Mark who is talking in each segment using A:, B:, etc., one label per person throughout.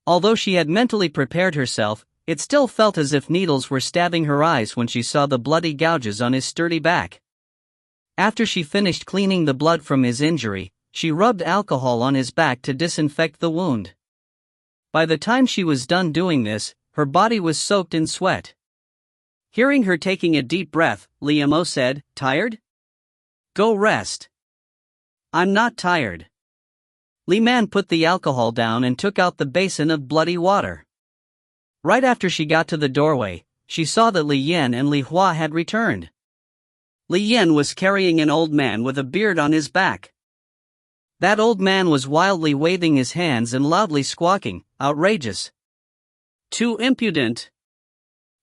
A: Although she had mentally prepared herself, it still felt as if needles were stabbing her eyes when she saw the bloody gouges on his sturdy back. After she finished cleaning the blood from his injury, she rubbed alcohol on his back to disinfect the wound. By the time she was done doing this, her body was soaked in sweat. Hearing her taking a deep breath, Li Shu said, "Tired? Go rest." "I'm not tired." Li Man put the alcohol down and took out the basin of bloody water. Right after she got to the doorway, she saw that Li Yan and Li Hua had returned. Li Yan was carrying an old man with a beard on his back. That old man was wildly waving his hands and loudly squawking, "Outrageous! Too impudent!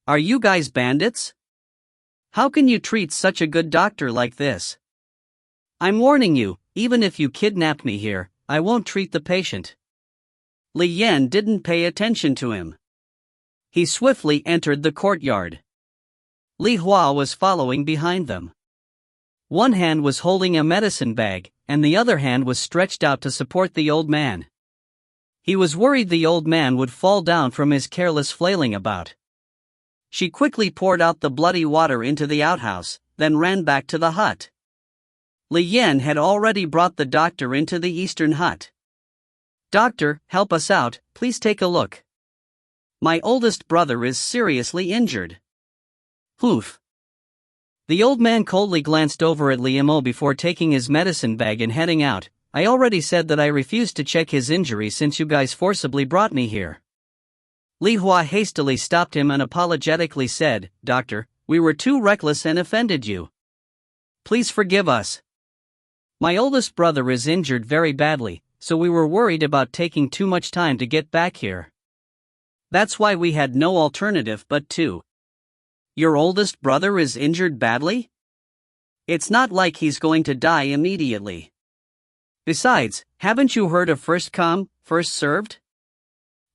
A: Are you guys bandits? How can you treat such a good doctor like this? I'm warning you, even if you kidnap me here, I won't treat the patient." Li Yan didn't pay attention to him. He swiftly entered the courtyard. Li Hua was following behind them. One hand was holding a medicine bag, and the other hand was stretched out to support the old man. He was worried the old man would fall down from his careless flailing about. She quickly poured out the bloody water into the outhouse, then ran back to the hut. Li Yan had already brought the doctor into the eastern hut. "Doctor, help us out, please take a look. My oldest brother is seriously injured." "Oof." The old man coldly glanced over at Li Shu before taking his medicine bag and heading out. "I already said that I refused to check his injury since you guys forcibly brought me here." Li Hua hastily stopped him and apologetically said, "Doctor, we were too reckless and offended you. Please forgive us. My oldest brother is injured very badly, so we were worried about taking too much time to get back here. That's why we had no alternative but to." "Your oldest brother is injured badly? It's not like he's going to die immediately. Besides, haven't you heard of first come, first served?"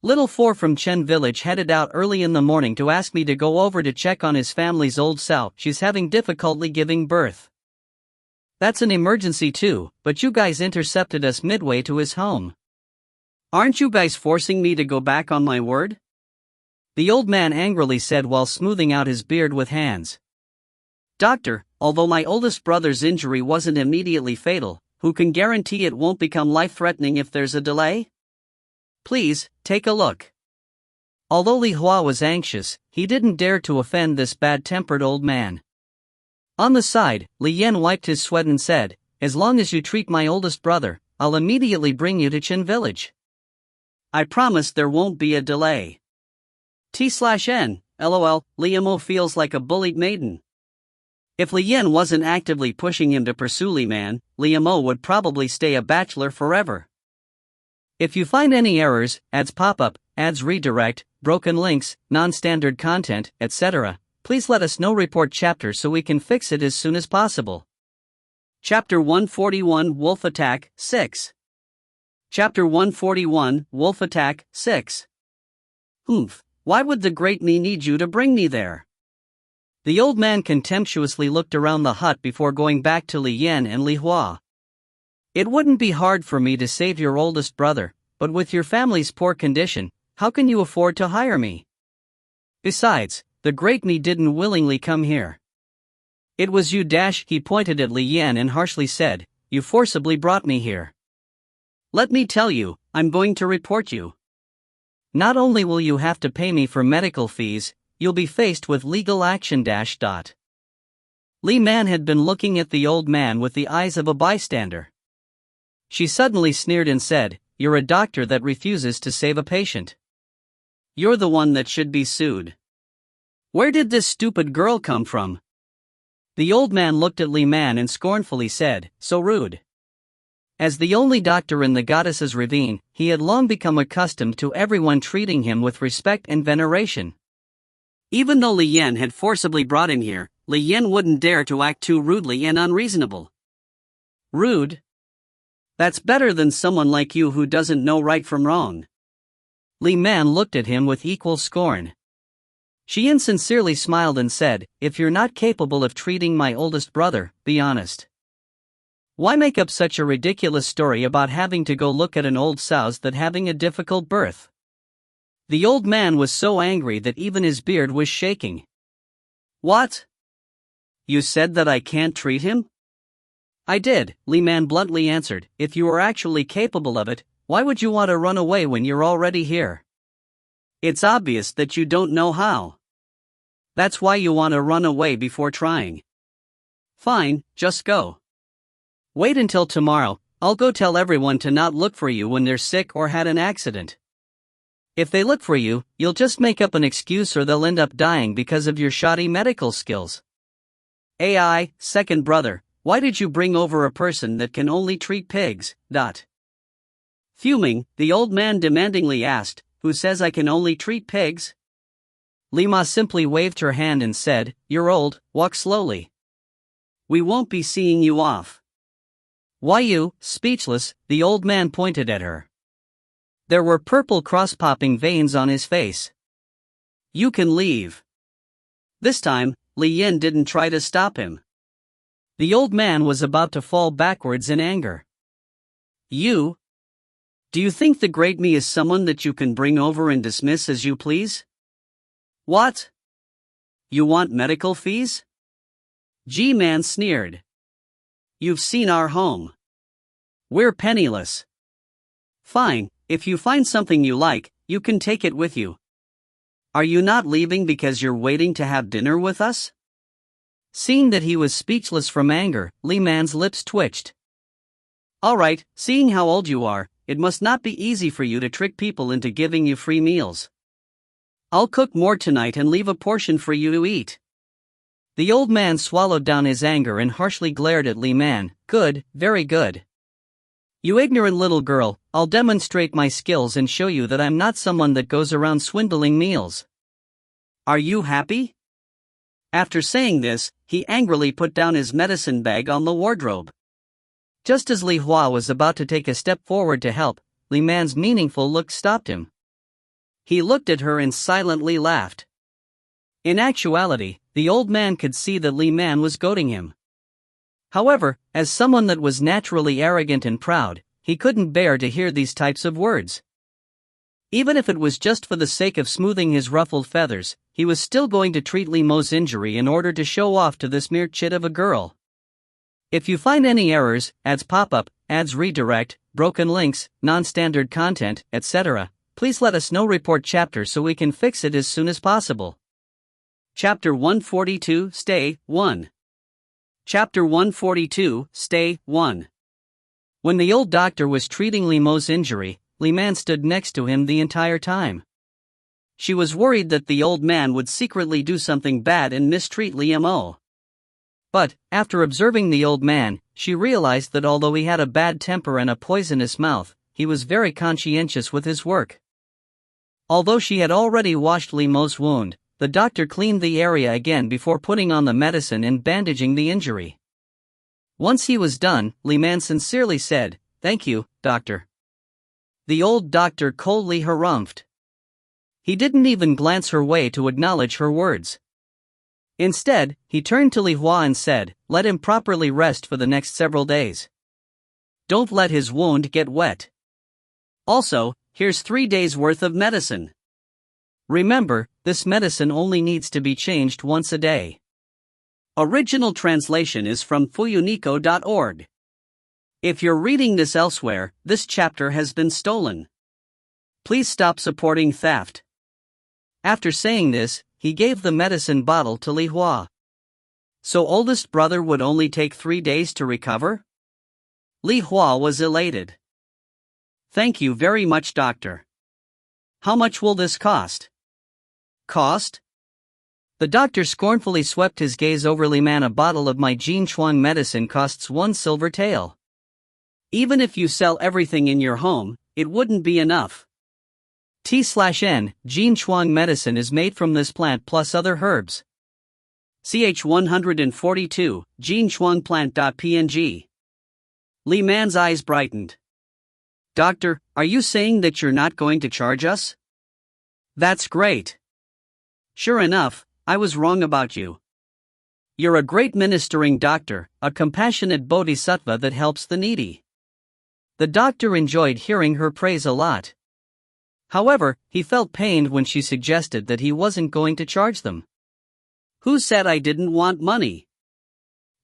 A: Little Four from Chen village headed out early in the morning to ask me to go over to check on his family's old sow. She's having difficulty giving birth. That's an emergency too, but you guys intercepted us midway to his home. Aren't you guys forcing me to go back on my word?" The old man angrily said while smoothing out his beard with hands. "Doctor, although my oldest brother's injury wasn't immediately fatal, who can guarantee it won't become life-threatening if there's a delay? Please, take a look." Although Li Hua was anxious, he didn't dare to offend this bad-tempered old man. On the side, Li Yan wiped his sweat and said, "As long as you treat my oldest brother, I'll immediately bring you to Chen village. I promise there won't be a delay." T/N, LOL, Li Shu feels like a bullied maiden. If Li Yan wasn't actively pushing him to pursue Li Man, Li Shu would probably stay a bachelor forever. If you find any errors, ads pop up, ads redirect, broken links, non-standard content, etc., please let us know. Report chapter so we can fix it as soon as possible. Chapter 141 Wolf Attack 6. Chapter 141 Wolf Attack 6. Oomph, why would the great me need you to bring me there? The old man contemptuously looked around the hut before going back to Li Yan and Li Hua. "It wouldn't be hard for me to save your oldest brother, but with your family's poor condition, how can you afford to hire me? Besides, the great me didn't willingly come here. It was you dash," he pointed at Li Yan and harshly said, "you forcibly brought me here. Let me tell you, I'm going to report you. Not only will you have to pay me for medical fees, you'll be faced with legal action dash dot." Li Man had been looking at the old man with the eyes of a bystander. She suddenly sneered and said, "You're a doctor that refuses to save a patient. You're the one that should be sued. Where did this stupid girl come from?" The old man looked at Li Man and scornfully said, "So rude." As the only doctor in the goddess's ravine, he had long become accustomed to everyone treating him with respect and veneration. Even though Li Yan had forcibly brought him here, Li Yan wouldn't dare to act too rudely and unreasonable. "Rude? That's better than someone like you who doesn't know right from wrong." Li Man looked at him with equal scorn. She insincerely smiled and said, "If you're not capable of treating my oldest brother, be honest. Why make up such a ridiculous story about having to go look at an old sow's that having a difficult birth? The old man was so angry that even his beard was shaking. What? You said that I can't treat him? I did, Li Man bluntly answered. If you are actually capable of it, why would you want to run away when you're already here? It's obvious that you don't know how. That's why you want to run away before trying. Fine, just go. Wait until tomorrow, I'll go tell everyone to not look for you when they're sick or had an accident. If they look for you, you'll just make up an excuse or they'll end up dying because of your shoddy medical skills. AI, second brother, why did you bring over a person that can only treat pigs? Fuming, the old man demandingly asked, who says I can only treat pigs? Li Ma simply waved her hand and said, you're old, walk slowly. We won't be seeing you off. Why you? Speechless, the old man pointed at her. There were purple cross-popping veins on his face. You can leave. This time, Li Yin didn't try to stop him. The old man was about to fall backwards in anger. You? Do you think the great me is someone that you can bring over and dismiss as you please? What? You want medical fees? G-Man sneered. You've seen our home. We're penniless. Fine, if you find something you like, you can take it with you. Are you not leaving because you're waiting to have dinner with us? Seeing that he was speechless from anger, Li Man's lips twitched. Alright, seeing how old you are, it must not be easy for you to trick people into giving you free meals. I'll cook more tonight and leave a portion for you to eat. The old man swallowed down his anger and harshly glared at Li Man. Good, very good. You ignorant little girl, I'll demonstrate my skills and show you that I'm not someone that goes around swindling meals. Are you happy? After saying this, he angrily put down his medicine bag on the wardrobe. Just as Li Hua was about to take a step forward to help, Li Man's meaningful look stopped him. He looked at her and silently laughed. In actuality, the old man could see that Li Man was goading him. However, as someone that was naturally arrogant and proud, he couldn't bear to hear these types of words. Even if it was just for the sake of smoothing his ruffled feathers, he was still going to treat Li Mo's injury in order to show off to this mere chit of a girl. If you find any errors, ads pop up, ads redirect, broken links, non-standard content, etc., please let us know. Report chapter so we can fix it as soon as possible. Chapter 142, Stay 1. Chapter 142, Stay 1. When the old doctor was treating Li Mo's injury, Li Man stood next to him the entire time. She was worried that the old man would secretly do something bad and mistreat Li Mo. But, after observing the old man, she realized that although he had a bad temper and a poisonous mouth, he was very conscientious with his work. Although she had already washed Li Mo's wound, the doctor cleaned the area again before putting on the medicine and bandaging the injury. Once he was done, Li Man sincerely said, "Thank you, doctor." The old doctor coldly harumphed. He didn't even glance her way to acknowledge her words. Instead, he turned to Li Hua and said, "Let him properly rest for the next several days. Don't let his wound get wet. Also, here's 3 days' worth of medicine. Remember, this medicine only needs to be changed once a day." Original translation is from fuyunico.org. If you're reading this elsewhere, this chapter has been stolen. Please stop supporting theft. After saying this, he gave the medicine bottle to Li Hua. So oldest brother would only take 3 days to recover? Li Hua was elated. Thank you very much, doctor. How much will this cost? Cost? The doctor scornfully swept his gaze over Li Man. A bottle of my Jin Chuang medicine costs 1 silver tael. Even if you sell everything in your home, it wouldn't be enough. T/N, Jin Chuang medicine is made from this plant plus other herbs. Ch 142, Jin Chuang plant.png. Li Man's eyes brightened. Doctor, are you saying that you're not going to charge us? That's great. Sure enough, I was wrong about you. You're a great ministering doctor, a compassionate bodhisattva that helps the needy. The doctor enjoyed hearing her praise a lot. However, he felt pained when she suggested that he wasn't going to charge them.
B: Who said I didn't want money?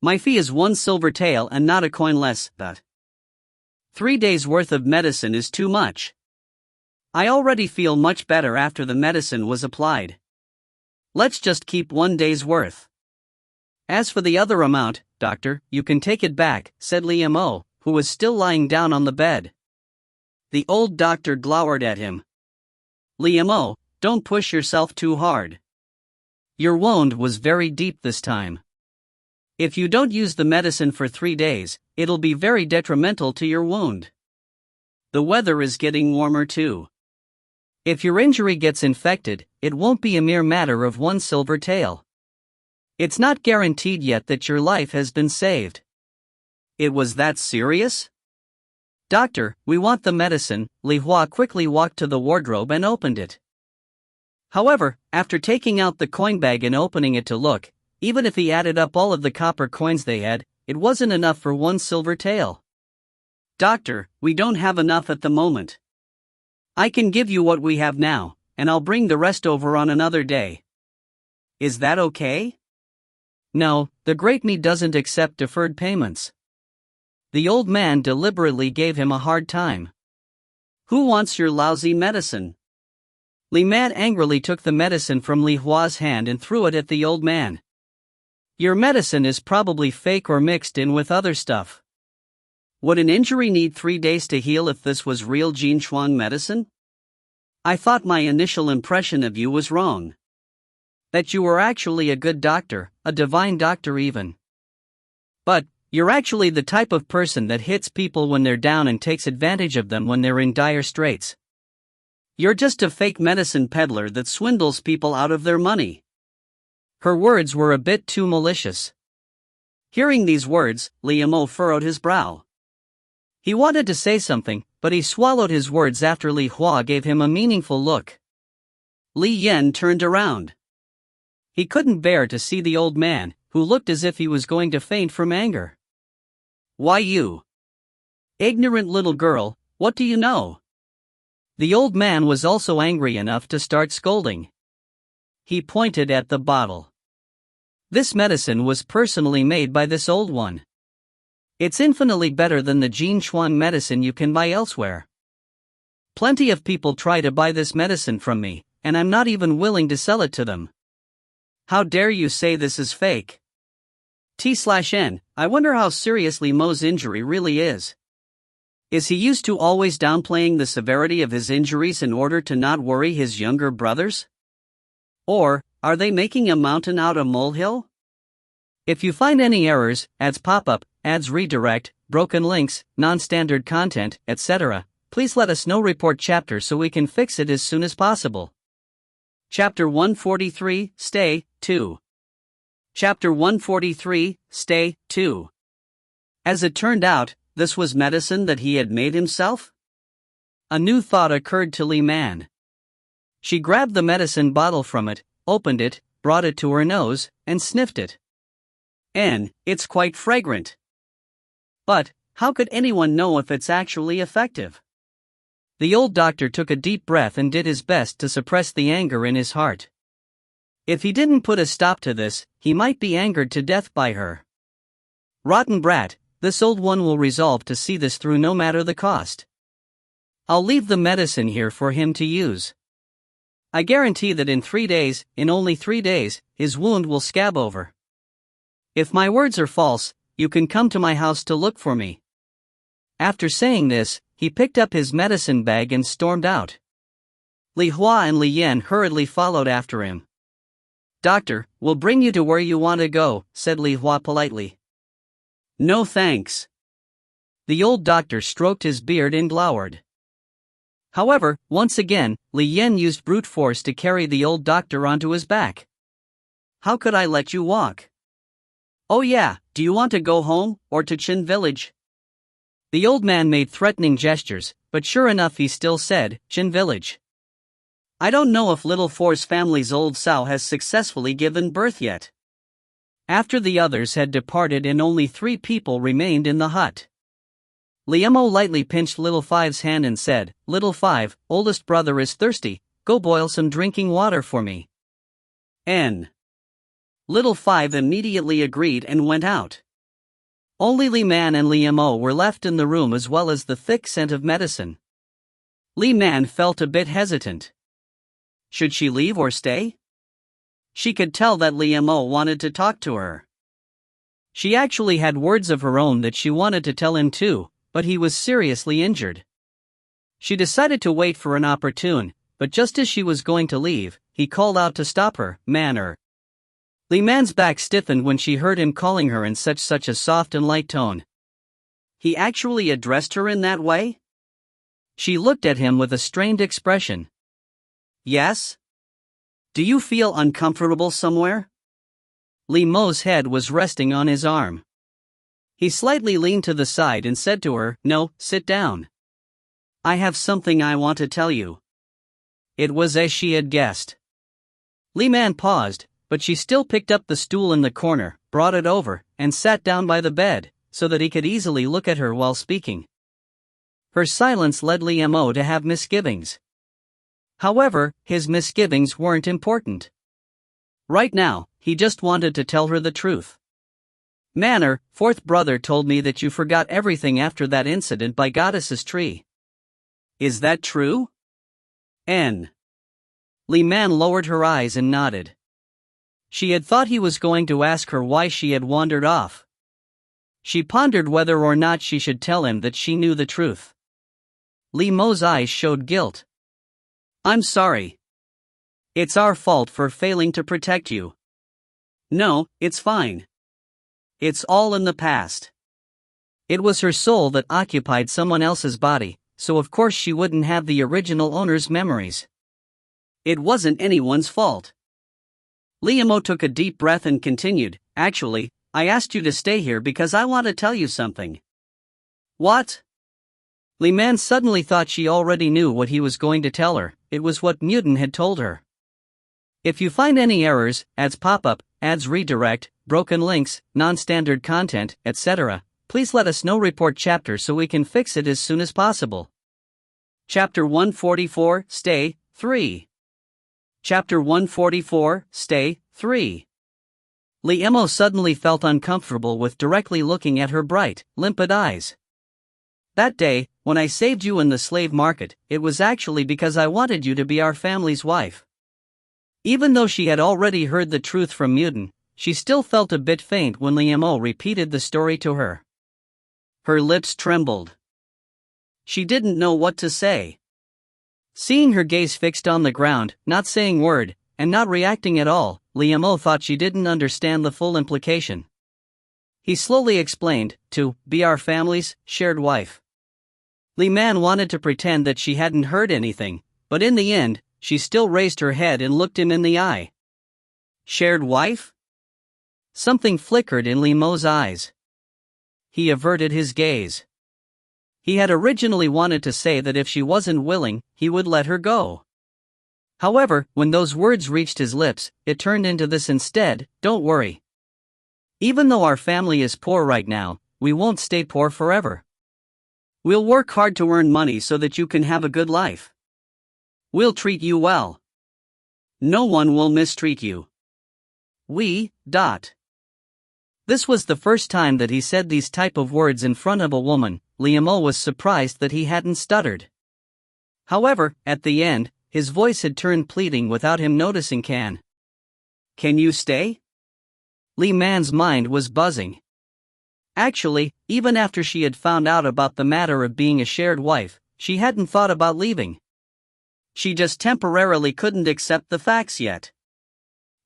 B: My fee is 1 silver tael and not a coin less, but 3 days' worth of medicine is too much. I already feel much better after the medicine was applied. Let's just keep 1 day's worth.
A: As for the other amount, doctor, you can take it back, said Li Shu, who was still lying down on the bed.
B: The old doctor glowered at him. Li Shu, don't push yourself too hard.
A: Your wound was very deep this time.
B: If you don't use the medicine for 3 days, it'll be very detrimental to your wound. The weather is getting warmer too.
A: If your injury gets infected, it won't be a mere matter of 1 silver tael. It's not guaranteed yet that your life has been saved.
B: It was that serious?
A: Doctor, we want the medicine. Li Shu quickly walked to the wardrobe and opened it. However, after taking out the coin bag and opening it to look, even if he added up all of the copper coins they had, it wasn't enough for 1 silver tael.
B: Doctor, we don't have enough at the moment. I can give you what we have now, and I'll bring the rest over on another day. Is that okay?
A: No, the Great Me doesn't accept deferred payments. The old man deliberately gave him a hard time.
B: Who wants your lousy medicine?
A: Li Man angrily took the medicine from Li Shu's hand and threw it at the old man. Your medicine is probably fake or mixed in with other stuff.
B: Would an injury need 3 days to heal if this was real Jinchuan medicine? I thought my initial impression of you was wrong.
A: That you were actually a good doctor, a divine doctor even. But, you're actually the type of person that hits people when they're down and takes advantage of them when they're in dire straits.
B: You're just a fake medicine peddler that swindles people out of their money.
A: Her words were a bit too malicious.
B: Hearing these words, Li Shu furrowed his brow.
A: He wanted to say something, but he swallowed his words after Li Shu gave him a meaningful look.
B: Li Yan turned around.
A: He couldn't bear to see the old man, who looked as if he was going to faint from anger.
B: Why you? Ignorant little girl, what do you know?
A: The old man was also angry enough to start scolding.
B: He pointed at the bottle.
A: This medicine was personally made by this old one. It's infinitely better than the Jinchuan medicine you can buy elsewhere. Plenty of people try to buy this medicine from me, and I'm not even willing to sell it to them.
B: How dare you say this is fake? T/N, I wonder how seriously Mo's injury really is. Is he used to always downplaying the severity of his injuries in order to not worry his younger brothers? Or, are they making a mountain out of molehill?
A: If you find any errors, ads pop up, ads redirect, broken links, non-standard content, etc., please let us know. Report chapter so we can fix it as soon as possible.
B: Chapter 143, Stay, 2. Chapter 143, Stay, 2. As it turned out, this was medicine that he had made himself?
A: A new thought occurred to Li Man. She grabbed the medicine bottle from it, opened it, brought it to her nose, and sniffed it.
B: It's quite fragrant. But, how could anyone know if it's actually effective?
A: The old doctor took a deep breath and did his best to suppress the anger in his heart. If he didn't put a stop to this, he might be angered to death by her. Rotten brat, this old one will resolve to see this through no matter the cost. I'll leave the medicine here for him to use. I guarantee that in 3 days, in only 3 days, his wound will scab over. If my words are false, you can come to my house to look for me. After saying this, he picked up his medicine bag and stormed out. Li Shu and Li Yan hurriedly followed after him. Doctor, we'll bring you to where you want to go, said Li Shu politely.
B: No thanks.
A: The old doctor stroked his beard and glowered. However, once again, Li Yan used brute force to carry the old doctor onto his back.
B: How could I let you walk? Oh yeah, do you want to go home, or to Qin village?
A: The old man made threatening gestures, but sure enough he still said, Qin village.
B: I don't know if Little Four's family's old sow has successfully given birth yet.
A: After the others had departed and only 3 people remained in the hut. Liemo lightly pinched Little Five's hand and said, "Little Five, oldest brother is thirsty, go boil some drinking water for me." Little Five immediately agreed and went out. Only Li Man and Liemo were left in the room as well as the thick scent of medicine. Li Man felt a bit hesitant. Should she leave or stay? She could tell that Liemo wanted to talk to her. She actually had words of her own that she wanted to tell him too, but he was seriously injured. She decided to wait for an opportune, but just as she was going to leave, he called out to stop her, "Manner." Li Man's back stiffened when she heard him calling her in such a soft and light tone. He actually addressed her in that way? She looked at him with a strained expression. "Yes? Do you feel uncomfortable somewhere?" Li Mo's head was resting on his arm. He slightly leaned to the side and said to her, "No, sit down. I have something I want to tell you." It was as she had guessed. Li Man paused, but she still picked up the stool in the corner, brought it over, and sat down by the bed, so that he could easily look at her while speaking. Her silence led Liemo to have misgivings. However, his misgivings weren't important. Right now, he just wanted to tell her the truth. "Manner, fourth brother told me that you forgot everything after that incident by Goddess's tree. Is that true?" Li Man lowered her eyes and nodded. She had thought he was going to ask her why she had wandered off. She pondered whether or not she should tell him that she knew the truth. Li Mo's eyes showed guilt. "I'm sorry. It's our fault for failing to protect you." "No, it's fine. It's all in the past." It was her soul that occupied someone else's body, so of course she wouldn't have the original owner's memories. It wasn't anyone's fault. Liemo took a deep breath and continued, "Actually, I asked you to stay here because I want to tell you something." "What?" Li Man suddenly thought she already knew what he was going to tell her. It was what Mutin had told her. If you find any errors, ads pop up, ads redirect, broken links, non-standard content, etc., please let us know. Report chapter so we can fix it as soon as possible. Chapter 144, Stay, 3. Chapter 144, Stay, 3. Liemo suddenly felt uncomfortable with directly looking at her bright, limpid eyes. "That day, when I saved you in the slave market, it was actually because I wanted you to be our family's wife." Even though she had already heard the truth from Mutin, she still felt a bit faint when Liemo repeated the story to her. Her lips trembled. She didn't know what to say. Seeing her gaze fixed on the ground, not saying word, and not reacting at all, Liemo thought she didn't understand the full implication. He slowly explained, "To be our family's shared wife." Li Man wanted to pretend that she hadn't heard anything, but in the end, she still raised her head and looked him in the eye. "Shared wife?" Something flickered in Limeo's eyes. He averted his gaze. He had originally wanted to say that if she wasn't willing, he would let her go. However, when those words reached his lips, it turned into this instead: "Don't worry. Even though our family is poor right now, we won't stay poor forever. We'll work hard to earn money so that you can have a good life. We'll treat you well. No one will mistreat you. We. This was the first time that he said these type of words in front of a woman. Liemo was surprised that he hadn't stuttered. However, at the end, his voice had turned pleading without him noticing. Can you stay?" Li Man's mind was buzzing. Actually, even after she had found out about the matter of being a shared wife, she hadn't thought about leaving. She just temporarily couldn't accept the facts yet.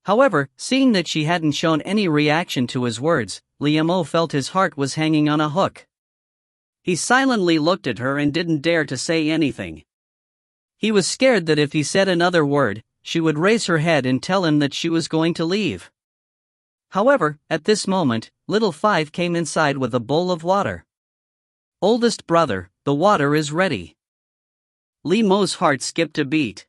A: However, seeing that she hadn't shown any reaction to his words, Liemo felt his heart was hanging on a hook. He silently looked at her and didn't dare to say anything. He was scared that if he said another word, she would raise her head and tell him that she was going to leave. However, at this moment, Little Five came inside with a bowl of water. "Oldest brother, the water is ready." Limeo's heart skipped a beat.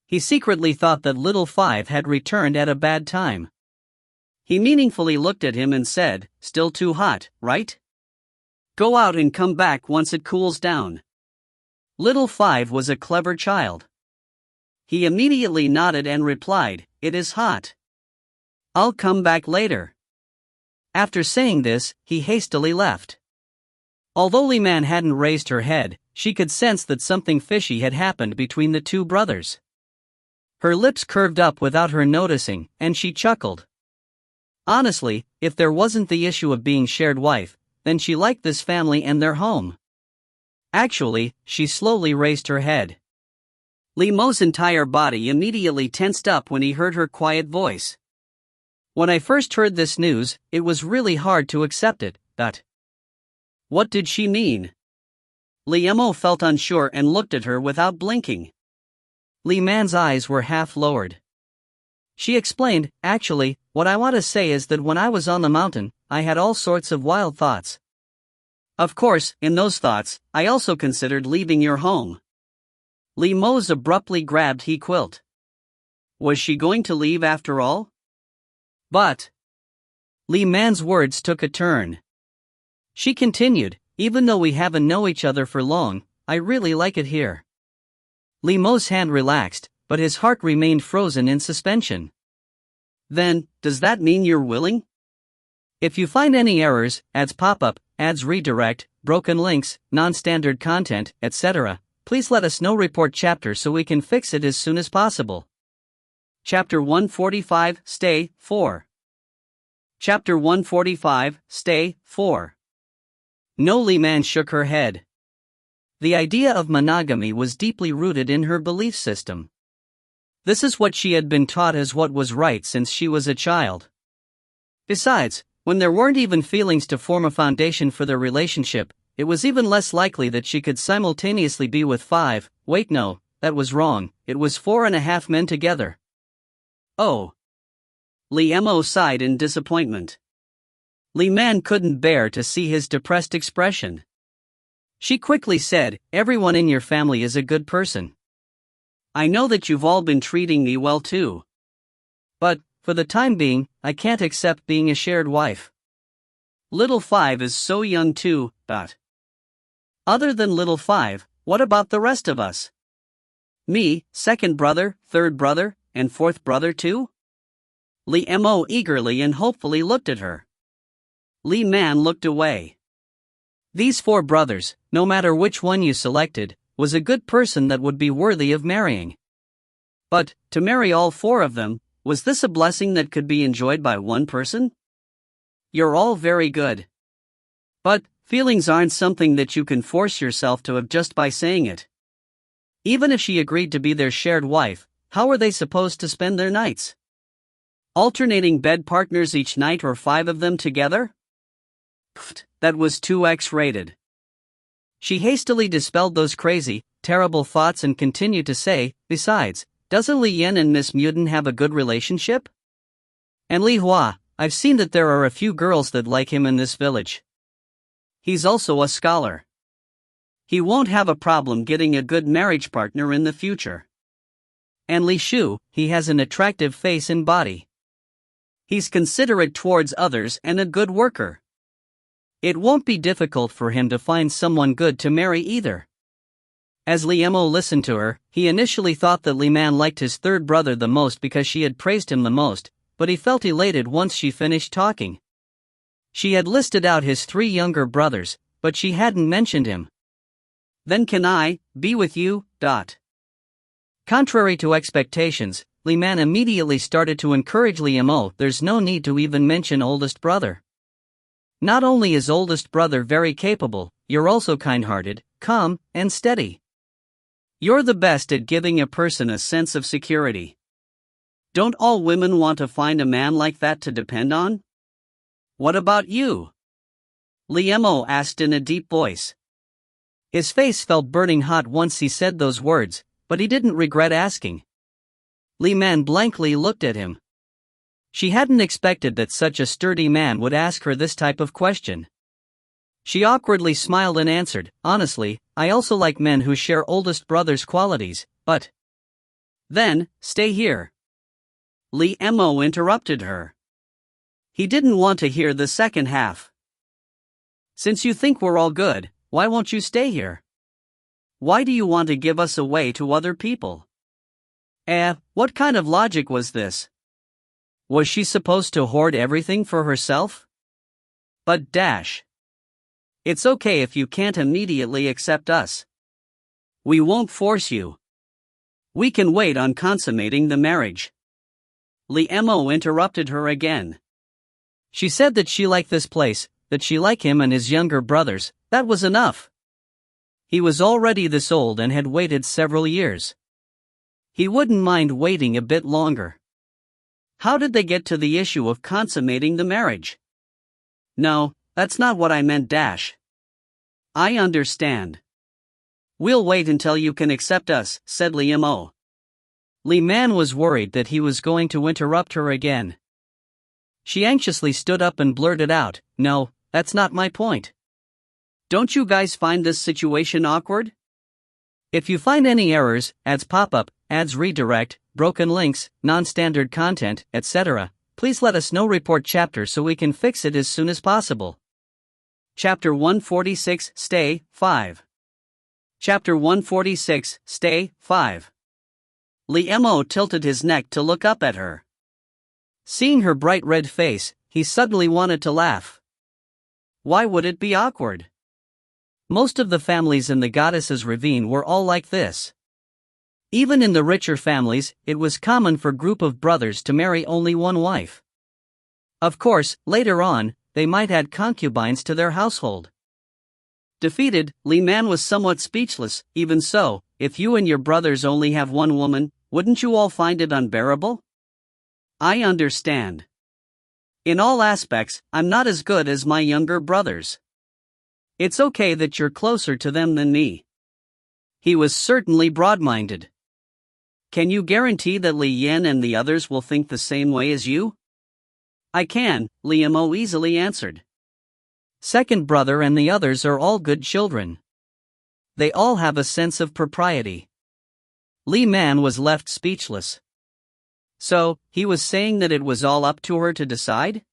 A: He secretly thought that Little Five had returned at a bad time. He meaningfully looked at him and said, "Still too hot, right?"
B: Go out and come back once it cools down. Little Five was a clever child. He immediately nodded and replied, "It is hot. I'll come back later." After saying this, he hastily left. Although Li Man hadn't raised her head, she could sense that something fishy had happened between the two brothers. Her lips curved up without her noticing, and she chuckled. Honestly, if there wasn't the issue of being shared wife, then she liked this family and their home. Actually, she slowly raised her head. Li Mo's entire body immediately tensed up when he heard her quiet voice. When I first heard this news, it was really hard to accept it, but what did she mean? Li Mo felt unsure and looked at her without blinking. Li Man's eyes were half lowered. She explained, "Actually, what I want to say is that when I was on the mountain, I had all sorts of wild thoughts. Of course, in those thoughts, I also considered leaving your home." Li Mo's abruptly grabbed his quilt. Was she going to leave after all? But Li Man's words took a turn. She continued, "Even though we haven't known each other for long, I really like it here." Li Mo's hand relaxed, but his heart remained frozen in suspension. "Then, does that mean you're willing? If you find any errors, ads pop up, ads redirect, broken links, non-standard content, etc., please let us know. Report chapter so we can fix it as soon as possible." Chapter 145, Stay, 4. Chapter 145, Stay, 4. No. Li Man shook her head. The idea of monogamy was deeply rooted in her belief system. This is what she had been taught as what was right since she was a child. Besides, when there weren't even feelings to form a foundation for their relationship, it was even less likely that she could simultaneously be with 5, wait no, that was wrong, it was 4.5 men together. Oh. Li Mo sighed in disappointment. Li Man couldn't bear to see his depressed expression. She quickly said, "Everyone in your family is a good person. I know that you've all been treating me well too. But, for the time being, I can't accept being a shared wife. Little Five is so young too, but other than Little Five, what about the rest of us? Me, second brother, third brother, and fourth brother too?" Li Mo eagerly and hopefully looked at her. Li Man looked away. These 4 brothers, no matter which one you selected, was a good person that would be worthy of marrying. But, to marry all 4 of them, was this a blessing that could be enjoyed by one person? You're all very good. But, feelings aren't something that you can force yourself to have just by saying it. Even if she agreed to be their shared wife, how are they supposed to spend their nights? Alternating bed partners each night or 5 of them together? Pfft, that was too X-rated. She hastily dispelled those crazy, terrible thoughts and continued to say, "Besides, doesn't Li Yan and Miss Muden have a good relationship? And Li Hua, I've seen that there are a few girls that like him in this village. He's also a scholar. He won't have a problem getting a good marriage partner in the future. And Li Shu, he has an attractive face and body. He's considerate towards others and a good worker. It won't be difficult for him to find someone good to marry either." As Li Mo listened to her, he initially thought that Li Man liked his third brother the most because she had praised him the most, but he felt elated once she finished talking. She had listed out his 3 younger brothers, but she hadn't mentioned him. "Then can I be with you?" Contrary to expectations, Li Man immediately started to encourage Li Mo. "There's no need to even mention oldest brother. Not only is oldest brother very capable, you're also kind-hearted, calm, and steady. You're the best at giving a person a sense of security. Don't all women want to find a man like that to depend on? What about you?" Li Mo asked in a deep voice. His face felt burning hot once he said those words, but he didn't regret asking. Li Man blankly looked at him. She hadn't expected that such a sturdy man would ask her this type of question. She awkwardly smiled and answered, "Honestly, I also like men who share oldest brother's qualities, but..." "Then, stay here." Li Mo interrupted her. He didn't want to hear the second half. Since you think we're all good, why won't you stay here? Why do you want to give us away to other people? What kind of logic was this? Was she supposed to hoard everything for herself? But it's okay if you can't immediately accept us. We won't force you. We can wait on consummating the marriage. Li Mo interrupted her again.
A: She said that she liked this place, that she liked him and his younger brothers. That was enough. He was already this old and had waited several years. He wouldn't mind waiting a bit longer.
B: How did they get to the issue of consummating the marriage? No, that's not what I meant. I understand. We'll wait until you can accept us, said Li Mo.
A: Li Man was worried that he was going to interrupt her again. She anxiously stood up and blurted out, "No, that's not my point."
B: Don't you guys find this situation awkward?
A: If you find any errors, ads pop up, ads redirect, broken links, non-standard content, etc., please let us know. Report chapter so we can fix it as soon as possible.
B: Chapter 146, Stay, 5. Chapter 146, Stay, 5. Li Mo tilted his neck to look up at her.
A: Seeing her bright red face, he suddenly wanted to laugh.
B: Why would it be awkward?
A: Most of the families in the goddess's ravine were all like this. Even in the richer families, it was common for a group of brothers to marry only one wife. Of course, later on, they might add concubines to their household.
B: Defeated, Li Man was somewhat speechless. Even so, if you and your brothers only have one woman, wouldn't you all find it unbearable? I understand. In all aspects, I'm not as good as my younger brothers. It's okay that you're closer to them than me. He was certainly broad-minded. Can you guarantee that Li Yan and the others will think the same way as you? I can, Li Mo easily answered.
A: Second brother and the others are all good children. They all have a sense of propriety. Li Man was left speechless.
B: So, he was saying that it was all up to her to decide?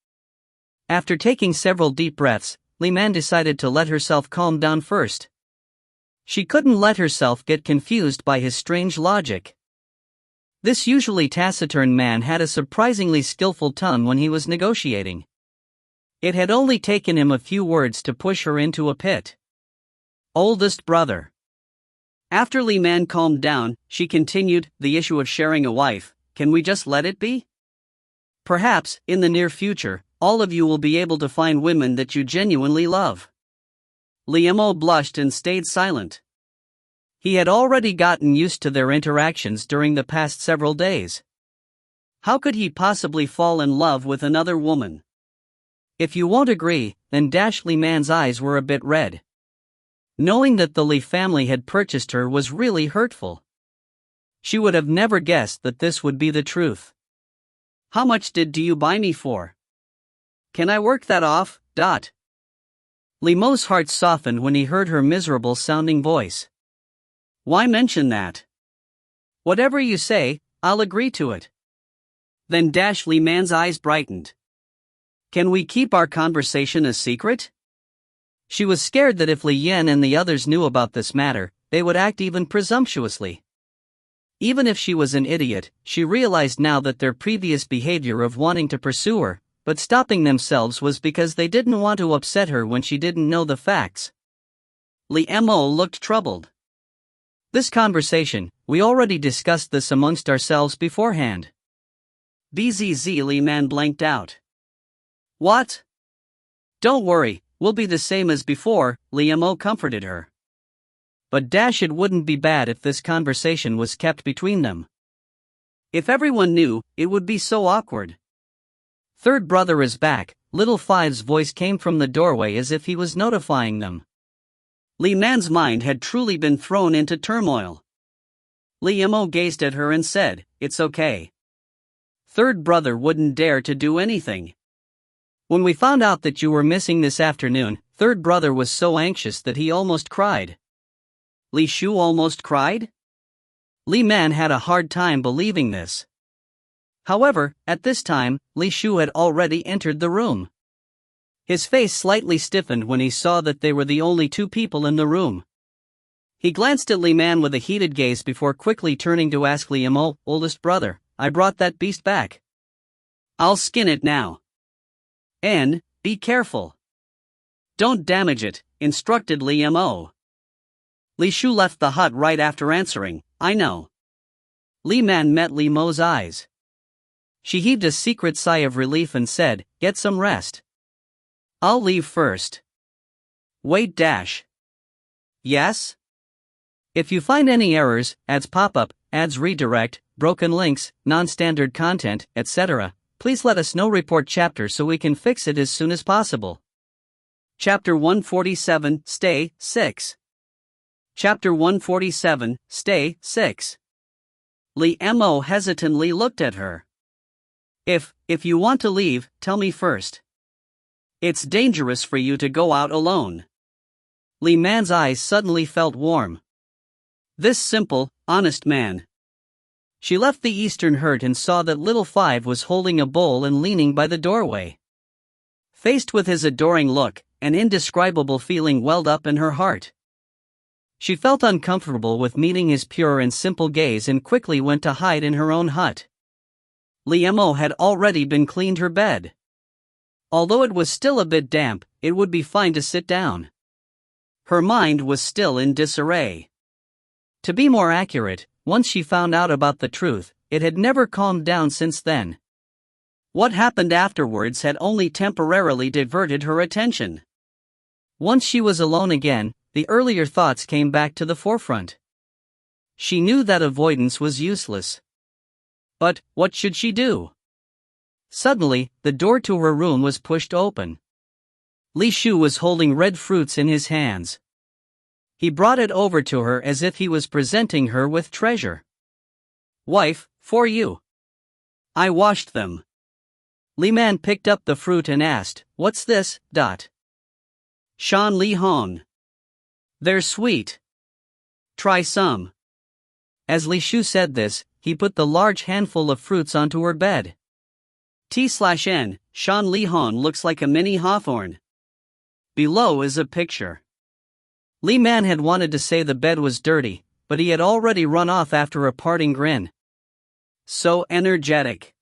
A: After taking several deep breaths, Li Man decided to let herself calm down first. She couldn't let herself get confused by his strange logic. This usually taciturn man had a surprisingly skillful tongue when he was negotiating. It had only taken him a few words to push her into a pit.
B: Oldest brother. After Li Man calmed down, she continued, the issue of sharing a wife, can we just let it be? Perhaps, in the near future, all of you will be able to find women that you genuinely love. Li Mo blushed and stayed silent.
A: He had already gotten used to their interactions during the past several days.
B: How could he possibly fall in love with another woman?
A: If you won't agree, then Li Man's eyes were a bit red. Knowing that the Li family had purchased her was really hurtful. She would have never guessed that this would be the truth.
B: How much do you buy me for? Can I work that off?
A: Li Mo's heart softened when he heard her miserable-sounding voice.
B: Why mention that?
A: Whatever you say, I'll agree to it.
B: Then Li Man's eyes brightened. Can we keep our conversation a secret?
A: She was scared that if Li Yan and the others knew about this matter, they would act even presumptuously. Even if she was an idiot, she realized now that their previous behavior of wanting to pursue her, but stopping themselves was because they didn't want to upset her when she didn't know the facts.
B: Li Mo looked troubled.
A: This conversation, we already discussed this amongst ourselves beforehand.
B: Bzz Li Man blanked out. What? Don't worry, we'll be the same as before, Li Mo comforted her.
A: But it wouldn't be bad if this conversation was kept between them.
B: If everyone knew, it would be so awkward.
A: Third brother is back, Little Five's voice came from the doorway as if he was notifying them.
B: Li Man's mind had truly been thrown into turmoil. Li Mo gazed at her and said, it's okay. Third brother wouldn't dare to do anything.
A: When we found out that you were missing this afternoon, third brother was so anxious that he almost cried.
B: Li Shu almost cried?
A: Li Man had a hard time believing this. However, at this time, Li Shu had already entered the room. His face slightly stiffened when he saw that they were the only two people in the room. He glanced at Li Man with a heated gaze before quickly turning to ask Li Mo, oldest brother, I brought that beast back. I'll skin it now. And, be careful. Don't damage it, instructed Li Mo. Li Shu left the hut right after answering, I know. Li Man met Li Mo's eyes. She heaved a secret sigh of relief and said, get some rest. I'll leave first. Wait dash. Yes? If you find any errors, ads pop up, ads redirect, broken links, non-standard content, etc., please let us know. Report chapter so we can fix it as soon as possible. Chapter 147, Stay, 6. Chapter 147, Stay, 6. Li Mo hesitantly looked at her. If you want to leave, tell me first. It's dangerous for you to go out alone. Li Man's eyes suddenly felt warm. This simple, honest man. She left the eastern hut and saw that little Five was holding a bowl and leaning by the doorway. Faced with his adoring look, an indescribable feeling welled up in her heart. She felt uncomfortable with meeting his pure and simple gaze and quickly went to hide in her own hut. Li Mo had already been cleaned her bed. Although it was still a bit damp, it would be fine to sit down. Her mind was still in disarray. To be more accurate, once she found out about the truth, it had never calmed down since then. What happened afterwards had only temporarily diverted her attention. Once she was alone again, the earlier thoughts came back to the forefront. She knew that avoidance was useless. But, what should she do? Suddenly, the door to her room was pushed open. Li Shu was holding red fruits in his hands. He brought it over to her as if he was presenting her with treasure. Wife, for you. I washed them. Li Man picked up the fruit and asked, what's this? Shan Li Hong. They're sweet. Try some. As Li Shu said this, he put the large handful of fruits onto her bed. T/N, Shan Li Hong looks like a mini hawthorn. Below is a picture. Li Man had wanted to say the bed was dirty, but he had already run off after a parting grin. So energetic.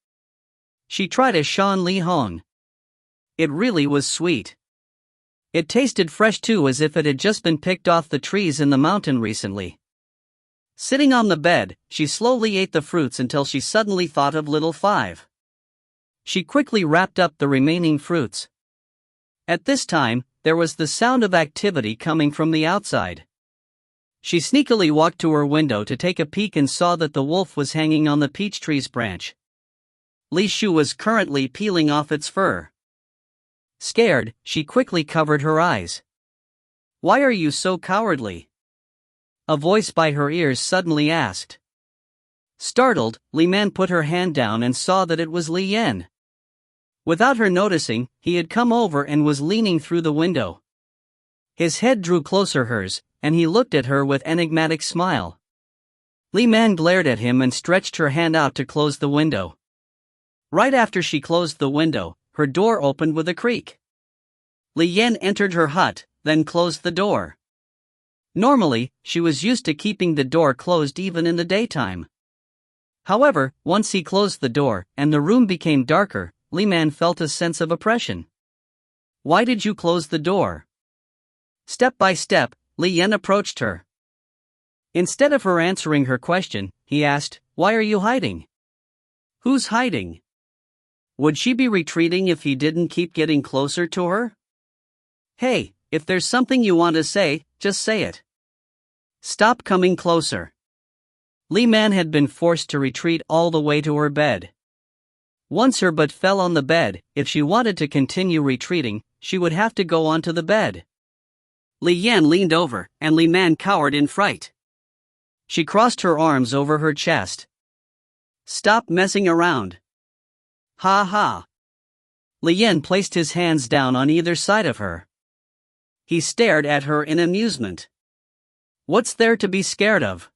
A: She tried a Shan Li Hong. It really was sweet. It tasted fresh too, as if it had just been picked off the trees in the mountain recently. Sitting on the bed, she slowly ate the fruits until she suddenly thought of little Five. She quickly wrapped up the remaining fruits. At this time, there was the sound of activity coming from the outside. She sneakily walked to her window to take a peek and saw that the wolf was hanging on the peach tree's branch. Li Shu was currently peeling off its fur. Scared, she quickly covered her eyes. Why are you so cowardly? A voice by her ears suddenly asked. Startled, Li Man put her hand down and saw that it was Li Yan. Without her noticing, he had come over and was leaning through the window. His head drew closer hers, and he looked at her with enigmatic smile. Li Man glared at him and stretched her hand out to close the window. Right after she closed the window, her door opened with a creak. Li Yan entered her hut, then closed the door. Normally, she was used to keeping the door closed even in the daytime. However, once he closed the door, and the room became darker, Li Man felt a sense of oppression. Why did you close the door? Step by step, Li Yan approached her. Instead of her answering her question, he asked, why are you hiding? Who's hiding? Would she be retreating if he didn't keep getting closer to her? Hey, if there's something you want to say, just say it. Stop coming closer. Li Man had been forced to retreat all the way to her bed. Once her butt fell on the bed, if she wanted to continue retreating, she would have to go onto the bed. Li Yan leaned over, and Li Man cowered in fright. She crossed her arms over her chest. Stop messing around. Ha ha. Li Yan placed his hands down on either side of her. He stared at her in amusement. What's there to be scared of?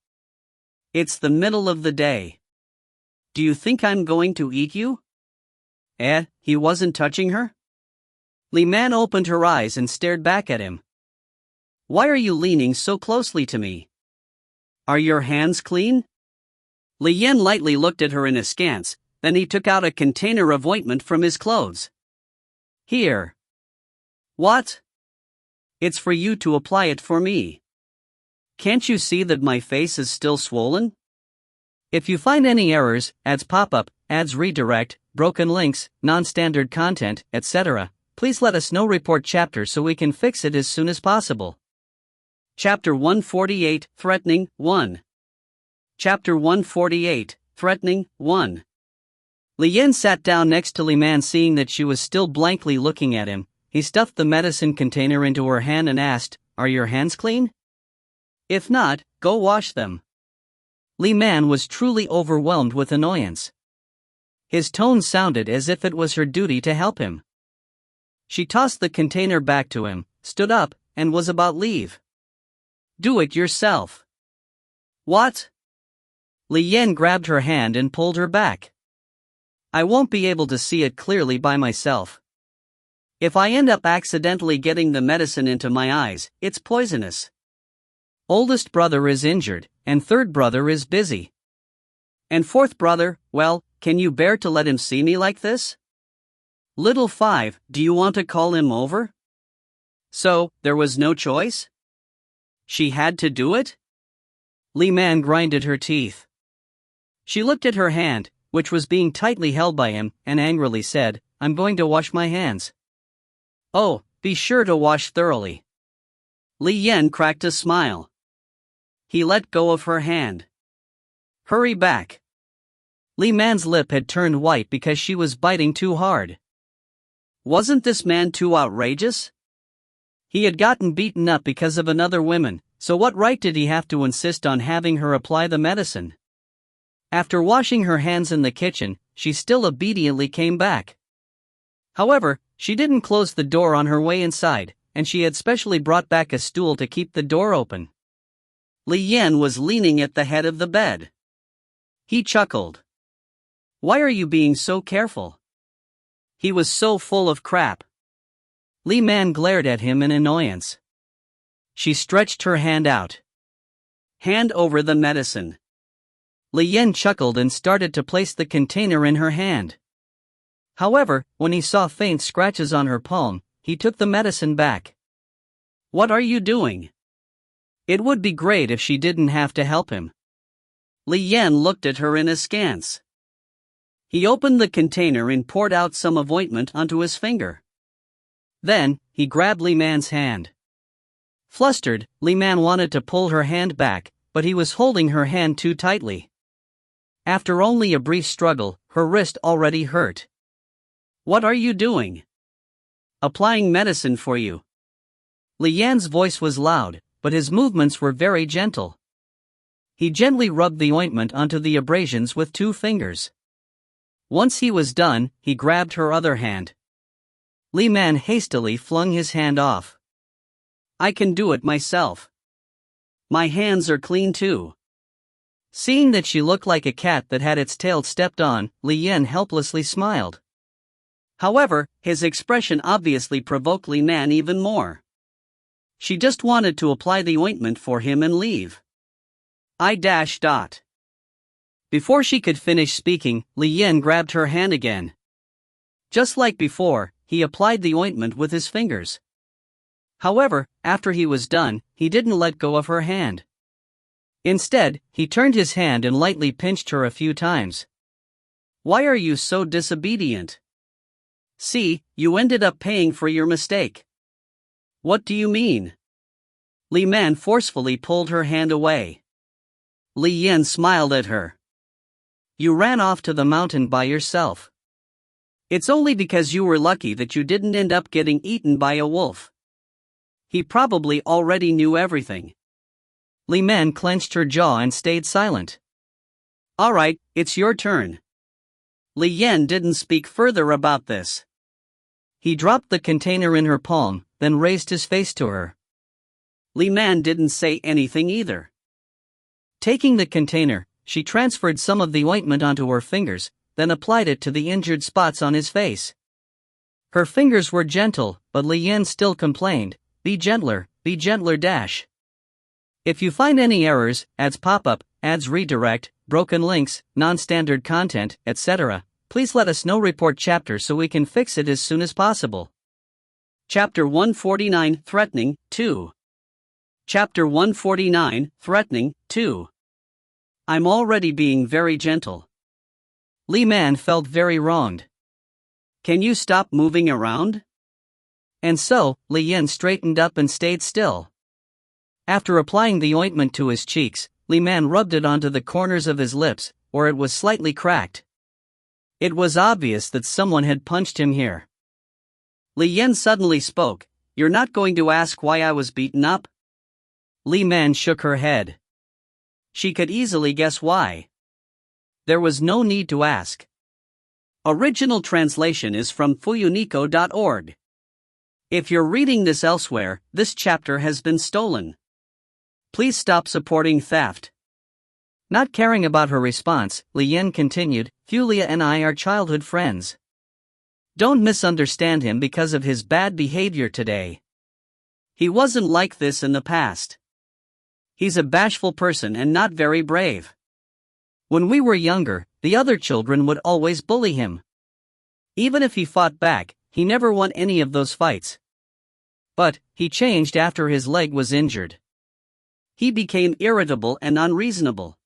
A: It's the middle of the day. Do you think I'm going to eat you? He wasn't touching her? Li Man opened her eyes and stared back at him. Why are you leaning so closely to me? Are your hands clean? Li Yan lightly looked at her in askance, then he took out a container of ointment from his clothes. Here. What? It's for you to apply it for me. Can't you see that my face is still swollen? If you find any errors, ads pop up, ads redirect, broken links, non-standard content, etc., please let us know. Report chapter so we can fix it as soon as possible. Chapter 148, Threatening, 1. Chapter 148, Threatening, 1. Li Yan sat down next to Li Man. Seeing that she was still blankly looking at him, he stuffed the medicine container into her hand and asked, Are your hands clean? If not, go wash them. Li Man was truly overwhelmed with annoyance. His tone sounded as if it was her duty to help him. She tossed the container back to him, stood up, and was about leave. Do it yourself. What? Li Yan grabbed her hand and pulled her back. I won't be able to see it clearly by myself. If I end up accidentally getting the medicine into my eyes, it's poisonous. Oldest brother is injured, and third brother is busy. And fourth brother, well, can you bear to let him see me like this? Little 5, do you want to call him over? So, there was no choice? She had to do it? Li Man grinded her teeth. She looked at her hand, which was being tightly held by him, and angrily said, I'm going to wash my hands. Oh, be sure to wash thoroughly. Li Yan cracked a smile. He let go of her hand. Hurry back. Li Man's lip had turned white because she was biting too hard. Wasn't this man too outrageous? He had gotten beaten up because of another woman, so what right did he have to insist on having her apply the medicine? After washing her hands in the kitchen, she still obediently came back. However, she didn't close the door on her way inside, and she had specially brought back a stool to keep the door open. Li Yan was leaning at the head of the bed. He chuckled. Why are you being so careful? He was so full of crap. Li Man glared at him in annoyance. She stretched her hand out. Hand over the medicine. Li Yan chuckled and started to place the container in her hand. However, when he saw faint scratches on her palm, he took the medicine back. What are you doing? It would be great if she didn't have to help him. Li Yan looked at her in askance. He opened the container and poured out some of ointment onto his finger. Then, he grabbed Li Man's hand. Flustered, Li Man wanted to pull her hand back, but he was holding her hand too tightly. After only a brief struggle, her wrist already hurt. What are you doing? Applying medicine for you. Li Yan's voice was loud, but his movements were very gentle. He gently rubbed the ointment onto the abrasions with 2 fingers. Once he was done, he grabbed her other hand. Li Man hastily flung his hand off. I can do it myself. My hands are clean too. Seeing that she looked like a cat that had its tail stepped on, Li Yan helplessly smiled. However, his expression obviously provoked Li Man even more. She just wanted to apply the ointment for him and leave. Before she could finish speaking, Li Yan grabbed her hand again. Just like before, he applied the ointment with his fingers. However, after he was done, he didn't let go of her hand. Instead, he turned his hand and lightly pinched her a few times. Why are you so disobedient? See, you ended up paying for your mistake. What do you mean? Li Man forcefully pulled her hand away. Li Yan smiled at her. You ran off to the mountain by yourself. It's only because you were lucky that you didn't end up getting eaten by a wolf. He probably already knew everything. Li Man clenched her jaw and stayed silent. Alright, it's your turn. Li Yan didn't speak further about this. He dropped the container in her palm, then raised his face to her. Li Man didn't say anything either. Taking the container, she transferred some of the ointment onto her fingers, then applied it to the injured spots on his face. Her fingers were gentle, but Li Yan still complained, be gentler, dash. If you find any errors, ads pop up, ads redirect, broken links, non-standard content, etc., please let us know. Report chapter so we can fix it as soon as possible.
B: Chapter 149 Threatening 2. Chapter 149 Threatening 2. I'm already being very gentle.
A: Li Man felt very wronged.
B: Can you stop moving around?
A: And so, Li Yan straightened up and stayed still. After applying the ointment to his cheeks, Li Man rubbed it onto the corners of his lips, where it was slightly cracked. It was obvious that someone had punched him here.
B: Li Yan suddenly spoke, "You're not going to ask why I was beaten up?"
A: Li Man shook her head.
B: She could easily guess why.
A: There was no need to ask.
B: Original translation is from fuyunico.org. If you're reading this elsewhere, this chapter has been stolen. Please stop supporting theft.
A: Not caring about her response, Li Yan continued, Fulia and I are childhood friends. Don't misunderstand him because of his bad behavior today.
B: He wasn't like this in the past. He's a bashful person and not very brave.
A: When we were younger, the other children would always bully him. Even if he fought back, he never won any of those fights. But he changed after his leg was injured.
B: He became irritable and unreasonable.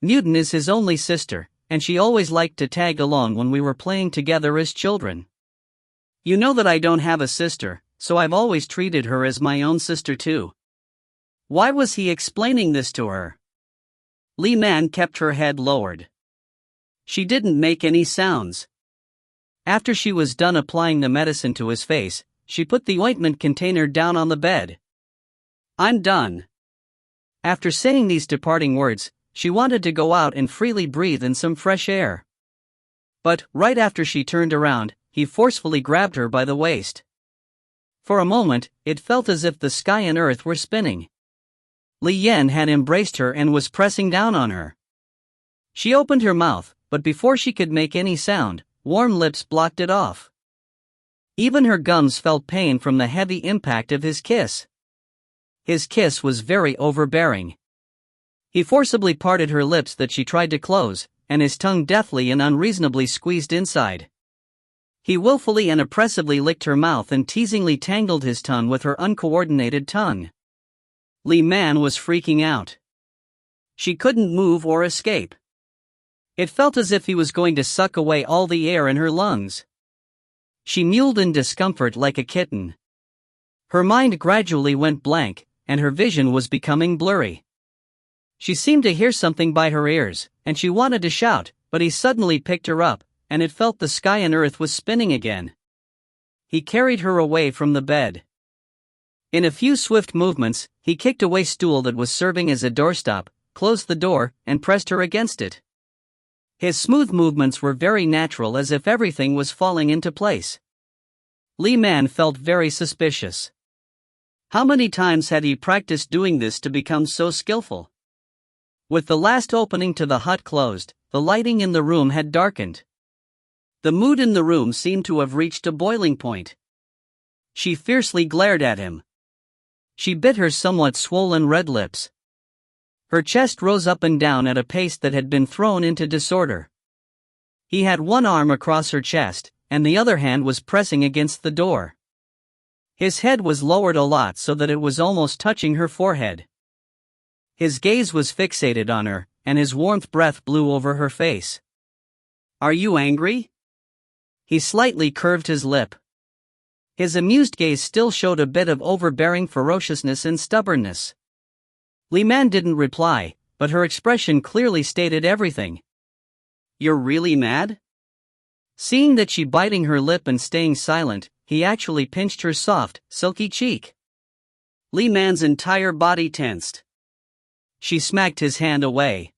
A: Newton is his only sister, and she always liked to tag along when we were playing together as children.
B: You know that I don't have a sister, so I've always treated her as my own sister too. Why was he explaining this to her? Li Man kept her head lowered. She didn't make any sounds.
A: After she was done applying the medicine to his face, she put the ointment container down on the bed.
B: I'm done.
A: After saying these departing words, she wanted to go out and freely breathe in some fresh air. But, right after she turned around, he forcefully grabbed her by the waist. For a moment, it felt as if the sky and earth were spinning. Li Yan had embraced her and was pressing down on her. She opened her mouth, but before she could make any sound, warm lips blocked it off. Even her gums felt pain from the heavy impact of his kiss. His kiss was very overbearing. He forcibly parted her lips that she tried to close, and his tongue deftly and unreasonably squeezed inside. He willfully and oppressively licked her mouth and teasingly tangled his tongue with her uncoordinated tongue. Li Man was freaking out. She couldn't move or escape. It felt as if he was going to suck away all the air in her lungs. She mewed in discomfort like a kitten. Her mind gradually went blank, and her vision was becoming blurry. She seemed to hear something by her ears, and she wanted to shout, but he suddenly picked her up, and it felt the sky and earth was spinning again. He carried her away from the bed. In a few swift movements, he kicked away stool that was serving as a doorstop, closed the door, and pressed her against it. His smooth movements were very natural, as if everything was falling into place. Li Man felt very suspicious. How many times had he practiced doing this to become so skillful? With the last opening to the hut closed, the lighting in the room had darkened. The mood in the room seemed to have reached a boiling point. She fiercely glared at him. She bit her somewhat swollen red lips. Her chest rose up and down at a pace that had been thrown into disorder. He had one arm across her chest, and the other hand was pressing against the door. His head was lowered a lot so that it was almost touching her forehead. His gaze was fixated on her, and his warmth breath blew over her face.
B: Are you angry?
A: He slightly curved his lip. His amused gaze still showed a bit of overbearing ferociousness and stubbornness. Li Man didn't reply, but her expression clearly stated everything.
B: You're really mad?
A: Seeing that she biting her lip and staying silent, he actually pinched her soft, silky cheek.
B: Li Man's entire body tensed.
A: She smacked his hand away.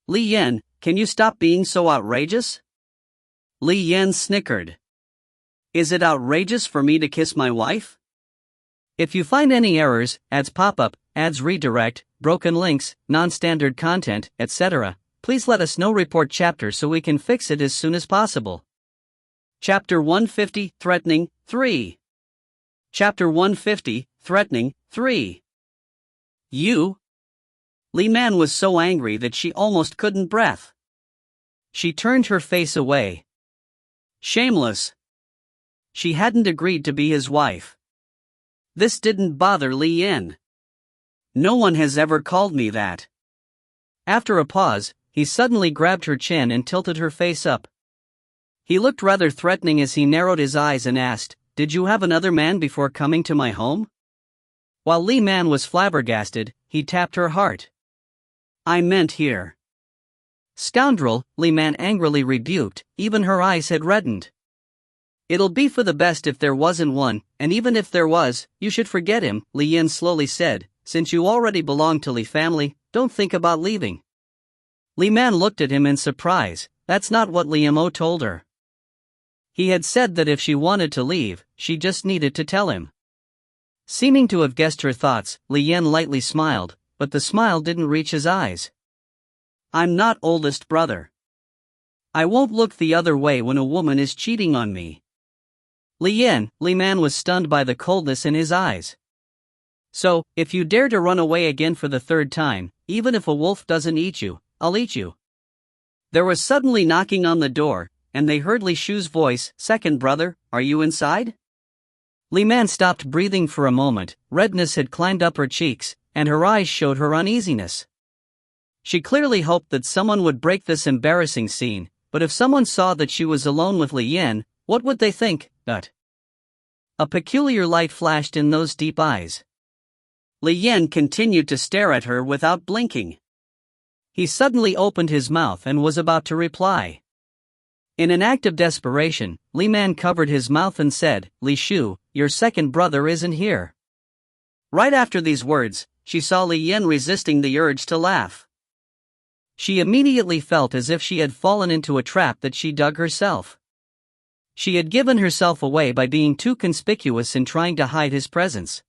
B: Li Yan, can you stop being so outrageous?
A: Li Yan snickered.
B: Is it outrageous for me to kiss my wife?
A: If you find any errors, ads pop up, ads redirect, broken links, non-standard content, etc., please let us know. Report chapter so we can fix it as soon as possible.
B: Chapter 150, Threatening, 3. Chapter 150, Threatening, 3. You? Li Man was so angry that she almost couldn't breathe. She turned her face away. Shameless. She hadn't agreed to be his wife. This didn't bother Li Yin. No one has ever called me that. After a pause, he suddenly grabbed her chin and tilted her face up. He looked rather threatening as he narrowed his eyes and asked, "Did you have another man before coming to my home?" While Li Man was flabbergasted, he tapped her heart. "I meant here." "Scoundrel," Li Man angrily rebuked, even her eyes had reddened. "It'll be for the best if there wasn't one, and even if there was, you should forget him," Li Yin slowly said. "Since you already belong to Li family, don't think about leaving." Li Man looked at him in surprise. That's not what Li Mo told her. He had said that if she wanted to leave, she just needed to tell him. Seeming to have guessed her thoughts, Li Yin lightly smiled, but the smile didn't reach his eyes. "I'm not oldest brother. I won't look the other way when a woman is cheating on me." Li Man was stunned by the coldness in his eyes. "So, if you dare to run away again for the third time, even if a wolf doesn't eat you, I'll eat you." There was suddenly knocking on the door, and they heard Li Shu's voice. "Second brother, are you inside?" Li Man stopped breathing for a moment. Redness had climbed up her cheeks, and her eyes showed her uneasiness. She clearly hoped that someone would break this embarrassing scene, but if someone saw that she was alone with Li Yin, what would they think? A peculiar light flashed in those deep eyes. Li Yin continued to stare at her without blinking. He suddenly opened his mouth and was about to reply. In an act of desperation, Li Man covered his mouth and said, "Li Shu, your second brother isn't here." Right after these words, she saw Li Yin resisting the urge to laugh. She immediately felt as if she had fallen into a trap that she dug herself. She had given herself away by being too conspicuous in trying to hide his presence.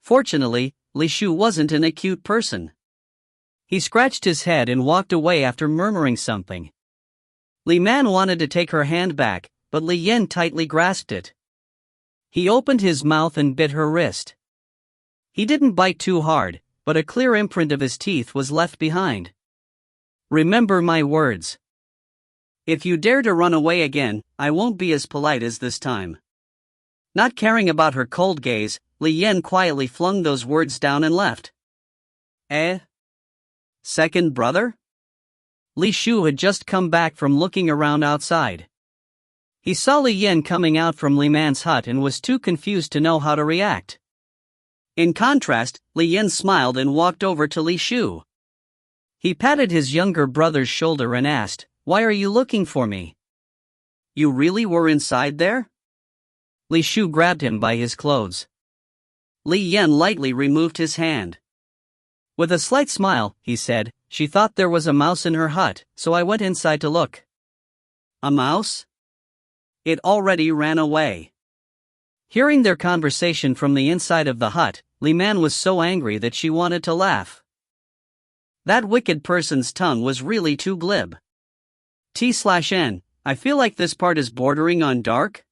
B: Fortunately, Li Shu wasn't an acute person. He scratched his head and walked away after murmuring something. Li Man wanted to take her hand back, but Li Yin tightly grasped it. He opened his mouth and bit her wrist. He didn't bite too hard, but a clear imprint of his teeth was left behind. "Remember my words. If you dare to run away again, I won't be as polite as this time." Not caring about her cold gaze, Li Yin quietly flung those words down and left. Second brother? Li Shu had just come back from looking around outside. He saw Li Yin coming out from Li Man's hut and was too confused to know how to react. In contrast, Li Yin smiled and walked over to Li Shu. He patted his younger brother's shoulder and asked, "Why are you looking for me? You really were inside there?" Li Shu grabbed him by his clothes. Li Yin lightly removed his hand. With a slight smile, he said, "She thought there was a mouse in her hut, so I went inside to look." "A mouse?" "It already ran away." Hearing their conversation from the inside of the hut, Li Man was so angry that she wanted to laugh. That wicked person's tongue was really too glib. T/N, I feel like this part is bordering on dark.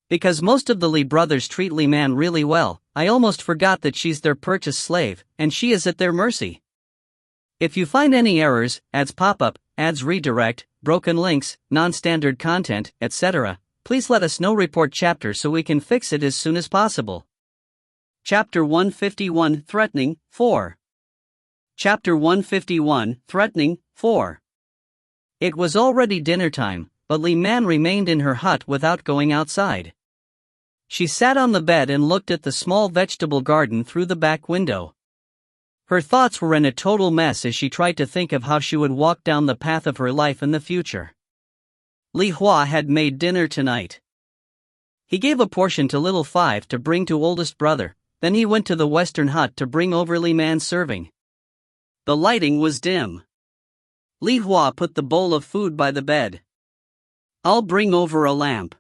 B: Because most of the Li brothers treat Li Man really well, I almost forgot that she's their purchased slave, and she is at their mercy. If you find any errors, ads pop up, ads redirect, broken links, non-standard content, etc., please let us know. Report chapter so we can fix it as soon as possible. Chapter 151, Threatening, 4. Chapter 151, Threatening, 4. It was already dinner time, but Li Man remained in her hut without going outside. She sat on the bed and looked at the small vegetable garden through the back window. Her thoughts were in a total mess as she tried to think of how she would walk down the path of her life in the future. Li Hua had made dinner tonight. He gave a portion to little Five to bring to oldest brother, then he went to the western hut to bring over Li Man's serving. The lighting was dim. Li Hua put the bowl of food by the bed. "I'll bring over a lamp."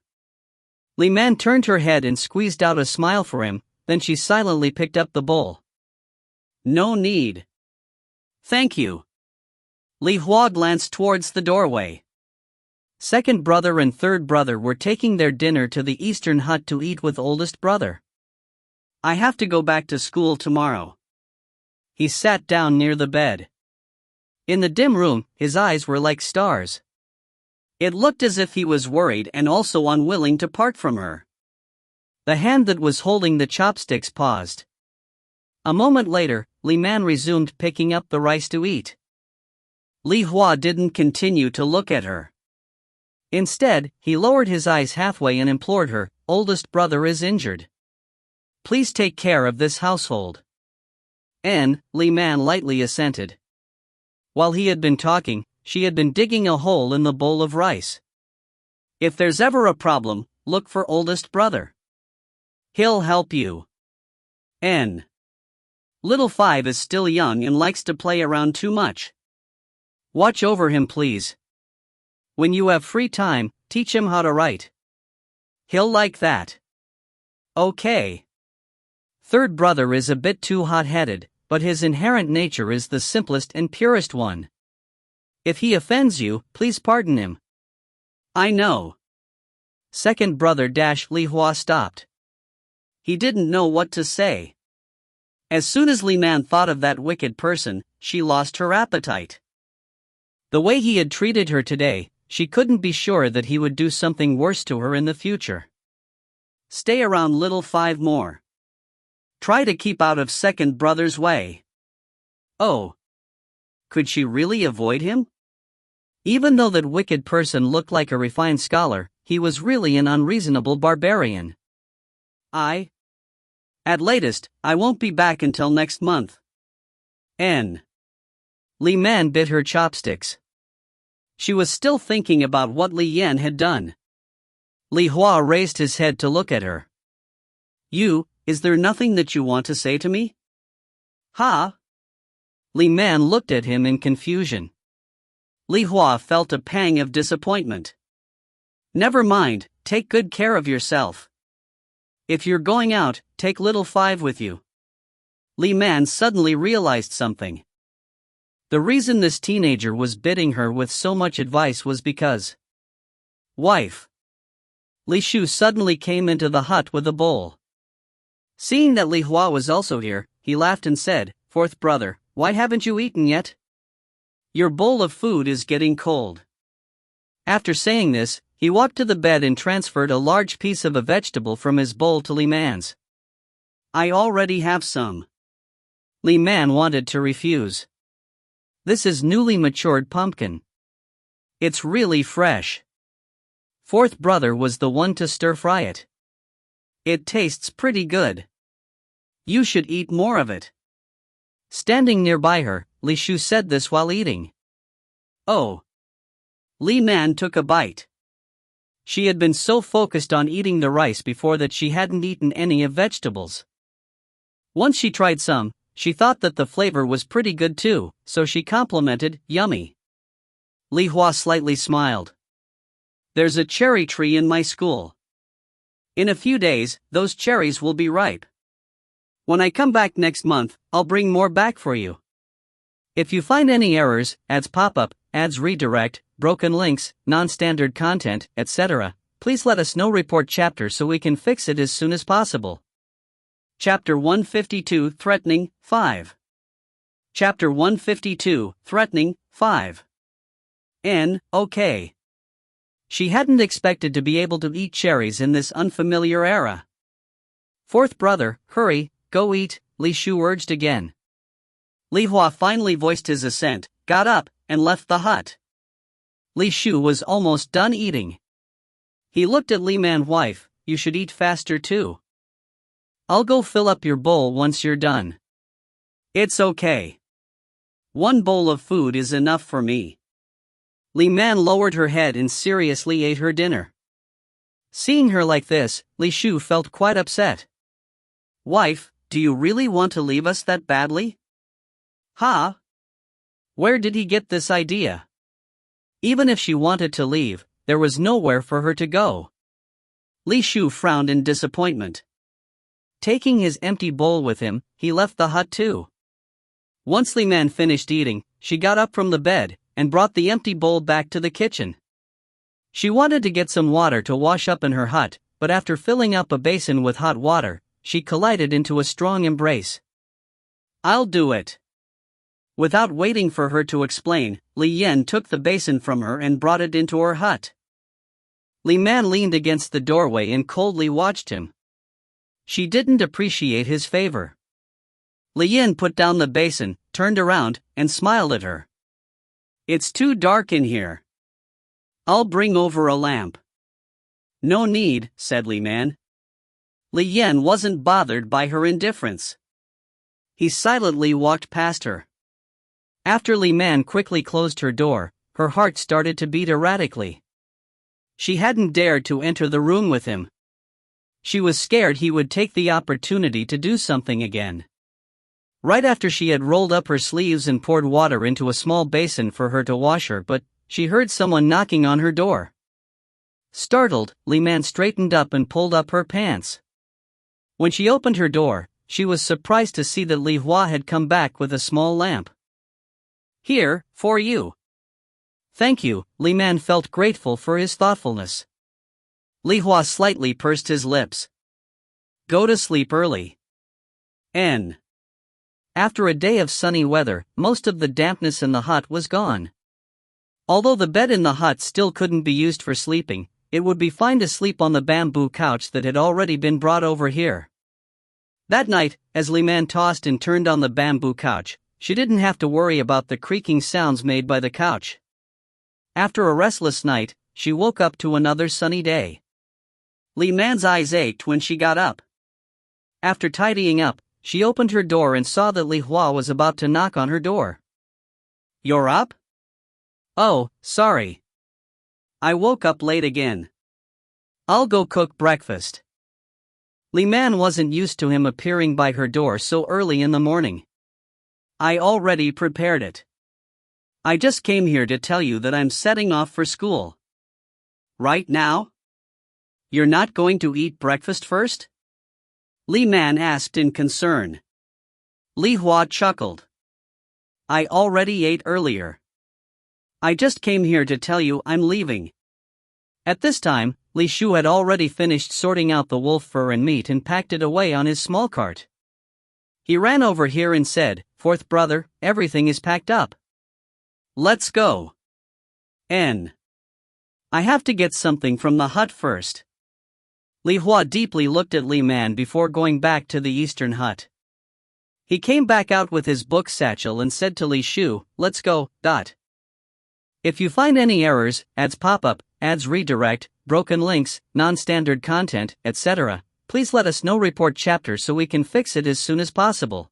B: Li Man turned her head and squeezed out a smile for him, then she silently picked up the bowl. "No need. Thank you." Li Hua glanced towards the doorway.
A: Second brother and third brother were taking their dinner to the eastern hut to eat with oldest brother.
B: I have to go back to school tomorrow.
A: He sat down near the bed. In the dim room, his eyes were like stars.
B: It looked as if he was worried and also unwilling to part from her.
A: The hand that was holding the chopsticks paused. A moment later, Li Man resumed picking up the rice to eat.
B: Li Hua didn't continue to look at her.
A: Instead, he lowered his eyes halfway and implored her, "Oldest brother is injured. Please take care of this household."
B: Li Man lightly assented.
A: While he had been talking, she had been digging a hole in the bowl of rice.
B: If there's ever a problem, look for oldest brother. He'll help you. Little 5 is still young and likes to play around too much.
A: Watch over him, please. When you have free time, teach him how to write.
B: He'll like that.
A: Okay. Third brother is a bit too hot-headed, but his inherent nature is the simplest and purest one. If he offends you, please pardon him.
B: I know.
A: Second brother Li Hua stopped.
B: He didn't know what to say. As soon as Li Man thought of that wicked person, she lost her appetite.
A: The way he had treated her today, she couldn't be sure that he would do something worse to her in the future.
B: Stay around little 5 more. Try to keep out of second brother's way.
A: Oh.
B: Could she really avoid him?
A: Even though that wicked person looked like a refined scholar, he was really an unreasonable barbarian.
B: At latest, I won't be back until next month.
A: Li Man bit her chopsticks.
B: She was still thinking about what Li Yan had done.
A: Li Hua raised his head to look at her.
B: Is there nothing that you want to say to me?
A: Huh? Li Man looked at him in confusion.
B: Li Hua felt a pang of disappointment. Never mind, take good care of yourself. If you're going out, take little 5 with you. Li Man suddenly realized something.
A: The reason this teenager was bidding her with so much advice was because wife. Li Shu suddenly came into the hut with a bowl. Seeing that Li Hua was also here, he laughed and said, "Fourth brother, why haven't you eaten yet? Your bowl of food is getting cold." After saying this, he walked to the bed and transferred a large piece of a vegetable from his bowl to Li Man's.
B: "I already have some."
A: Li Man wanted to refuse. "This is newly matured pumpkin. It's really fresh." Fourth brother was the one to stir-fry it.
B: "It tastes pretty good. You should eat more of it."
A: Standing nearby her, Li Shu said this while eating.
B: "Oh." Li Man took a bite.
A: She had been so focused on eating the rice before that she hadn't eaten any of vegetables. Once she tried some, she thought that the flavor was pretty good too, so she complimented, "Yummy."
B: Li Hua slightly smiled. "There's a cherry tree in my school. In a few days, those cherries will be ripe. When I come back next month, I'll bring more back for you.
A: If you find any errors, ads pop up, ads redirect, broken links, non-standard content, etc., please let us know. Report chapter so we can fix it as soon as possible."
B: Chapter 152 Threatening 5. Chapter 152 Threatening 5.
A: Okay. She hadn't expected to be able to eat cherries in this unfamiliar era. "Fourth brother, hurry, go eat," Li Shu urged again.
B: Li Hua finally voiced his assent, got up, and left the hut.
A: Li Shu was almost done eating. He looked at Li Man's wife. "You should eat faster too. I'll go fill up your bowl once you're done."
B: "It's okay. One bowl of food is enough for me."
A: Li Man lowered her head and seriously ate her dinner. Seeing her like this, Li Shu felt quite upset.
B: "Wife, do you really want to leave us that badly?"
A: Huh? Where did he get this idea? Even if she wanted to leave, there was nowhere for her to go.
B: Li Shu frowned in disappointment.
A: Taking his empty bowl with him, he left the hut too. Once Li Man finished eating, she got up from the bed and brought the empty bowl back to the kitchen. She wanted to get some water to wash up in her hut, but after filling up a basin with hot water, she collided into a strong embrace.
B: "I'll do it."
A: Without waiting for her to explain, Li Yan took the basin from her and brought it into her hut. Li Man leaned against the doorway and coldly watched him. She didn't appreciate his favor. Li Yan put down the basin, turned around, and smiled at her.
B: "It's too dark in here. I'll bring over a lamp."
A: "No need," said Li Man.
B: Li Yan wasn't bothered by her indifference.
A: He silently walked past her. After Li Man quickly closed her door, her heart started to beat erratically. She hadn't dared to enter the room with him. She was scared he would take the opportunity to do something again. Right after she had rolled up her sleeves and poured water into a small basin for her to wash her, but she heard someone knocking on her door. Startled, Li Man straightened up and pulled up her pants. When she opened her door, she was surprised to see that Li Hua had come back with a small lamp.
B: "Here, for you."
A: "Thank you." Li Man felt grateful for his thoughtfulness. Li Hua slightly pursed his lips.
B: "Go to sleep early."
A: N. After a day of sunny weather, most of the dampness in the hut was gone. Although the bed in the hut still couldn't be used for sleeping, it would be fine to sleep on the bamboo couch that had already been brought over here. That night, as Li Man tossed and turned on the bamboo couch, she didn't have to worry about the creaking sounds made by the couch. After a restless night, she woke up to another sunny day.
B: Li Man's eyes ached when she got up.
A: After tidying up, she opened her door and saw that Li Hua was about to knock on her door.
B: "You're up?"
A: "Oh, sorry.
B: I woke up late again."
A: "I'll go cook breakfast." Li Man wasn't used to him appearing by her door so early in the morning.
B: "I already prepared it. I just came here to tell you that I'm setting off for school."
A: "Right now?
B: You're not going to eat breakfast first?" Li Man asked in concern.
A: Li Hua chuckled.
B: "I already ate earlier. I just came here to tell you I'm leaving."
A: At this time, Li Shu had already finished sorting out the wolf fur and meat and packed it away on his small cart. He ran over here and said, "Fourth brother, everything is packed up.
B: Let's go."
A: I have to get something from the hut first." Li Hua deeply looked at Li Man before going back to the eastern hut. He came back out with his book satchel and said to Li Shu, "Let's go." If you find any errors, ads pop-up, ads redirect, broken links, non-standard content, etc., please let us know. Report chapter so we can fix it as soon as possible.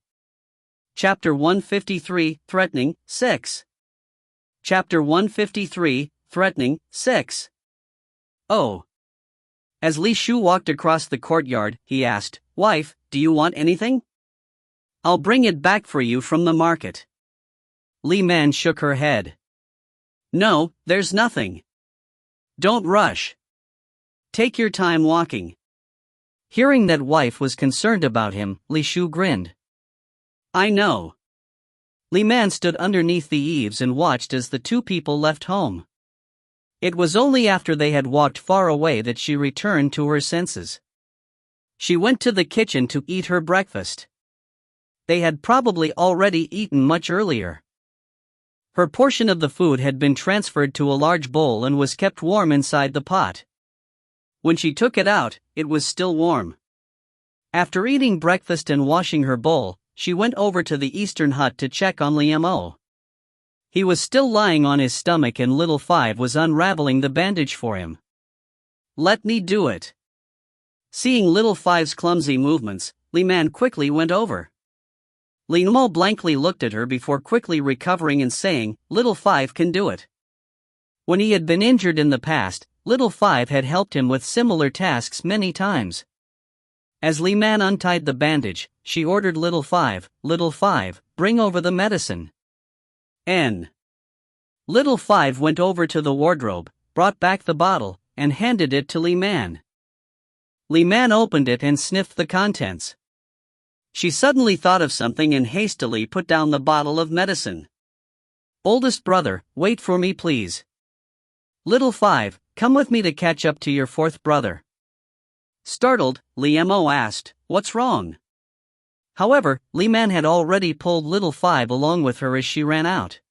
B: Chapter 153, Threatening, 6. Chapter 153, Threatening, 6.
A: Oh. As Li Shu walked across the courtyard, he asked, "Wife, do you want anything?
B: I'll bring it back for you from the market."
A: Li Man shook her head.
B: "No, there's nothing. Don't rush. Take your time walking."
A: Hearing that wife was concerned about him, Li Shu grinned.
B: "I know."
A: Li Man stood underneath the eaves and watched as the two people left home. It was only after they had walked far away that she returned to her senses. She went to the kitchen to eat her breakfast. They had probably already eaten much earlier. Her portion of the food had been transferred to a large bowl and was kept warm inside the pot. When she took it out, it was still warm. After eating breakfast and washing her bowl, she went over to the eastern hut to check on Liamo. He was still lying on his stomach and Little Five was unraveling the bandage for him.
B: "Let me do it."
A: Seeing Little Five's clumsy movements, Li Man quickly went over. Li Mo blankly looked at her before quickly recovering and saying, "Little Five can do it." When he had been injured in the past, Little Five had helped him with similar tasks many times. As Li Man untied the bandage, she ordered Little Five, bring over the medicine." Little Five went over to the wardrobe, brought back the bottle, and handed it to Li Man. Li Man opened it and sniffed the contents. She suddenly thought of something and hastily put down the bottle of medicine. "Oldest brother, wait for me please." Little Five, Come with me to catch up to your fourth brother. Startled, Li Mo asked, "What's wrong?" However, Li Man had already pulled little Five along with her as she ran out.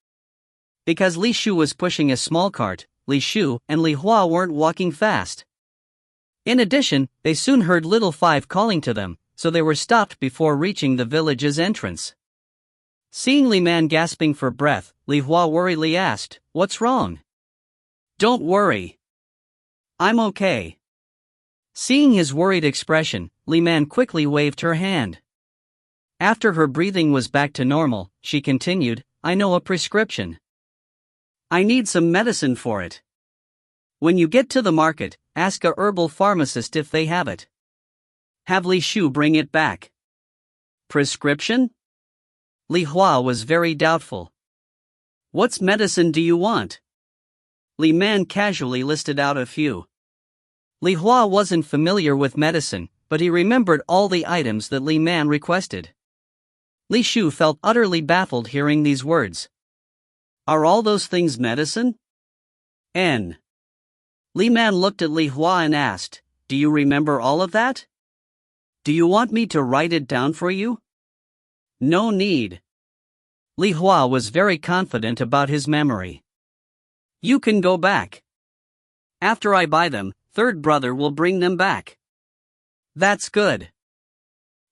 A: Because Li Shu was pushing a small cart, Li Shu and Li Hua weren't walking fast. In addition, they soon heard little Five calling to them, so they were stopped before reaching the village's entrance. Seeing Li Man gasping for breath, Li Hua worriedly asked, "What's wrong?" "Don't worry. I'm okay." Seeing his worried expression, Li Man quickly waved her hand. After her breathing was back to normal, she continued, "I know a prescription. I need some medicine for it. When you get to the market, ask a herbal pharmacist if they have it. Have Li Shu bring it back." "Prescription?" Li Hua was very doubtful. "What's medicine do you want?" Li Man casually listed out a few. Li Hua wasn't familiar with medicine, but he remembered all the items that Li Man requested. Li Shu felt utterly baffled hearing these words. "Are all those things medicine?" Li Man looked at Li Hua and asked, "Do you remember all of that? Do you want me to write it down for you?" "No need." Li Hua was very confident about his memory. "You can go back. After I buy them, third brother will bring them back." "That's good.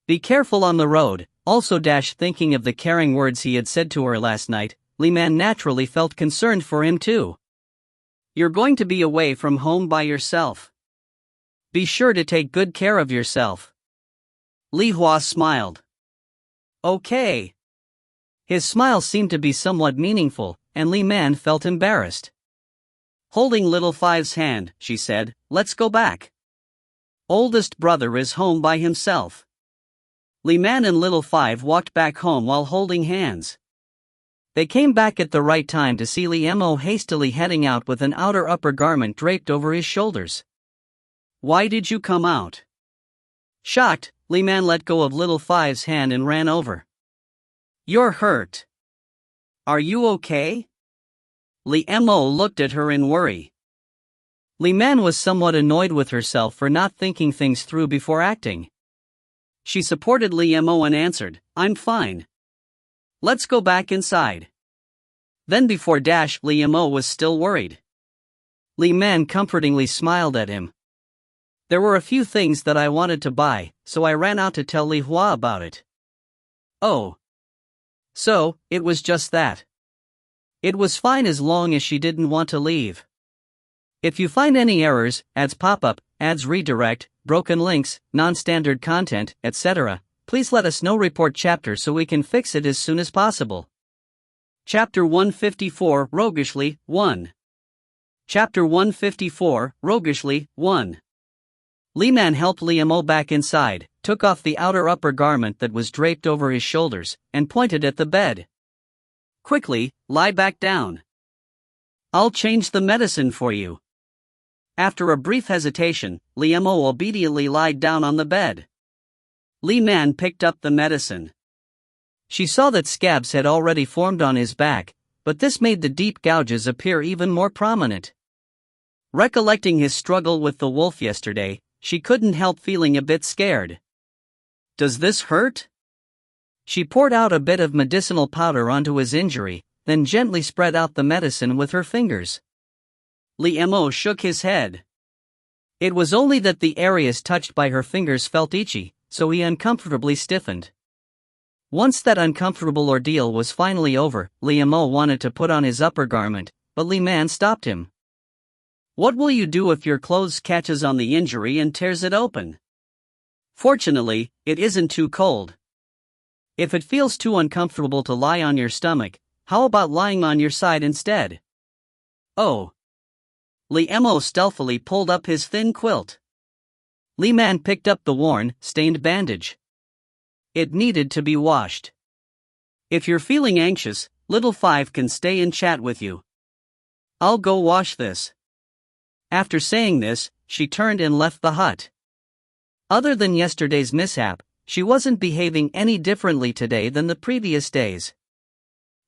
A: Be careful on the road." Also thinking of the caring words he had said to her last night, Li Man naturally felt concerned for him too. "You're going to be away from home by yourself. Be sure to take good care of yourself." Li Hua smiled. "Okay." His smile seemed to be somewhat meaningful, and Li Man felt embarrassed. Holding little Five's hand, she said, "Let's go back. Oldest brother is home by himself." Li Man and little Five walked back home while holding hands. They came back at the right time to see Li Mo hastily heading out with an outer upper garment draped over his shoulders. "Why did you come out?" Shocked, Li Man let go of little Five's hand and ran over. "You're hurt. Are you okay?" Li Mo looked at her in worry. Li Man was somewhat annoyed with herself for not thinking things through before acting. She supported Li Mo and answered, "I'm fine. Let's go back inside." Then before Li Mo was still worried. Li Man comfortingly smiled at him. "There were a few things that I wanted to buy, so I ran out to tell Li Hua about it." "Oh. So, it was just that." It was fine as long as she didn't want to leave. If you find any errors, ads pop up, ads redirect, broken links, non-standard content, etc., please let us know. Report chapter so we can fix it as soon as possible. Chapter 154 Roguishly 1. Chapter 154 Roguishly 1. Li Man helped Li Mo back inside, took off the outer upper garment that was draped over his shoulders, and pointed at the bed. "Quickly, lie back down. I'll change the medicine for you." After a brief hesitation, Li Mo obediently lied down on the bed. Li Man picked up the medicine. She saw that scabs had already formed on his back, but this made the deep gouges appear even more prominent. Recollecting his struggle with the wolf yesterday, she couldn't help feeling a bit scared. "Does this hurt?" She poured out a bit of medicinal powder onto his injury, then gently spread out the medicine with her fingers. Li Mo shook his head. It was only that the areas touched by her fingers felt itchy, so he uncomfortably stiffened. Once that uncomfortable ordeal was finally over, Li Mo wanted to put on his upper garment, but Li Man stopped him. "What will you do if your clothes catches on the injury and tears it open?" "Fortunately, it isn't too cold. If it feels too uncomfortable to lie on your stomach, how about lying on your side instead?" "Oh." Li Mo stealthily pulled up his thin quilt. Li Man picked up the worn, stained bandage. It needed to be washed. "If you're feeling anxious, little Five can stay and chat with you. I'll go wash this." After saying this, she turned and left the hut. Other than yesterday's mishap, she wasn't behaving any differently today than the previous days.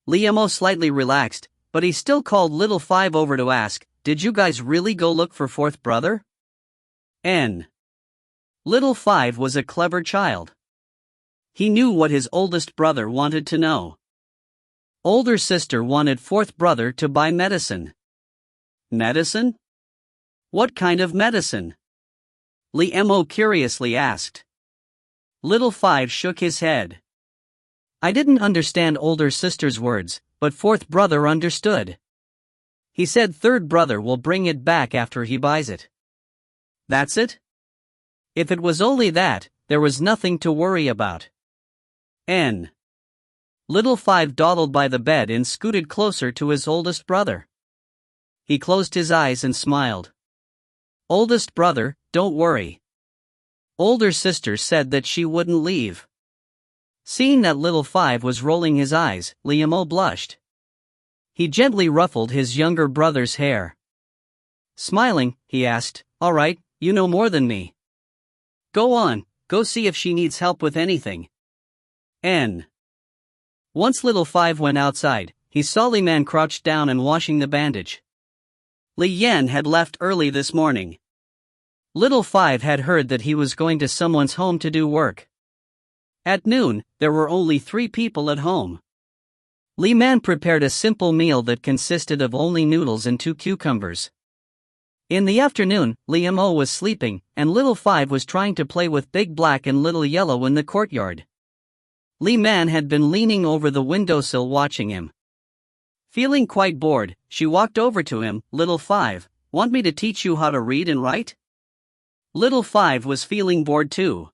A: Li Mo slightly relaxed, but he still called little Five over to ask,
B: did you guys really go look for fourth brother? N. Little 5 was a clever child. He knew what his oldest brother wanted to know. Older sister wanted fourth brother to buy medicine. Medicine? What kind of medicine? Li Mo curiously asked. Little 5 shook his head.
A: I didn't understand older sister's words, but fourth brother understood. He said third brother will bring it back after he buys it.
B: That's it?
A: If it was only that, there was nothing to worry about.
B: N.
A: Little 5 dawdled by the bed and scooted closer to his oldest brother. He closed his eyes and smiled. Oldest brother, don't worry. Older sister said that she wouldn't leave. Seeing that little 5 was rolling his eyes, Li Mo blushed. He gently ruffled his younger brother's hair. Smiling, he asked, all right, you know more than me. Go on, go see if she needs help with anything.
B: N.
A: Once little 5 went outside, he saw Li Man crouched down and washing the bandage.
B: Li Yan had left early this morning.
A: Little 5 had heard that he was going to someone's home to do work.
B: At noon, there were only 3 people at home.
A: Li Man prepared a simple meal that consisted of only noodles and 2 cucumbers. In the afternoon, Li Mo was sleeping, and little 5 was trying to play with Big Black and Little Yellow in the courtyard. Li Man had been leaning over the windowsill watching him.
B: Feeling quite bored, she walked over to him. Little 5, want me to teach you how to read and write? Little 5 was feeling bored too.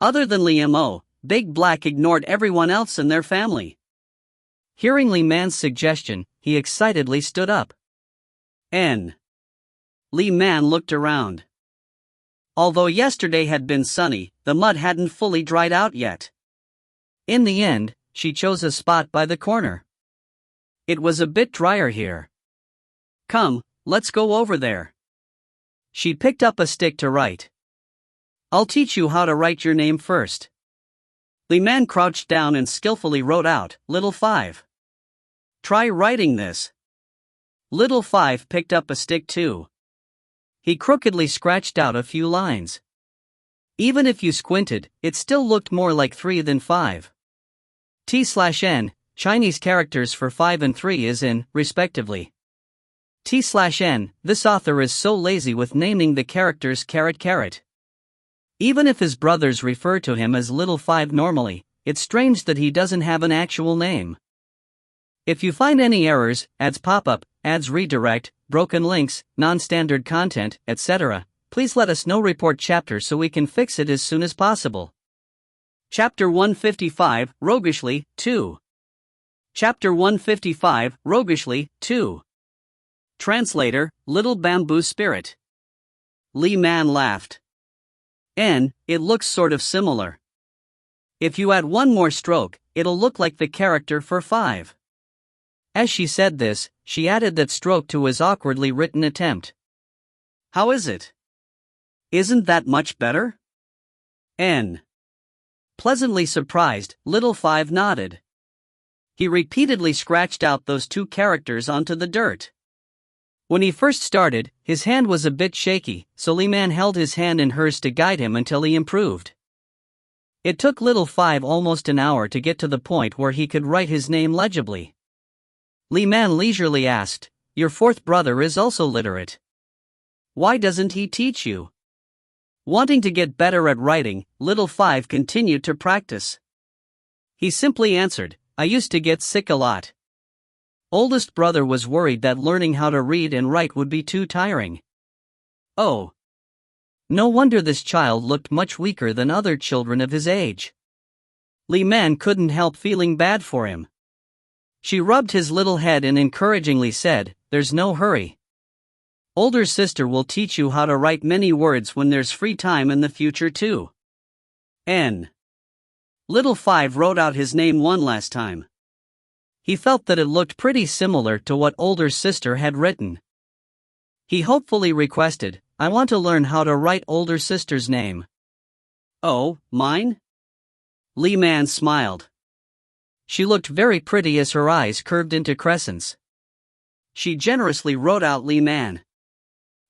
B: Other than Li Mo, Big Black ignored everyone else in their family.
A: Hearing Li Man's suggestion, he excitedly stood up.
B: N. Li Man looked around. Although yesterday had been sunny, the mud hadn't fully dried out yet.
A: In the end, she chose a spot by the corner.
B: It was a bit drier here. Come, let's go over there. She picked up a stick to write. I'll teach you how to write your name first. Li Man crouched down and skillfully wrote out, Little 5. Try writing this. Little 5 picked up a stick too.
A: He crookedly scratched out a few lines. Even if you squinted, it still looked more like 3 than 5. T/N, Chinese characters for 5 and 3 is in, respectively. T/N, this author is so lazy with naming the characters caret. Even if his brothers refer to him as Little 5 normally, it's strange that he doesn't have an actual name. If you find any errors, ads pop up, ads redirect, broken links, non-standard content, etc., please let us know. Report chapter so we can fix it as soon as possible.
B: Chapter 155, Roguishly, 2. Chapter 155, Roguishly, 2. Translator, Little Bamboo Spirit. Li Man laughed. N, it looks sort of similar. If you add one more stroke, it'll look like the character for 5.
A: As she said this, she added that stroke to his awkwardly written attempt.
B: How is it? Isn't that much better? N. Pleasantly surprised, Little 5 nodded. He repeatedly scratched out those 2 characters onto the dirt.
A: When he first started, his hand was a bit shaky, so Li Man held his hand in hers to guide him until he improved. It took Little 5 almost an hour to get to the point where he could write his name legibly. Li Man leisurely asked, "Your fourth brother is also literate. Why doesn't he teach you?" Wanting to get better at writing, Little 5 continued to practice. He simply answered, "I used to get sick a lot." Oldest brother was worried that learning how to read and write would be too tiring. Oh. No wonder this child looked much weaker than other children of his age. Li Man couldn't help feeling bad for him. She rubbed his little head and encouragingly said, "There's no hurry. Older sister will teach you how to write many words when there's free time in the future too." N. Little 5 wrote out his name one last time. He felt that it looked pretty similar to what older sister had written. He hopefully requested, "I want to learn how to write older sister's name." "Oh, mine?" Li Man smiled. She looked very pretty as her eyes curved into crescents.
B: she generously wrote out Li Man.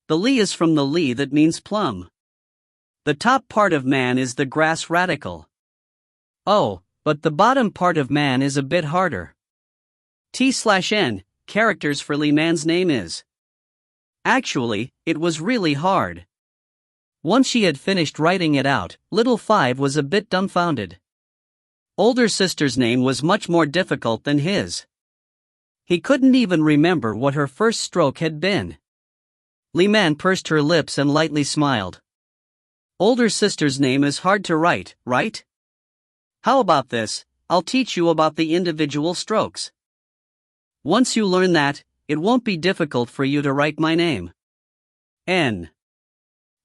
B: The Li is from the Li that means plum. The top part of man is the grass radical. Oh, but the bottom part of man is a bit harder. T/N, characters for Li Man's name is. Actually, it was really hard. Once she had finished writing it out, little Five was a bit dumbfounded. Older sister's name was much more difficult than his. He couldn't even remember what her first stroke had been. Li Man pursed her lips and lightly smiled. Older sister's name is hard to write, right? How about this? I'll teach you about the individual strokes. Once you learn that, it won't be difficult for you to write my name. N.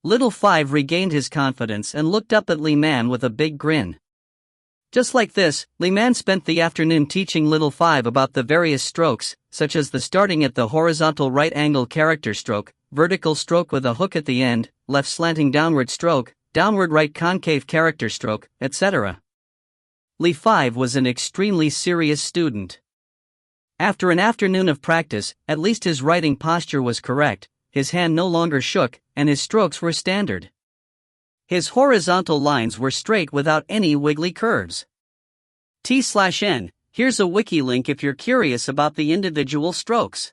B: Little Five regained his confidence and looked up at Li Man with a big grin. Just like this, Li Man spent the afternoon teaching Little Five about the various strokes, such as the starting at the horizontal right angle character stroke, vertical stroke with a hook at the end, left slanting downward stroke, downward right concave character stroke, etc. Li Five was an extremely serious student. After an afternoon of practice, at least his writing posture was correct, his hand no longer shook, and his strokes were standard. His horizontal lines were straight without any wiggly curves. T/N, here's a wiki link if you're curious about the individual strokes.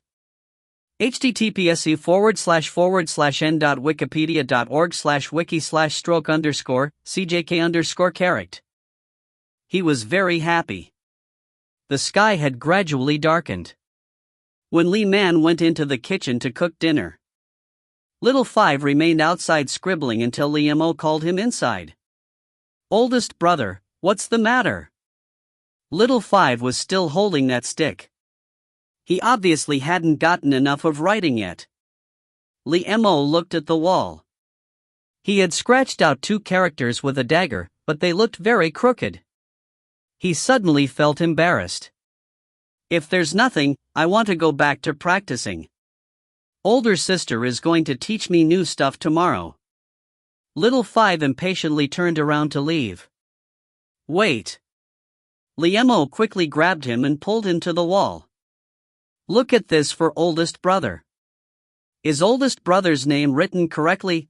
B: https://n.wikipedia.org/wiki/stroke_cjk_character. He was very happy. The sky had gradually darkened. When Li Man went into the kitchen to cook dinner, Little Five remained outside scribbling until Li Mo called him inside. Oldest brother, what's the matter? Little Five was still holding that stick. He obviously hadn't gotten enough of writing yet. Li Mo looked at the wall. He had scratched out 2 characters with a dagger, but they looked very crooked. He suddenly felt embarrassed. If there's nothing, I want to go back to practicing. Older sister is going to teach me new stuff tomorrow. Little Five impatiently turned around to leave. Wait. Li Mo quickly grabbed him and pulled him to the wall. Look at this for oldest brother. Is oldest brother's name written correctly?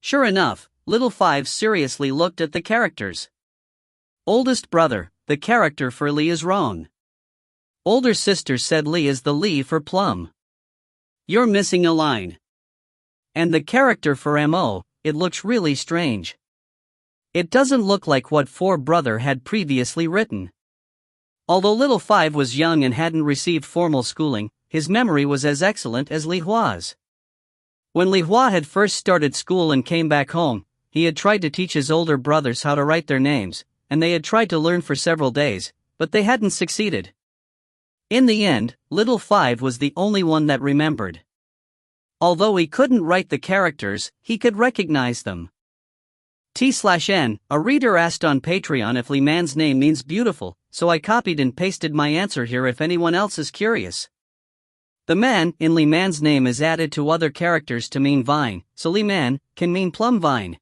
B: Sure enough, Little Five seriously looked at the characters. Oldest brother, the character for Li is wrong. Older sister said Li is the Li for plum. You're missing a line. And the character for Mo, it looks really strange. It doesn't look like what For brother had previously written. Although Little Five was young and hadn't received formal schooling, his memory was as excellent as Li Hua's. When Li Hua had first started school and came back home, he had tried to teach his older brothers how to write their names, and they had tried to learn for several days, but they hadn't succeeded. In the end, Little Five was the only one that remembered. Although he couldn't write the characters, he could recognize them. T/N, a reader asked on Patreon if Li Man's name means beautiful, so I copied and pasted my answer here if anyone else is curious. The man in Li Man's name is added to other characters to mean vine, so Li Man can mean plum vine.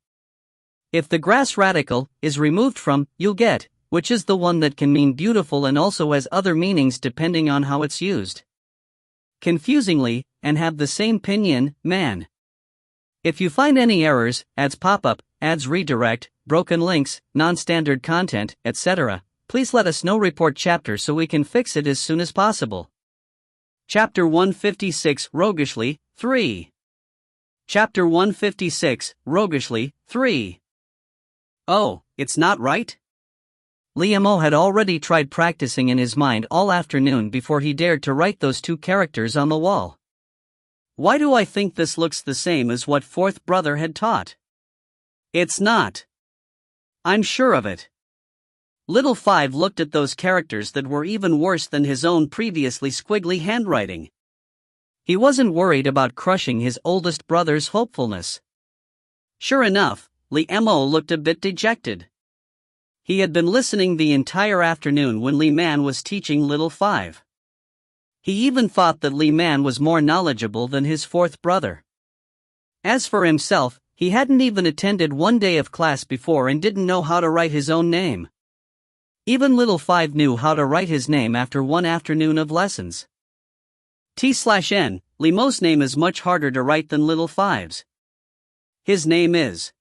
B: If the grass radical is removed from, you'll get, which is the one that can mean beautiful and also has other meanings depending on how it's used. Confusingly, and have the same pinyin, man. If you find any errors, ads pop up, ads redirect, broken links, non-standard content, etc., please let us know. Report chapter so we can fix it as soon as possible. Chapter 156 Roguishly, 3. Chapter 156 Roguishly, 3. Oh, it's not right? Li Mo had already tried practicing in his mind all afternoon before he dared to write those 2 characters on the wall. Why do I think this looks the same as what fourth brother had taught? It's not. I'm sure of it. Little Five looked at those characters that were even worse than his own previously squiggly handwriting. He wasn't worried about crushing his oldest brother's hopefulness. Sure enough, Li Mo looked a bit dejected. He had been listening the entire afternoon when Li Man was teaching Little Five. He even thought that Li Man was more knowledgeable than his fourth brother. As for himself, he hadn't even attended 1 day of class before and didn't know how to write his own name. Even Little Five knew how to write his name after 1 afternoon of lessons. T/N, Li Mo's name is much harder to write than little five's. His name is.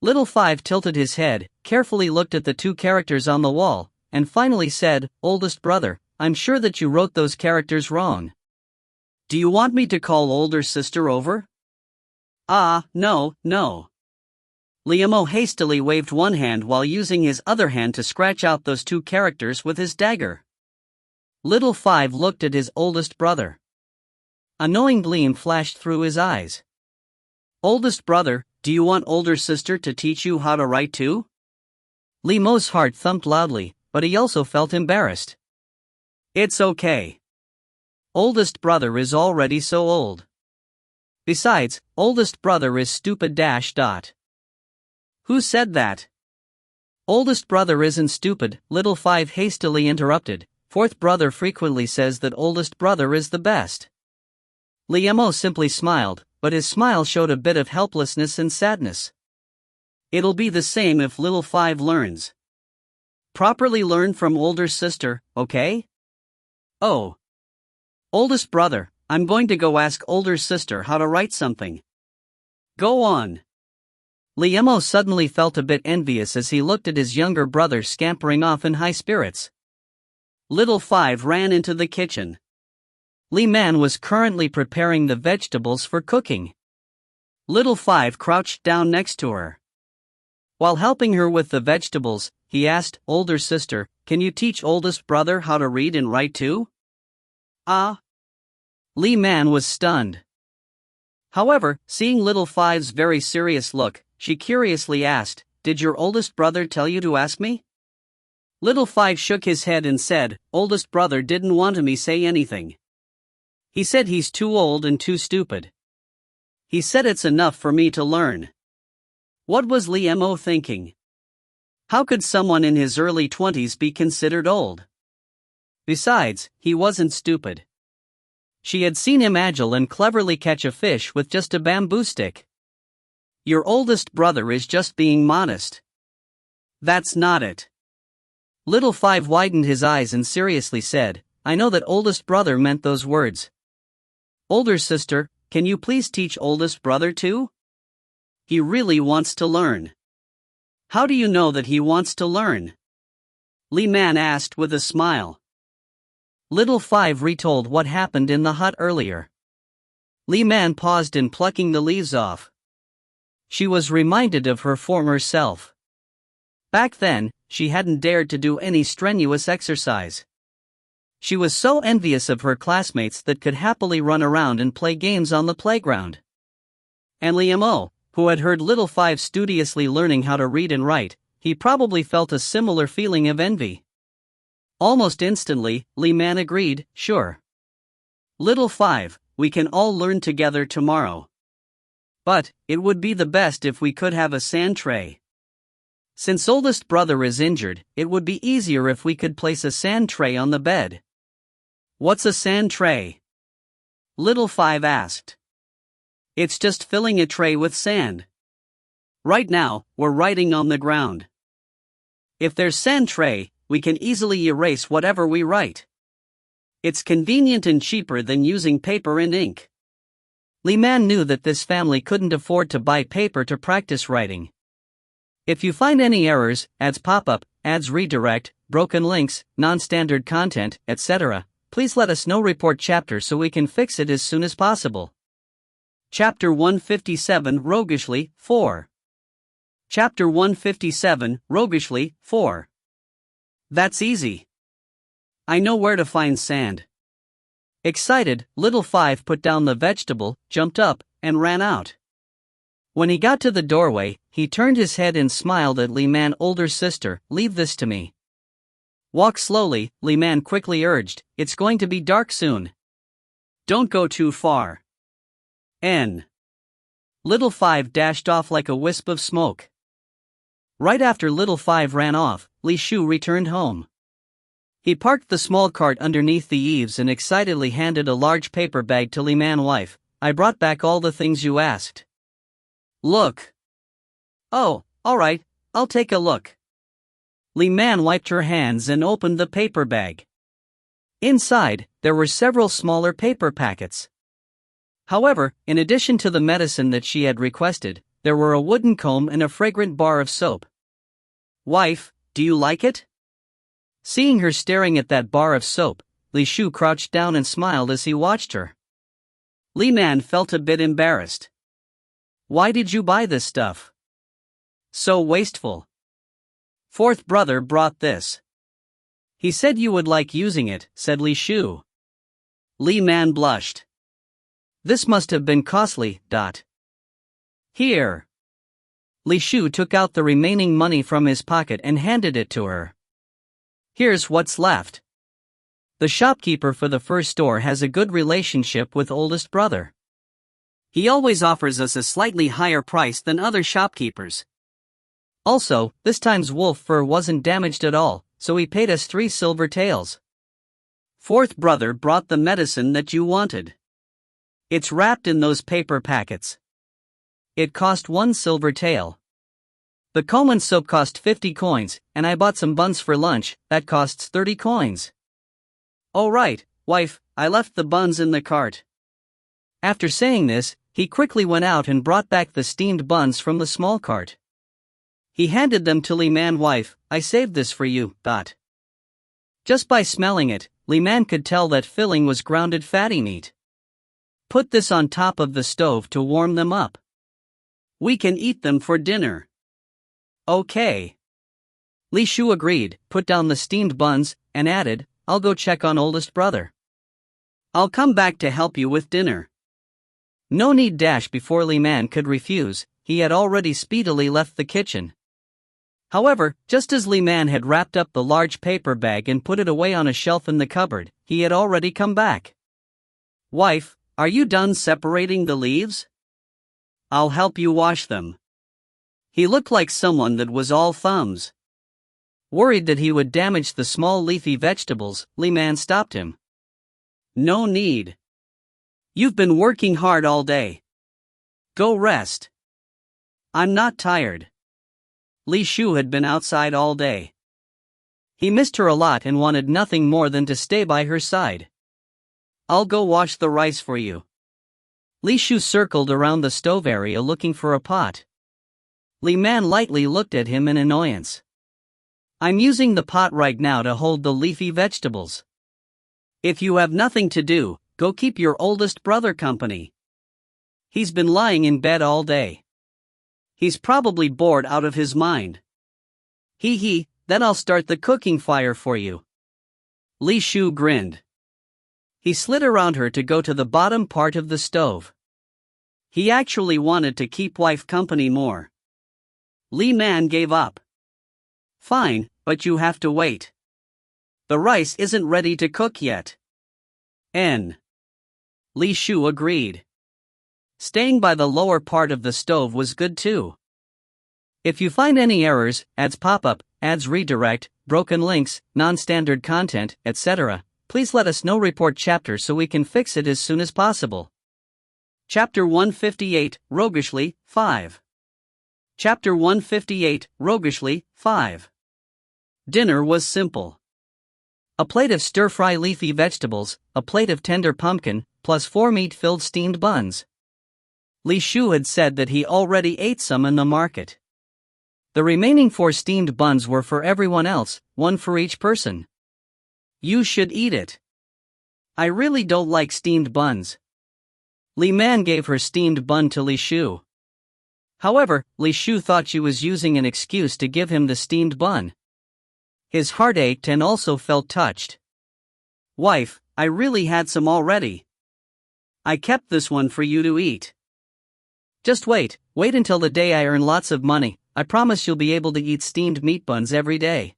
B: Little five tilted his head, carefully looked at the two characters on the wall, and finally said, "Oldest brother, I'm sure that you wrote those characters wrong. Do you want me to call older sister over?" No. Li Mo hastily waved one hand while using his other hand to scratch out those two characters with his dagger. Little five looked at his oldest brother. A knowing gleam flashed through his eyes. "Oldest brother, do you want older sister to teach you how to write too?" Li Mo's heart thumped loudly, but he also felt embarrassed. "It's okay. Oldest brother is already so old. Besides, oldest brother is stupid. Who said that?" "Oldest brother isn't stupid," little five hastily interrupted. "Fourth brother frequently says that oldest brother is the best." Li Mo simply smiled, but his smile showed a bit of helplessness and sadness. "It'll be the same if little five learns. Properly learn from older sister, okay?" "Oh. Oldest brother, I'm going to go ask older sister how to write something." "Go on." Li Mo suddenly felt a bit envious as he looked at his younger brother scampering off in high spirits. Little five ran into the kitchen. Li Man was currently preparing the vegetables for cooking. Little five crouched down next to her. While helping her with the vegetables, he asked, "Older sister, can you teach oldest brother how to read and write too?" Li Man was stunned. However, seeing little five's very serious look, she curiously asked, "Did your oldest brother tell you to ask me?" Little five shook his head and said, "Oldest brother didn't want me say anything. He said he's too old and too stupid. He said it's enough for me to learn." What was Li Mo thinking? How could someone in his early 20s be considered old? Besides, he wasn't stupid. She had seen him agile and cleverly catch a fish with just a bamboo stick. Your oldest brother is just being modest. That's not it. Little five widened his eyes and seriously said, "I know that oldest brother meant those words. Older sister, can you please teach oldest brother too? He really wants to learn." "How do you know that he wants to learn?" Li Man asked with a smile. Little five retold what happened in the hut earlier. Li Man paused in plucking the leaves off. She was reminded of her former self. Back then, she hadn't dared to do any strenuous exercise. She was so envious of her classmates that could happily run around and play games on the playground. And Li Mo, who had heard little five studiously learning how to read and write, he probably felt a similar feeling of envy. Almost instantly, Li Man agreed, "Sure. Little five, we can all learn together tomorrow. But, it would be the best if we could have a sand tray. Since oldest brother is injured, it would be easier if we could place a sand tray on the bed." "What's a sand tray?" Little five asked. "It's just filling a tray with sand. Right now, we're writing on the ground. If there's sand tray, we can easily erase whatever we write. It's convenient and cheaper than using paper and ink." Li Man knew that this family couldn't afford to buy paper to practice writing. If you find any errors, ads pop up, ads redirect, broken links, non-standard content, etc., please let us know. Report chapter so we can fix it as soon as possible. Chapter 157 Roguishly, 4. Chapter 157 Roguishly, 4. That's easy. I know where to find sand. Excited, little five put down the vegetable, jumped up, and ran out. When he got to the doorway, he turned his head and smiled at Li Man. "Older sister, leave this to me." "Walk slowly," Li Man quickly urged, "it's going to be dark soon. Don't go too far." Little five dashed off like a wisp of smoke. Right after little five ran off, Li Shu returned home. He parked the small cart underneath the eaves and excitedly handed a large paper bag to Li Man. "Wife, I brought back all the things you asked. Look." "Oh, alright, I'll take a look." Li Man wiped her hands and opened the paper bag.
A: Inside, there were several smaller paper packets. However, in addition to the medicine that she had requested, there were a wooden comb and a fragrant bar of soap. "Wife, do you like it?" Seeing her staring at that bar of soap, Li Shu crouched down and smiled as he watched her. Li Man felt a bit embarrassed. "Why did you buy this stuff? So wasteful." "Fourth brother brought this. He said you would like using it," said Li Shu. Li Man blushed. "This must have been costly. Here." Li Shu took out the remaining money from his pocket and handed it to her. "Here's what's left. The shopkeeper for the first store has a good relationship with oldest brother. He always offers us a slightly higher price than other shopkeepers. Also, this time's wolf fur wasn't damaged at all, so he paid us 3 silver taels. Fourth brother brought the medicine that you wanted. It's wrapped in those paper packets. It cost 1 silver tael. The comb and soap cost 50 coins, and I bought some buns for lunch, that costs 30 coins. Oh right, wife, I left the buns in the cart." After saying this, he quickly went out and brought back the steamed buns from the small cart. He handed them to Li Man. "Wife, I saved this for you. Just by smelling it, Li Man could tell that filling was grounded fatty meat. Put this on top of the stove to warm them up. We can eat them for dinner." "Okay." Li Shu agreed, put down the steamed buns, and added, "I'll go check on oldest brother. I'll come back to help you with dinner." No need. Before Li Man could refuse, he had already speedily left the kitchen. However, just as Li Man had wrapped up the large paper bag and put it away on a shelf in the cupboard, he had already come back. "Wife, are you done separating the leaves? I'll help you wash them." He looked like someone that was all thumbs. Worried that he would damage the small leafy vegetables, Li Man stopped him. "No need. You've been working hard all day. Go rest." "I'm not tired." Li Shu had been outside all day. He missed her a lot and wanted nothing more than to stay by her side. "I'll go wash the rice for you." Li Shu circled around the stove area looking for a pot. Li Man lightly looked at him in annoyance. "I'm using the pot right now to hold the leafy vegetables. If you have nothing to do, go keep your oldest brother company. He's been lying in bed all day. He's probably bored out of his mind. Then I'll start the cooking fire for you." Li Shu grinned. He slid around her to go to the bottom part of the stove. He actually wanted to keep wife company more. Li Man gave up. "Fine, but you have to wait. The rice isn't ready to cook yet." Li Shu agreed. Staying by the lower part of the stove was good too. If you find any errors, ads pop up, ads redirect, broken links, non-standard content, etc., please let us know. Report chapter so we can fix it as soon as possible. Chapter 158, Roguishly, 5. Chapter 158, Roguishly, 5. Dinner was simple. A plate of stir-fry leafy vegetables, a plate of tender pumpkin, plus 4 meat-filled steamed buns. Li Shu had said that he already ate some in the market. The remaining 4 steamed buns were for everyone else, 1 for each person. "You should eat it. I really don't like steamed buns." Li Man gave her steamed bun to Li Shu. However, Li Shu thought she was using an excuse to give him the steamed bun. His heart ached and also felt touched. "Wife, I really had some already. I kept this one for you to eat. Just wait until the day I earn lots of money. I promise you'll be able to eat steamed meat buns every day."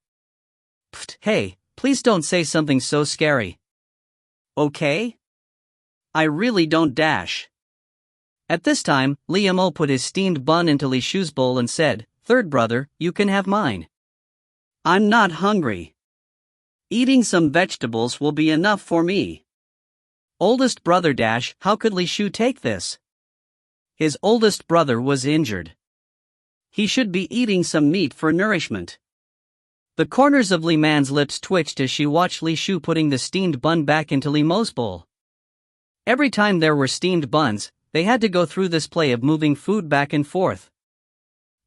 A: "Pfft, hey, please don't say something so scary. Okay? I really don't dash." At this time, Li Mo put his steamed bun into Li Shu's bowl and said, "Third brother, you can have mine. I'm not hungry. Eating some vegetables will be enough for me." Oldest brother dash, how could Li Shu take this? His oldest brother was injured. He should be eating some meat for nourishment. The corners of Li Man's lips twitched as she watched Li Shu putting the steamed bun back into Li Mo's bowl. Every time there were steamed buns, they had to go through this play of moving food back and forth.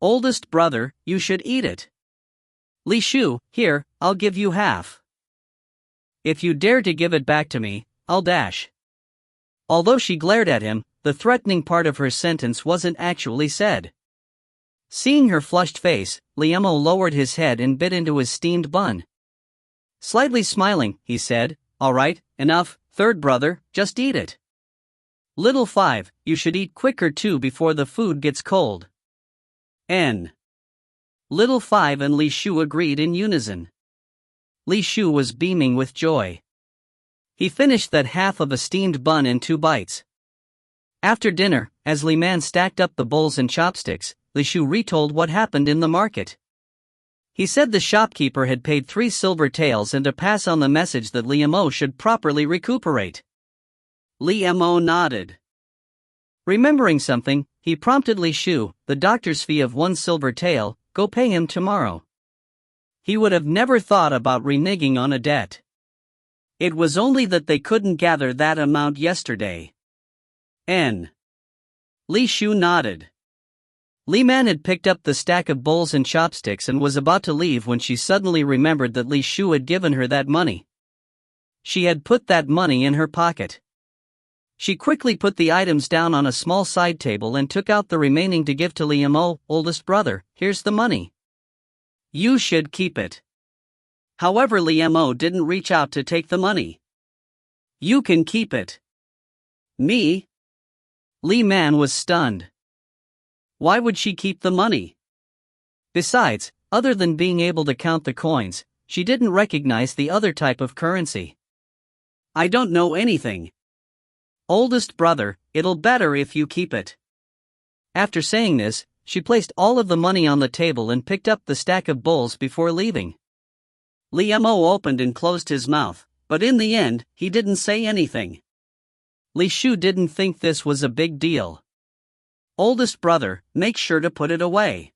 A: Oldest brother, you should eat it. Li Shu, here, I'll give you half. If you dare to give it back to me, I'll dash. Although she glared at him, the threatening part of her sentence wasn't actually said. Seeing her flushed face, Li Mo lowered his head and bit into his steamed bun. Slightly smiling, he said, "All right, enough, third brother, just eat it. Little 5, you should eat quicker too before the food gets cold." Little 5 and Li Shu agreed in unison. Li Shu was beaming with joy. He finished that half of a steamed bun in 2 bites. After dinner, as Li Man stacked up the bowls and chopsticks, Li Shu retold what happened in the market. He said the shopkeeper had paid 3 silver taels and to pass on the message that Li Mo should properly recuperate. Li Mo nodded. Remembering something, he prompted Li Shu, "The doctor's fee of 1 silver tael, go pay him tomorrow." He would have never thought about reneging on a debt. It was only that they couldn't gather that amount yesterday. Li Shu nodded. Li Man had picked up the stack of bowls and chopsticks and was about to leave when she suddenly remembered that Li Shu had given her that money. She had put that money in her pocket. She quickly put the items down on a small side table and took out the remaining to give to Li Mo. "Oldest brother, here's the money. You should keep it." However, Li Mo didn't reach out to take the money. "You can keep it." "Me?" Li Man was stunned. Why would she keep the money? Besides, other than being able to count the coins, she didn't recognize the other type of currency. "I don't know anything. Oldest brother, it'll better if you keep it." After saying this, she placed all of the money on the table and picked up the stack of bowls before leaving. Li Mo opened and closed his mouth, but in the end, he didn't say anything. Li Shu didn't think this was a big deal. "Oldest brother, make sure to put it away.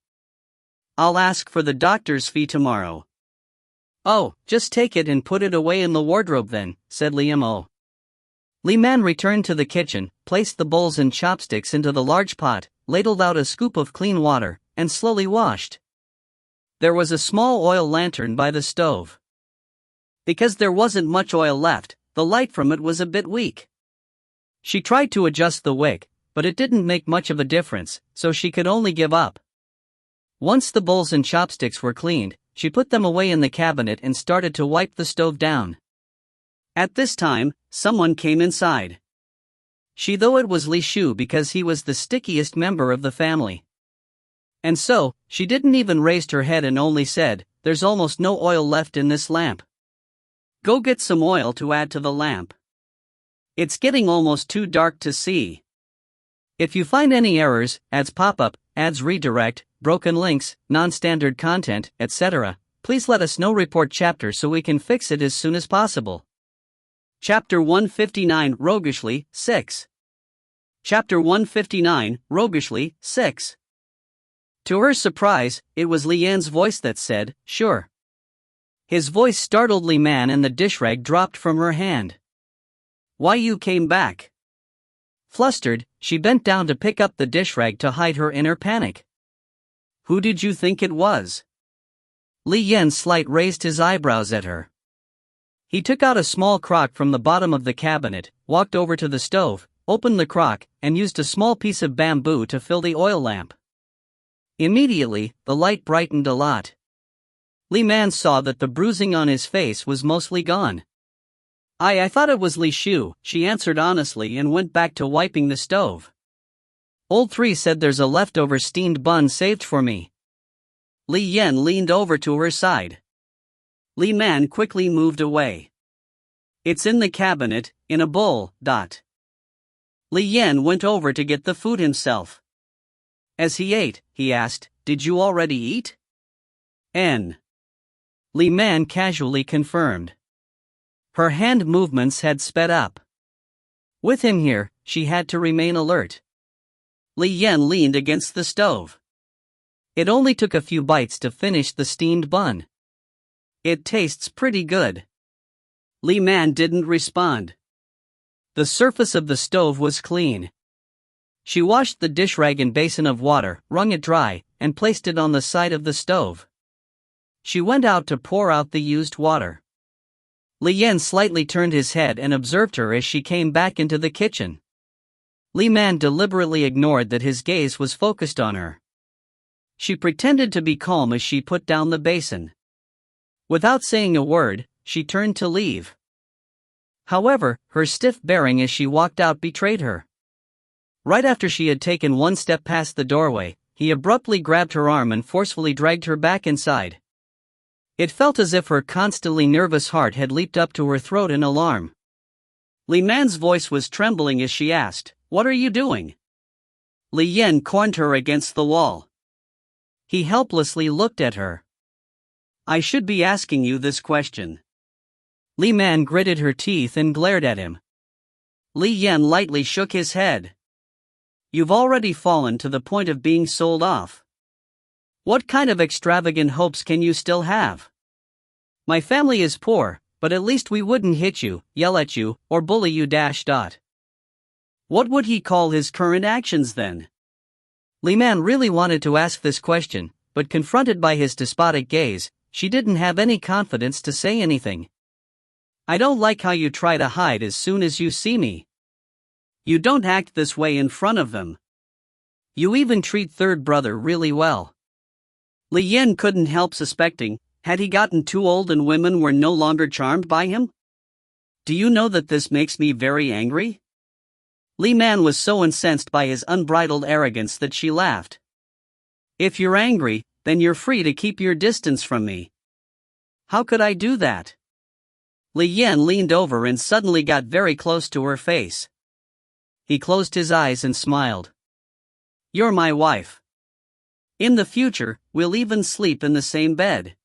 A: I'll ask for the doctor's fee tomorrow." "Oh, just take it and put it away in the wardrobe then," said Li Mo. Li Man returned to the kitchen, placed the bowls and chopsticks into the large pot, ladled out a scoop of clean water, and slowly washed. There was a small oil lantern by the stove. Because there wasn't much oil left, the light from it was a bit weak. She tried to adjust the wick, but it didn't make much of a difference, so she could only give up. Once the bowls and chopsticks were cleaned, she put them away in the cabinet and started to wipe the stove down. At this time, someone came inside. Though it was Li Shu because he was the stickiest member of the family. And so, she didn't even raise her head and only said, "There's almost no oil left in this lamp. Go get some oil to add to the lamp. It's getting almost too dark to see. If you find any errors, ads pop up, ads redirect, broken links, non-standard content, etc., please let us know. Report chapter so we can fix it as soon as possible." Chapter 159 Roguishly, 6. Chapter 159 Roguishly, 6. To her surprise, it was Li Yan's voice that said, "Sure." His voice startled Li Man and the dish rag dropped from her hand. "Why you came back?" Flustered, she bent down to pick up the dish rag to hide her inner panic. "Who did you think it was?" Li Yan slight raised his eyebrows at her. He took out a small crock from the bottom of the cabinet, walked over to the stove, opened the crock, and used a small piece of bamboo to fill the oil lamp. Immediately, the light brightened a lot. Li Man saw that the bruising on his face was mostly gone. I thought it was Li Shu," she answered honestly and went back to wiping the stove. "Old 3 said there's a leftover steamed bun saved for me." Li Yan leaned over to her side. Li Man quickly moved away. "It's in the cabinet, in a bowl, Li Yan went over to get the food himself. As he ate, he asked, "Did you already eat?" Li Man casually confirmed. Her hand movements had sped up. With him here, she had to remain alert. Li Yan leaned against the stove. It only took a few bites to finish the steamed bun. It tastes pretty good. Li Man didn't respond. The surface of the stove was clean. She washed the dish rag and basin of water, wrung it dry, and placed it on the side of the stove. She went out to pour out the used water. Li Yan slightly turned his head and observed her as she came back into the kitchen. Li Man deliberately ignored that his gaze was focused on her. She pretended to be calm as she put down the basin. Without saying a word, she turned to leave. However, her stiff bearing as she walked out betrayed her. Right after she had taken one step past the doorway, he abruptly grabbed her arm and forcefully dragged her back inside. It felt as if her constantly nervous heart had leaped up to her throat in alarm. Li Man's voice was trembling as she asked, "What are you doing?" Li Yan cornered her against the wall. He helplessly looked at her. "I should be asking you this question." Li Man gritted her teeth and glared at him. Li Yan lightly shook his head. "You've already fallen to the point of being sold off. What kind of extravagant hopes can you still have? My family is poor, but at least we wouldn't hit you, yell at you, or bully you. What would he call his current actions then?" Li Man really wanted to ask this question, but confronted by his despotic gaze, she didn't have any confidence to say anything. "I don't like how you try to hide as soon as you see me. You don't act this way in front of them. You even treat third brother really well." Li Yan couldn't help suspecting, had he gotten too old and women were no longer charmed by him? "Do you know that this makes me very angry?" Li Man was so incensed by his unbridled arrogance that she laughed. "If you're angry, then you're free to keep your distance from me." "How could I do that?" Li Yan leaned over and suddenly got very close to her face. He closed his eyes and smiled. "You're my wife. In the future, we'll even sleep in the same bed.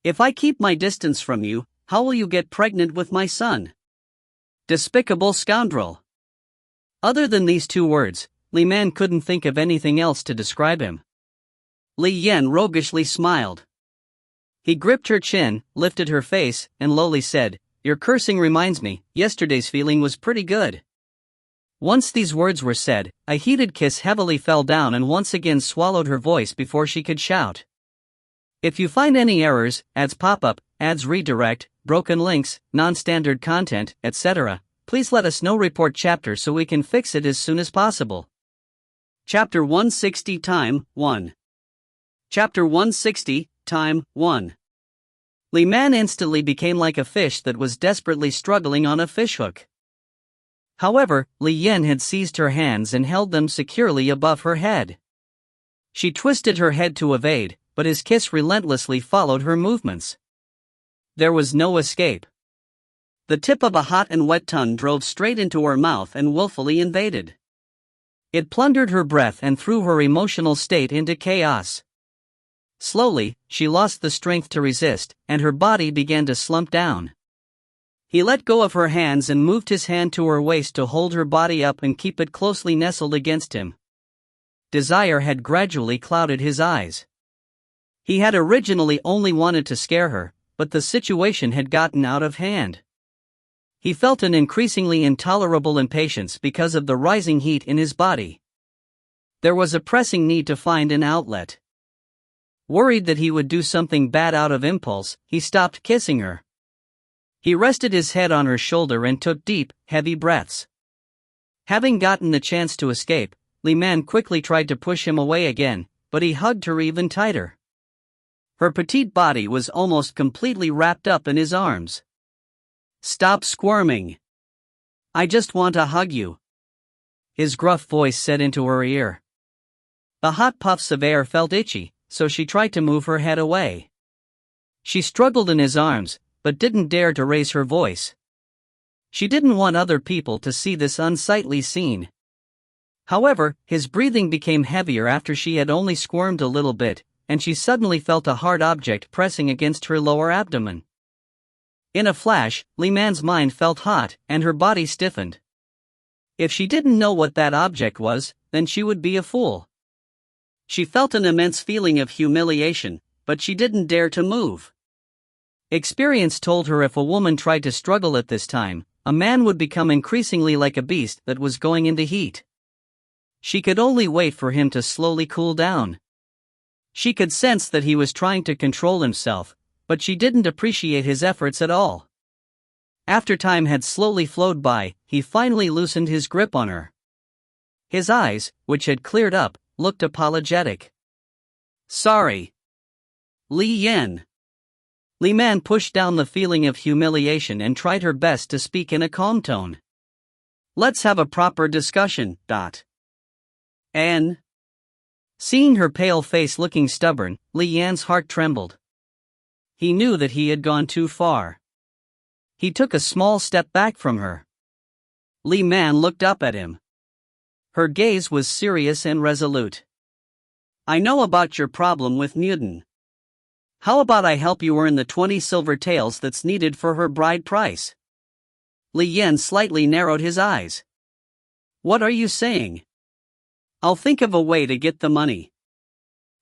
A: If I keep my distance from you, how will you get pregnant with my son?" Despicable scoundrel. Other than these two words, Li Man couldn't think of anything else to describe him. Li Yan roguishly smiled. He gripped her chin, lifted her face, and lowly said, "Your cursing reminds me, yesterday's feeling was pretty good." Once these words were said, a heated kiss heavily fell down and once again swallowed her voice before she could shout. If you find any errors, ads pop up, ads redirect, broken links, non-standard content, etc., please let us know. Report chapter so we can fix it as soon as possible. Chapter 160 Time 1. Chapter 160 Time 1. Li Man instantly became like a fish that was desperately struggling on a fishhook. However, Li Yan had seized her hands and held them securely above her head. She twisted her head to evade, but his kiss relentlessly followed her movements. There was no escape. The tip of a hot and wet tongue drove straight into her mouth and willfully invaded. It plundered her breath and threw her emotional state into chaos. Slowly, she lost the strength to resist, and her body began to slump down. He let go of her hands and moved his hand to her waist to hold her body up and keep it closely nestled against him. Desire had gradually clouded his eyes. He had originally only wanted to scare her, but the situation had gotten out of hand. He felt an increasingly intolerable impatience because of the rising heat in his body. There was a pressing need to find an outlet. Worried that he would do something bad out of impulse, he stopped kissing her. He rested his head on her shoulder and took deep, heavy breaths. Having gotten the chance to escape, Li Man quickly tried to push him away again, but he hugged her even tighter. Her petite body was almost completely wrapped up in his arms. "Stop squirming. I just want to hug you," his gruff voice said into her ear. The hot puffs of air felt itchy, so she tried to move her head away. She struggled in his arms, but didn't dare to raise her voice. She didn't want other people to see this unsightly scene. However, his breathing became heavier after she had only squirmed a little bit, and she suddenly felt a hard object pressing against her lower abdomen. In a flash, Li Man's mind felt hot, and her body stiffened. If she didn't know what that object was, then she would be a fool. She felt an immense feeling of humiliation, but she didn't dare to move. Experience told her if a woman tried to struggle at this time, a man would become increasingly like a beast that was going into heat. She could only wait for him to slowly cool down. She could sense that he was trying to control himself, but she didn't appreciate his efforts at all. After time had slowly flowed by, he finally loosened his grip on her. His eyes, which had cleared up, looked apologetic. "Sorry, Li Yan." Li Man pushed down the feeling of humiliation and tried her best to speak in a calm tone. "Let's have a proper discussion, N." Seeing her pale face looking stubborn, Li Yan's heart trembled. He knew that he had gone too far. He took a small step back from her. Li Man looked up at him. Her gaze was serious and resolute. "I know about your problem with Newton. How about I help you earn the 20 silver taels that's needed for her bride price?" Li Yan slightly narrowed his eyes. "What are you saying?" "I'll think of a way to get the money."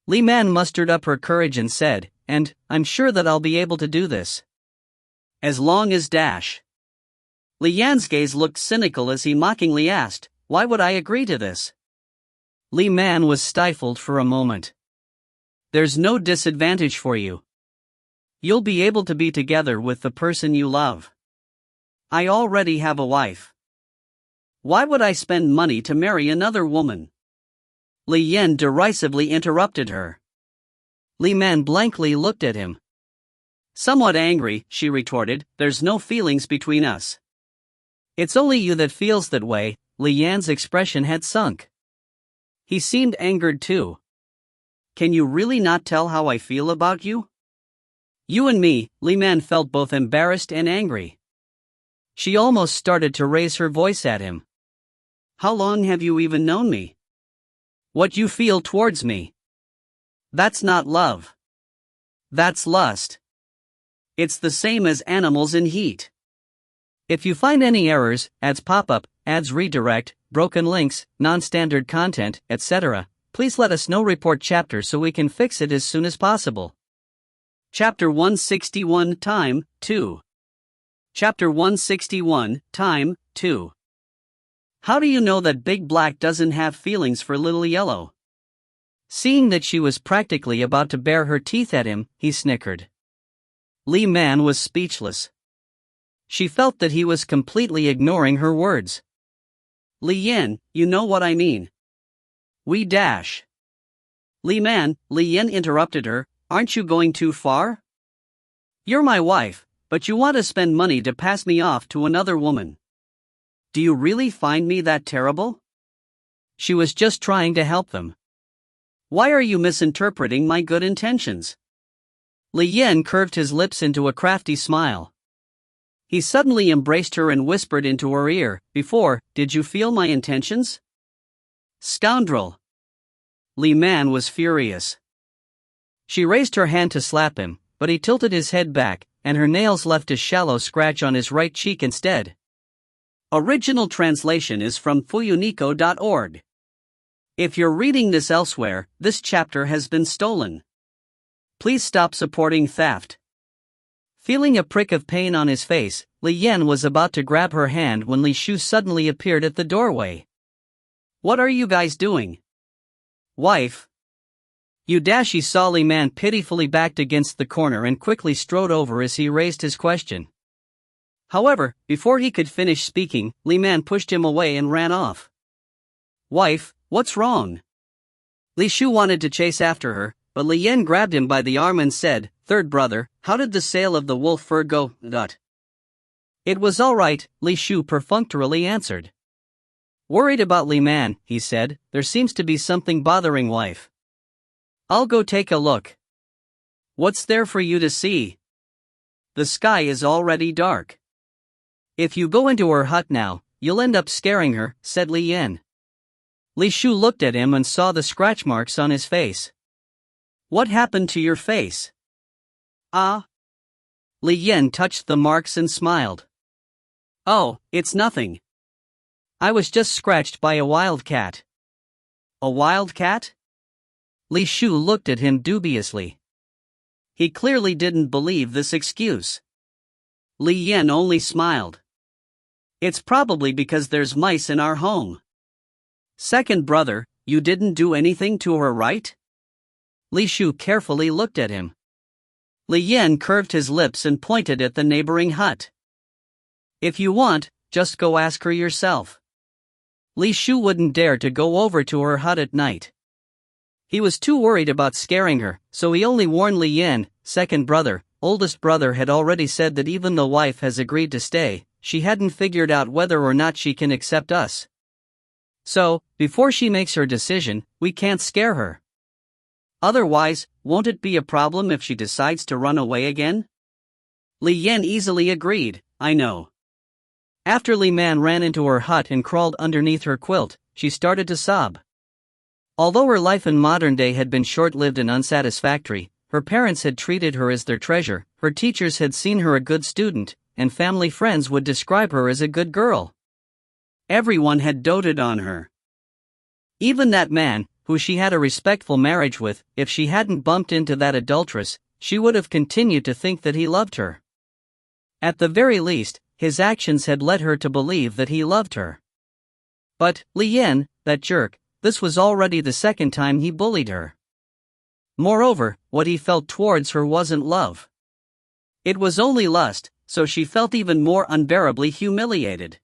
A: Li Man mustered up her courage and said, "And I'm sure that I'll be able to do this. As long as Li Yan's gaze looked cynical as he mockingly asked, "Why would I agree to this?" Li Man was stifled for a moment. "There's no disadvantage for you. You'll be able to be together with the person you love. I already have a wife. Why would I spend money to marry another woman?" Li Yan derisively interrupted her. Li Man blankly looked at him. Somewhat angry, she retorted, "There's no feelings between us." "It's only you that feels that way." Li Yan's expression had sunk. He seemed angered too. "Can you really not tell how I feel about you?" "You and me." Li Man felt both embarrassed and angry. She almost started to raise her voice at him. "How long have you even known me? What you feel towards me? That's not love. That's lust. It's the same as animals in heat." If you find any errors, ads pop up, ads redirect, broken links, non-standard content, etc., please let us know. Report chapter so we can fix it as soon as possible. Chapter 161 Time 2. Chapter 161 Time 2. How do you know that Big Black doesn't have feelings for Little Yellow? Seeing that she was practically about to bare her teeth at him, he snickered. Li Man was speechless. She felt that he was completely ignoring her words. "Li Yan, you know what I mean. We dash." "Li Man," Li Yan interrupted her, "aren't you going too far? You're my wife, but you want to spend money to pass me off to another woman. Do you really find me that terrible?" She was just trying to help them. "Why are you misinterpreting my good intentions?" Li Yan curved his lips into a crafty smile. He suddenly embraced her and whispered into her ear, "Did you feel my intentions? Scoundrel!" Li Man was furious. She raised her hand to slap him, but he tilted his head back, and her nails left a shallow scratch on his right cheek instead. Original translation is from fuyunico.org. If you're reading this elsewhere, this chapter has been stolen. Please stop supporting theft. Feeling a prick of pain on his face, Li Yan was about to grab her hand when Li Shu suddenly appeared at the doorway. "What are you guys doing?" "Wife." She saw Li Man pitifully backed against the corner and quickly strode over as he raised his question. However, before he could finish speaking, Li Man pushed him away and ran off. "Wife, what's wrong?" Li Shu wanted to chase after her, but Li Yan grabbed him by the arm and said, "Third brother, how did the sale of the wolf fur go?" "It was all right," Li Shu perfunctorily answered. "Worried about Li Man," he said. "There seems to be something bothering wife. I'll go take a look." "What's there for you to see? The sky is already dark." "If you go into her hut now, you'll end up scaring her," said Li Yan. Li Shu looked at him and saw the scratch marks on his face. "What happened to your face?" "Ah." Li Yan touched the marks and smiled. "Oh, it's nothing. I was just scratched by a wildcat." "A wildcat?" Li Shu looked at him dubiously.
B: He clearly didn't believe this excuse. Li Yan only smiled. It's probably because there's mice in our home. Second brother, you didn't do anything to her, right? Li Shu carefully looked at him. Li Yan curved his lips and pointed at the neighboring hut. If you want, just go ask her yourself. Li Shu wouldn't dare to go over to her hut at night. He was too worried about scaring her, so he only warned Li Yan. Second brother, oldest brother had already said that even though wife has agreed to stay, she hadn't figured out whether or not she can accept us. So, before she makes her decision, we can't scare her. Otherwise, won't it be a problem if she decides to run away again? Li Yan easily agreed, I know. After Li Man ran into her hut and crawled underneath her quilt, she started to sob. Although her life in modern day had been short-lived and unsatisfactory, her parents had treated her as their treasure, her teachers had seen her a good student, and family friends would describe her as a good girl. Everyone had doted on her. Even that man, who she had a respectful marriage with, if she hadn't bumped into that adulteress, she would have continued to think that he loved her. At the very least, his actions had led her to believe that he loved her. But, Li Yan, that jerk, this was already the second time he bullied her. Moreover, what he felt towards her wasn't love. It was only lust, so she felt even more unbearably humiliated.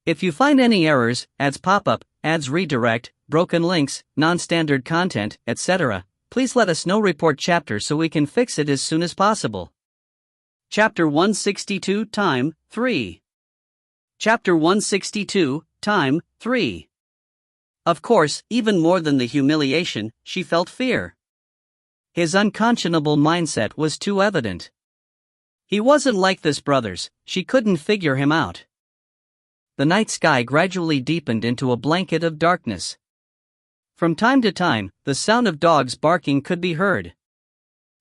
B: If you find any errors, ads pop up, ads redirect, broken links, non-standard content, etc., please let us know. Report chapter so we can fix it as soon as possible. Chapter 162 Time 3. Chapter 162 Time 3. Of course, even more than the humiliation, she felt fear. His unconscionable mindset was too evident. He wasn't like this brothers, she couldn't figure him out. The night sky gradually deepened into a blanket of darkness. From time to time, the sound of dogs barking could be heard.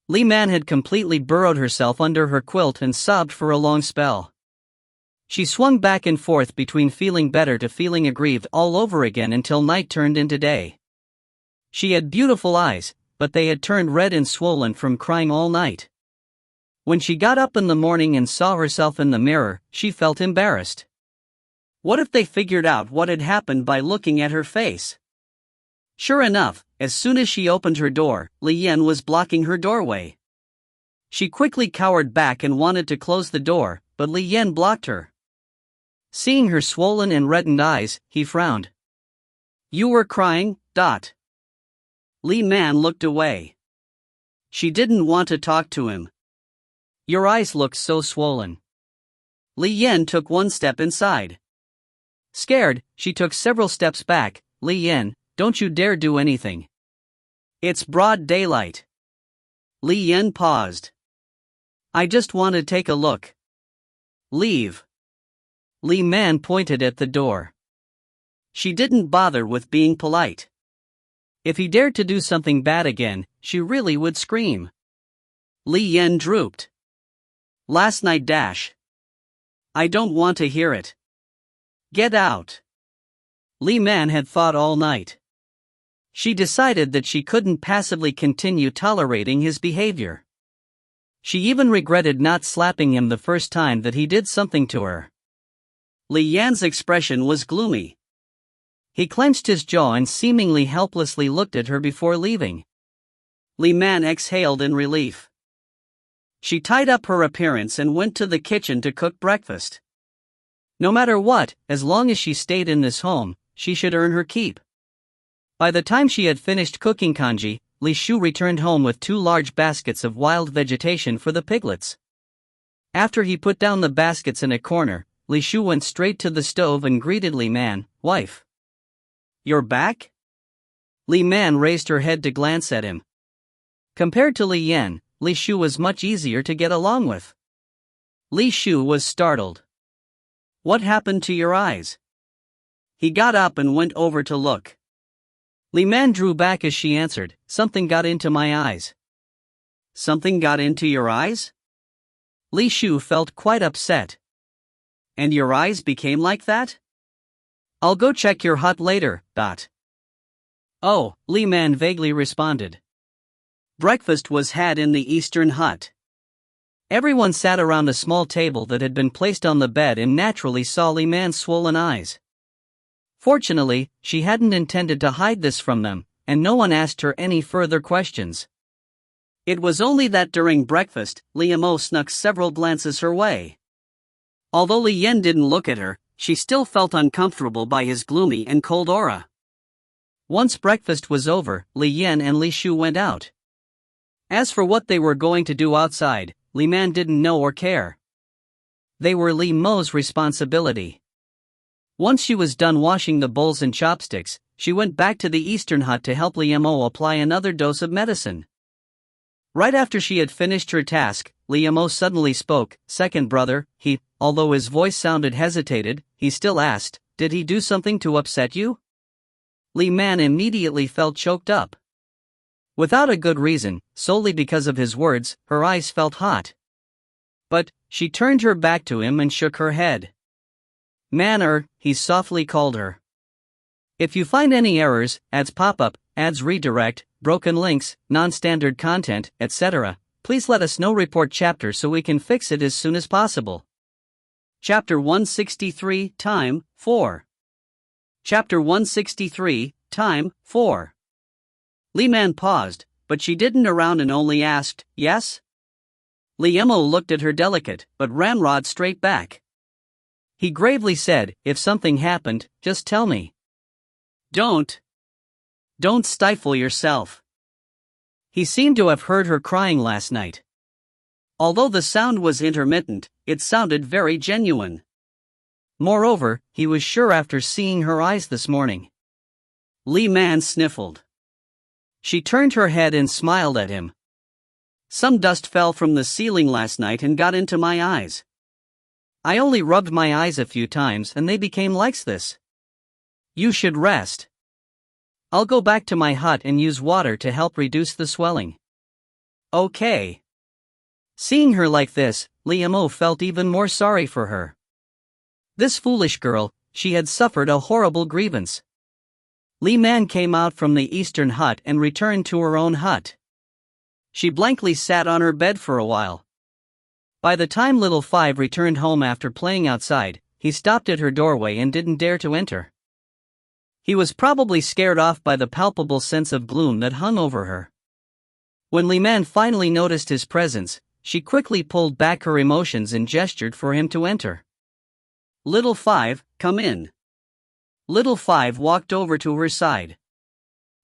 B: Li Man had completely burrowed herself under her quilt and sobbed for a long spell. She swung back and forth between feeling better to feeling aggrieved all over again until night turned into day. She had beautiful eyes, but they had turned red and swollen from crying all night. When she got up in the morning and saw herself in the mirror, she felt embarrassed. What if they figured out what had happened by looking at her face? Sure enough, as soon as she opened her door, Li Yan was blocking her doorway. She quickly cowered back and wanted to close the door, but Li Yan blocked her. Seeing her swollen and reddened eyes, he frowned. You were crying, dot. Li Man looked away. She didn't want to talk to him. Your eyes look so swollen. Li Yan took one step inside. Scared, she took several steps back. Li Yan, don't you dare do anything. It's broad daylight. Li Yan paused. I just want to take a look. Leave. Li Man pointed at the door. She didn't bother with being polite. If he dared to do something bad again, she really would scream. Li Yan drooped. Last night dash. I don't want to hear it. Get out. Li Man had thought all night. She decided that she couldn't passively continue tolerating his behavior. She even regretted not slapping him the first time that he did something to her. Li Yan's expression was gloomy. He clenched his jaw and seemingly helplessly looked at her before leaving. Li Man exhaled in relief. She tied up her appearance and went to the kitchen to cook breakfast. No matter what, as long as she stayed in this home, she should earn her keep. By the time she had finished cooking congee, Li Shu returned home with 2 large baskets of wild vegetation for the piglets. After he put down the baskets in a corner, Li Shu went straight to the stove and greeted Li Man, wife. You're back? Li Man raised her head to glance at him. Compared to Li Yan, Li Shu was much easier to get along with. Li Shu was startled. What happened to your eyes? He got up and went over to look. Li Man drew back as she answered, something got into my eyes. Something got into your eyes? Li Shu felt quite upset. And your eyes became like that? I'll go check your hut later, dot. Oh, Li Man vaguely responded. Breakfast was had in the eastern hut.
A: Everyone sat around a small table that had been placed on the bed and naturally saw Li Man's swollen eyes. Fortunately, she hadn't intended to hide this from them, and no one asked her any further questions.
B: It was only that during breakfast, Li Mo snuck several glances her way. Although Li Yan didn't look at her, she still felt uncomfortable by his gloomy and cold aura.
A: Once breakfast was over, Li Yan and Li Shu went out. As for what they were going to do outside, Li Man didn't know or care. They were Li Mo's responsibility. Once she was done washing the bowls and chopsticks, she went back to the eastern hut to help Li Mo apply another dose of medicine. Right after she had finished her task, Li Mo suddenly spoke. "Second brother," although his voice sounded hesitated, he still asked, "Did he do something to upset you?" Li Man immediately felt choked up. Without a good reason, solely because of his words, her eyes felt hot. But she turned her back to him and shook her head. "Man, he softly called her. "If you find any errors, ads pop up, ads redirect, broken links, non-standard content, etc., please let us know. Report chapter so we can fix it as soon as possible."
B: Chapter 163, Time 4. Chapter 163, Time 4. Li Man paused, but she didn't around and only asked, "Yes?" Li Mo looked at her delicate, but ramrod straight back.
A: He gravely said, "If something happened, just tell me.
B: Don't stifle yourself."
A: He seemed to have heard her crying last night.
B: Although the sound was intermittent, it sounded very genuine.
A: Moreover, he was sure after seeing her eyes this morning.
B: Li Man sniffled.
A: She turned her head and smiled at him.
B: "Some dust fell from the ceiling last night and got into my eyes.
A: I only rubbed my eyes a few times and they became like this. You should rest. I'll go back to my hut and use water to help reduce the swelling."
B: "Okay."
A: Seeing her like this, Li Mo felt even more sorry for her. This foolish girl, she had suffered a horrible grievance. Li Man came out from the eastern hut and returned to her own hut. She blankly sat on her bed for a while. By the time little Five returned home after playing outside, he stopped at her doorway and didn't dare to enter. He was probably scared off by the palpable sense of gloom that hung over her. When Li Man finally noticed his presence, she quickly pulled back her emotions and gestured for him to enter.
B: "Little Five, come in." Little Five walked over to her side.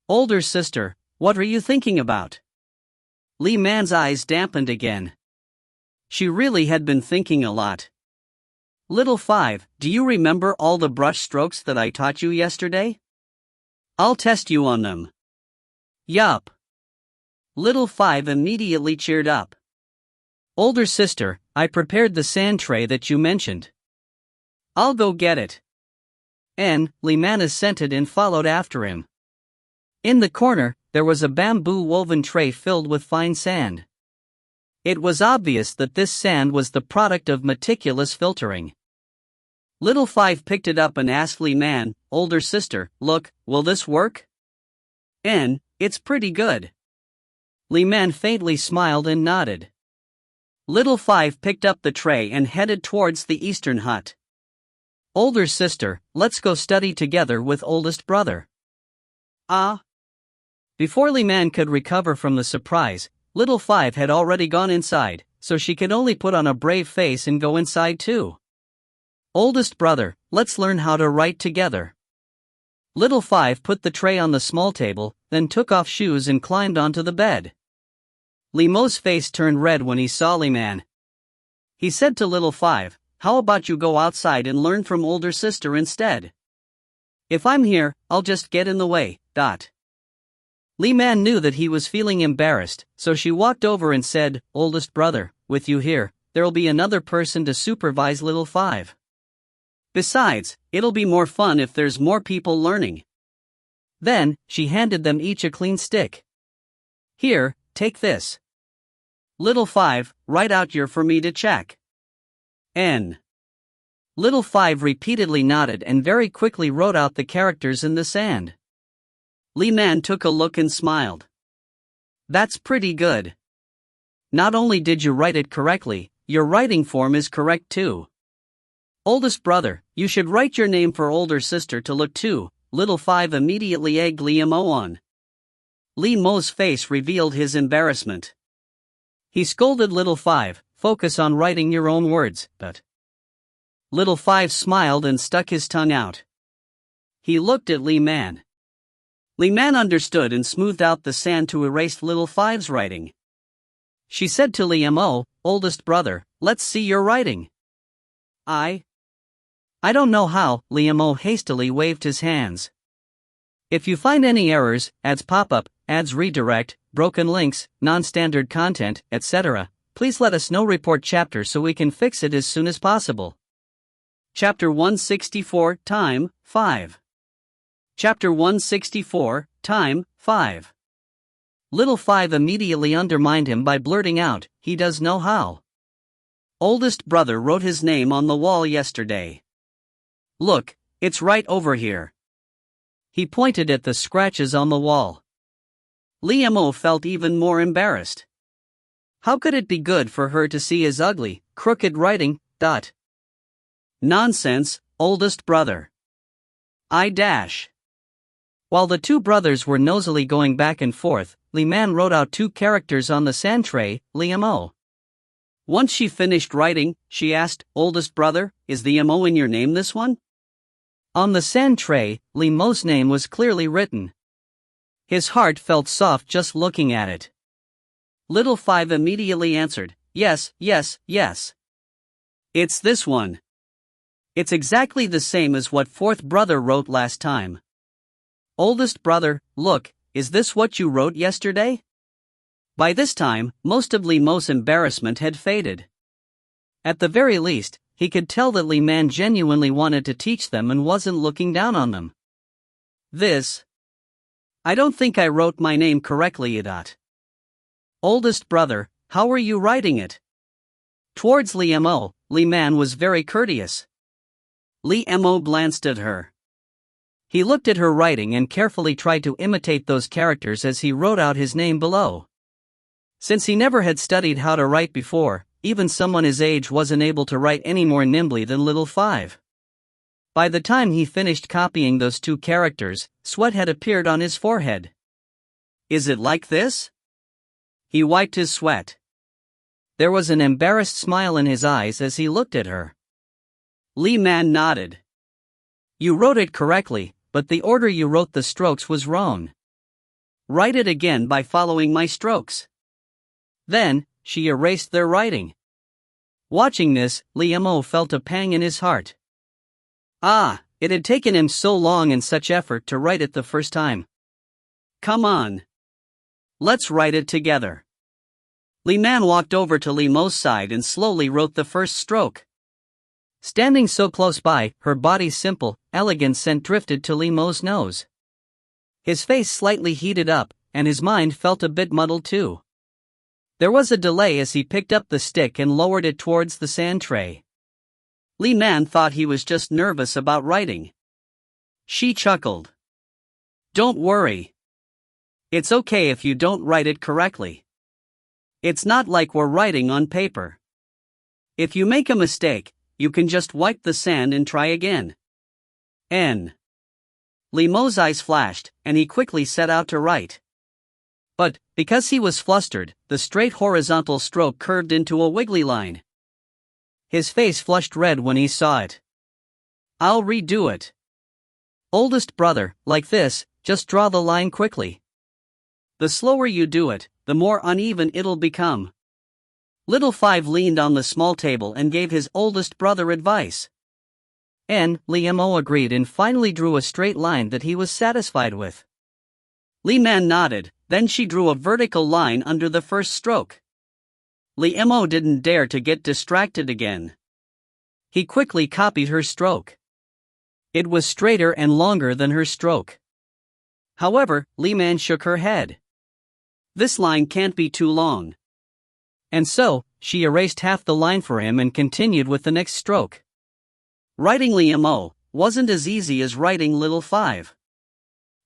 A: "Older sister, what are you thinking about?"
B: Li Man's eyes dampened again. She really had been thinking a lot. "Little Five, do you remember all the brush strokes that I taught you yesterday? I'll test you on them."
A: "Yup."
B: Little Five immediately cheered up.
A: "Older sister, I prepared the sand tray that you mentioned.
B: I'll go get it."
A: Li Man assented and followed after him. In the corner, there was a bamboo woven tray filled with fine sand. It was obvious that this sand was the product of meticulous filtering.
B: Little Five picked it up and asked Li Man, "Older sister, look, will this work?"
A: It's pretty good." Li Man faintly smiled and nodded.
B: Little Five picked up the tray and headed towards the eastern hut.
A: "Older sister, let's go study together with oldest brother." Before Li Man could recover from the surprise, Little Five had already gone inside, so she could only put on a brave face and go inside too. "Oldest brother, let's learn how to write together." Little Five put the tray on the small table, then took off shoes and climbed onto the bed. Li Mo's face turned red when he saw Li Man. He said to Little Five, "How about you go outside and learn from older sister instead? If I'm here, I'll just get in the way." Li Man knew that he was feeling embarrassed, so she walked over and said, "Oldest brother, with you here, there'll be another person to supervise Little Five. Besides, it'll be more fun if there's more people learning." Then, she handed them each a clean stick. "Here, take this. Little Five, write out your for me to check." Little Five repeatedly nodded and very quickly wrote out the characters in the sand. Li Man took a look and smiled. That's pretty good. Not only did you write it correctly, your writing form is correct too. Oldest brother, you should write your name for older sister to look too. Little 5 immediately egged Li Mo on. Li Mo's face revealed his embarrassment. He scolded Little 5, focus on writing your own words, but. Little 5 smiled and stuck his tongue out. He looked at Li Man. Li Man understood and smoothed out the sand to erase Little 5's writing. She said to Li Mo, oldest brother, let's see your writing. I don't know how, Li Mo hastily waved his hands. If you find any errors, ads pop up, ads redirect, broken links, non-standard content, etc., please let us know. Report chapter so we can fix it as soon as possible. Chapter 164, Time, 5. Chapter 164, Time, 5. Little 5 immediately undermined him by blurting out, he does know how. Oldest brother wrote his name on the wall yesterday. Look, it's right over here. He pointed at the scratches on the wall. Li Mo felt even more embarrassed. How could it be good for her to see his ugly, crooked writing? Nonsense, oldest brother. While the two brothers were nosily going back and forth, Li Man wrote out 2 characters on the sand tray, Li Mo. Once she finished writing, she asked, oldest brother, is the Mo in your name this one? On the sand tray, Li Mo's name was clearly written. His heart felt soft just looking at it. Little 5 immediately answered, yes, yes, yes. It's this one. It's exactly the same as what 4th brother wrote last time. Oldest brother, look, is this what you wrote yesterday? By this time, most of Li Mo's embarrassment had faded. At the very least, he could tell that Li Man genuinely wanted to teach them and wasn't looking down on them. I don't think I wrote my name correctly. Oldest brother, how are you writing it? Towards Li Mo, Li Man was very courteous. Li Mo glanced at her. He looked at her writing and carefully tried to imitate those characters as he wrote out his name below. Since he never had studied how to write before, even someone his age wasn't able to write any more nimbly than Little 5. By the time he finished copying those 2 characters, sweat had appeared on his forehead. Is it like this? He wiped his sweat. There was an embarrassed smile in his eyes as he looked at her. Li Man nodded. You wrote it correctly, but the order you wrote the strokes was wrong. Write it again by following my strokes. Then, she erased their writing. Watching this, Li Mo felt a pang in his heart. It had taken him so long and such effort to write it the first time. Come on. Let's write it together. Li Man walked over to Li Mo's side and slowly wrote the first stroke. Standing so close by, her body's simple, elegant scent drifted to Li Mo's nose. His face slightly heated up, and his mind felt a bit muddled too. There was a delay as he picked up the stick and lowered it towards the sand tray. Li Man thought he was just nervous about writing. She chuckled. Don't worry. It's okay if you don't write it correctly. It's not like we're writing on paper. If you make a mistake, you can just wipe the sand and try again. Li Mo's eyes flashed, and he quickly set out to write. But, because he was flustered, the straight horizontal stroke curved into a wiggly line. His face flushed red when he saw it. I'll redo it. Oldest brother, like this, just draw the line quickly. The slower you do it, the more uneven it'll become. Little 5 leaned on the small table and gave his oldest brother advice. Li Mo agreed and finally drew a straight line that he was satisfied with. Li Man nodded, then she drew a vertical line under the first stroke. Li Mo didn't dare to get distracted again. He quickly copied her stroke. It was straighter and longer than her stroke. However, Li Man shook her head. This line can't be too long. And so, she erased half the line for him and continued with the next stroke. Writing Li Mo wasn't as easy as writing Little 5.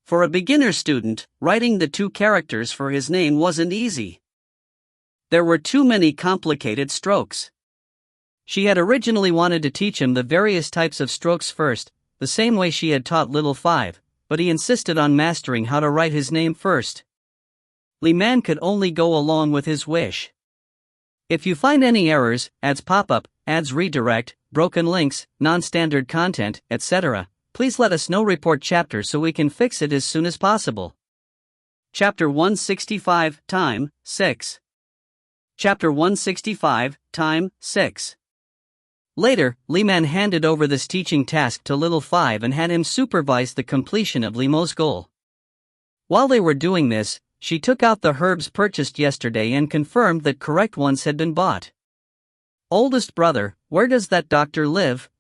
B: For a beginner student, writing the two characters for his name wasn't easy. There were too many complicated strokes. She had originally wanted to teach him the various types of strokes first, the same way she had taught little Five, but he insisted on mastering how to write his name first. Li Man could only go along with his wish. If you find any errors, ads pop up, ads redirect, broken links, non-standard content, etc., please let us know. Report chapter so we can fix it as soon as possible. Chapter 165, Time, 6. Chapter 165, Time, 6. Later, Li Man handed over this teaching task to little Five and had him supervise the completion of Limo's goal. While they were doing this, she took out the herbs purchased yesterday and confirmed that correct ones had been bought. Oldest brother, where does that doctor live?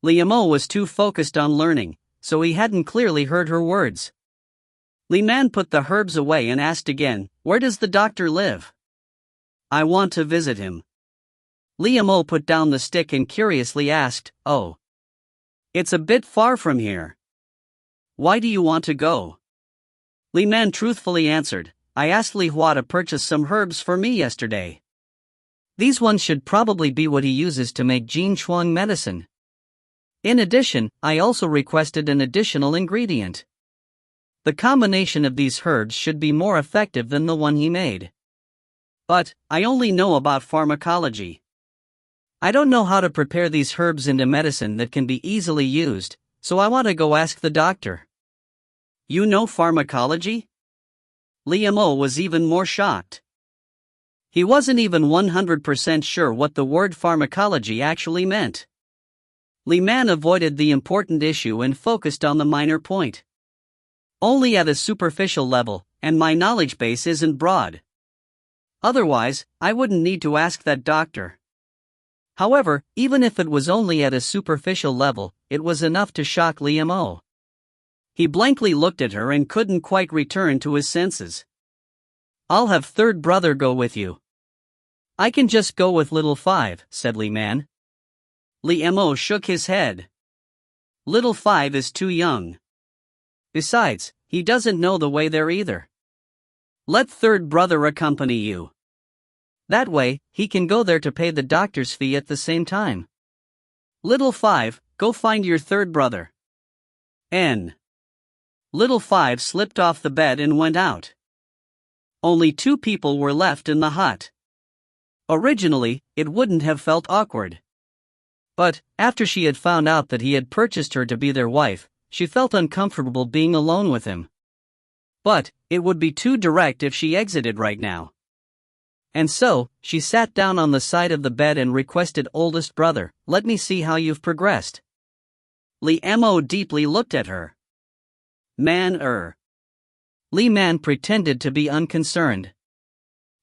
B: Li was too focused on learning, so he hadn't clearly heard her words. Li Man put the herbs away and asked again, where does the doctor live? I want to visit him. Li put down the stick and curiously asked, oh. It's a bit far from here. Why do you want to go? Li Man truthfully answered, I asked Li Hua to purchase some herbs for me yesterday. These ones should probably be what he uses to make Jin Chuang medicine. In addition, I also requested an additional ingredient. The combination of these herbs should be more effective than the one he made. But, I only know about pharmacology. I don't know how to prepare these herbs into medicine that can be easily used, so I want to go ask the doctor. You know pharmacology? Li was even more shocked. He wasn't even 100% sure what the word pharmacology actually meant. Li Man avoided the important issue and focused on the minor point. Only at a superficial level, and my knowledge base isn't broad. Otherwise, I wouldn't need to ask that doctor. However, even if it was only at a superficial level, it was enough to shock Li. He blankly looked at her and couldn't quite return to his senses. I'll have third brother go with you. I can just go with little Five, said Li Man. Li shook his head. Little Five is too young. Besides, he doesn't know the way there either. Let third brother accompany you. That way, he can go there to pay the doctor's fee at the same time. Little Five, go find your third brother. Little Five slipped off the bed and went out. Only two people were left in the hut. Originally, it wouldn't have felt awkward. But, after she had found out that he had purchased her to be their wife, she felt uncomfortable being alone with him. But, it would be too direct if she exited right now. And so, she sat down on the side of the bed and requested oldest brother, let me see how you've progressed. Li deeply looked at her. Li Man pretended to be unconcerned.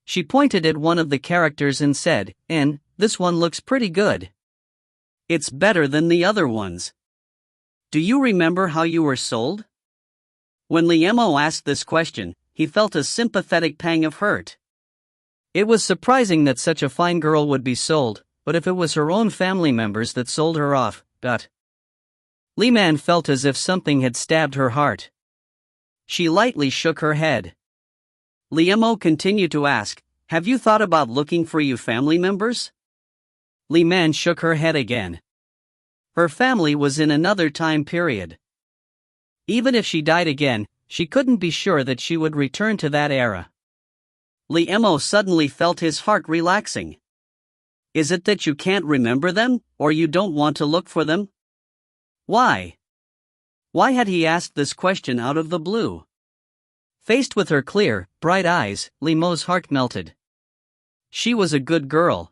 B: She pointed at one of the characters and said, this one looks pretty good. It's better than the other ones. Do you remember how you were sold? When Li asked this question, he felt a sympathetic pang of hurt. It was surprising that such a fine girl would be sold, but if it was her own family members that sold her off, Li Man felt as if something had stabbed her heart. She lightly shook her head. Li continued to ask, have you thought about looking for you family members? Li Man shook her head again. Her family was in another time period. Even if she died again, she couldn't be sure that she would return to that era. Li suddenly felt his heart relaxing. Is it that you can't remember them, or you don't want to look for them? Why? Why had he asked this question out of the blue? Faced with her clear, bright eyes, Li's heart melted. She was a good girl.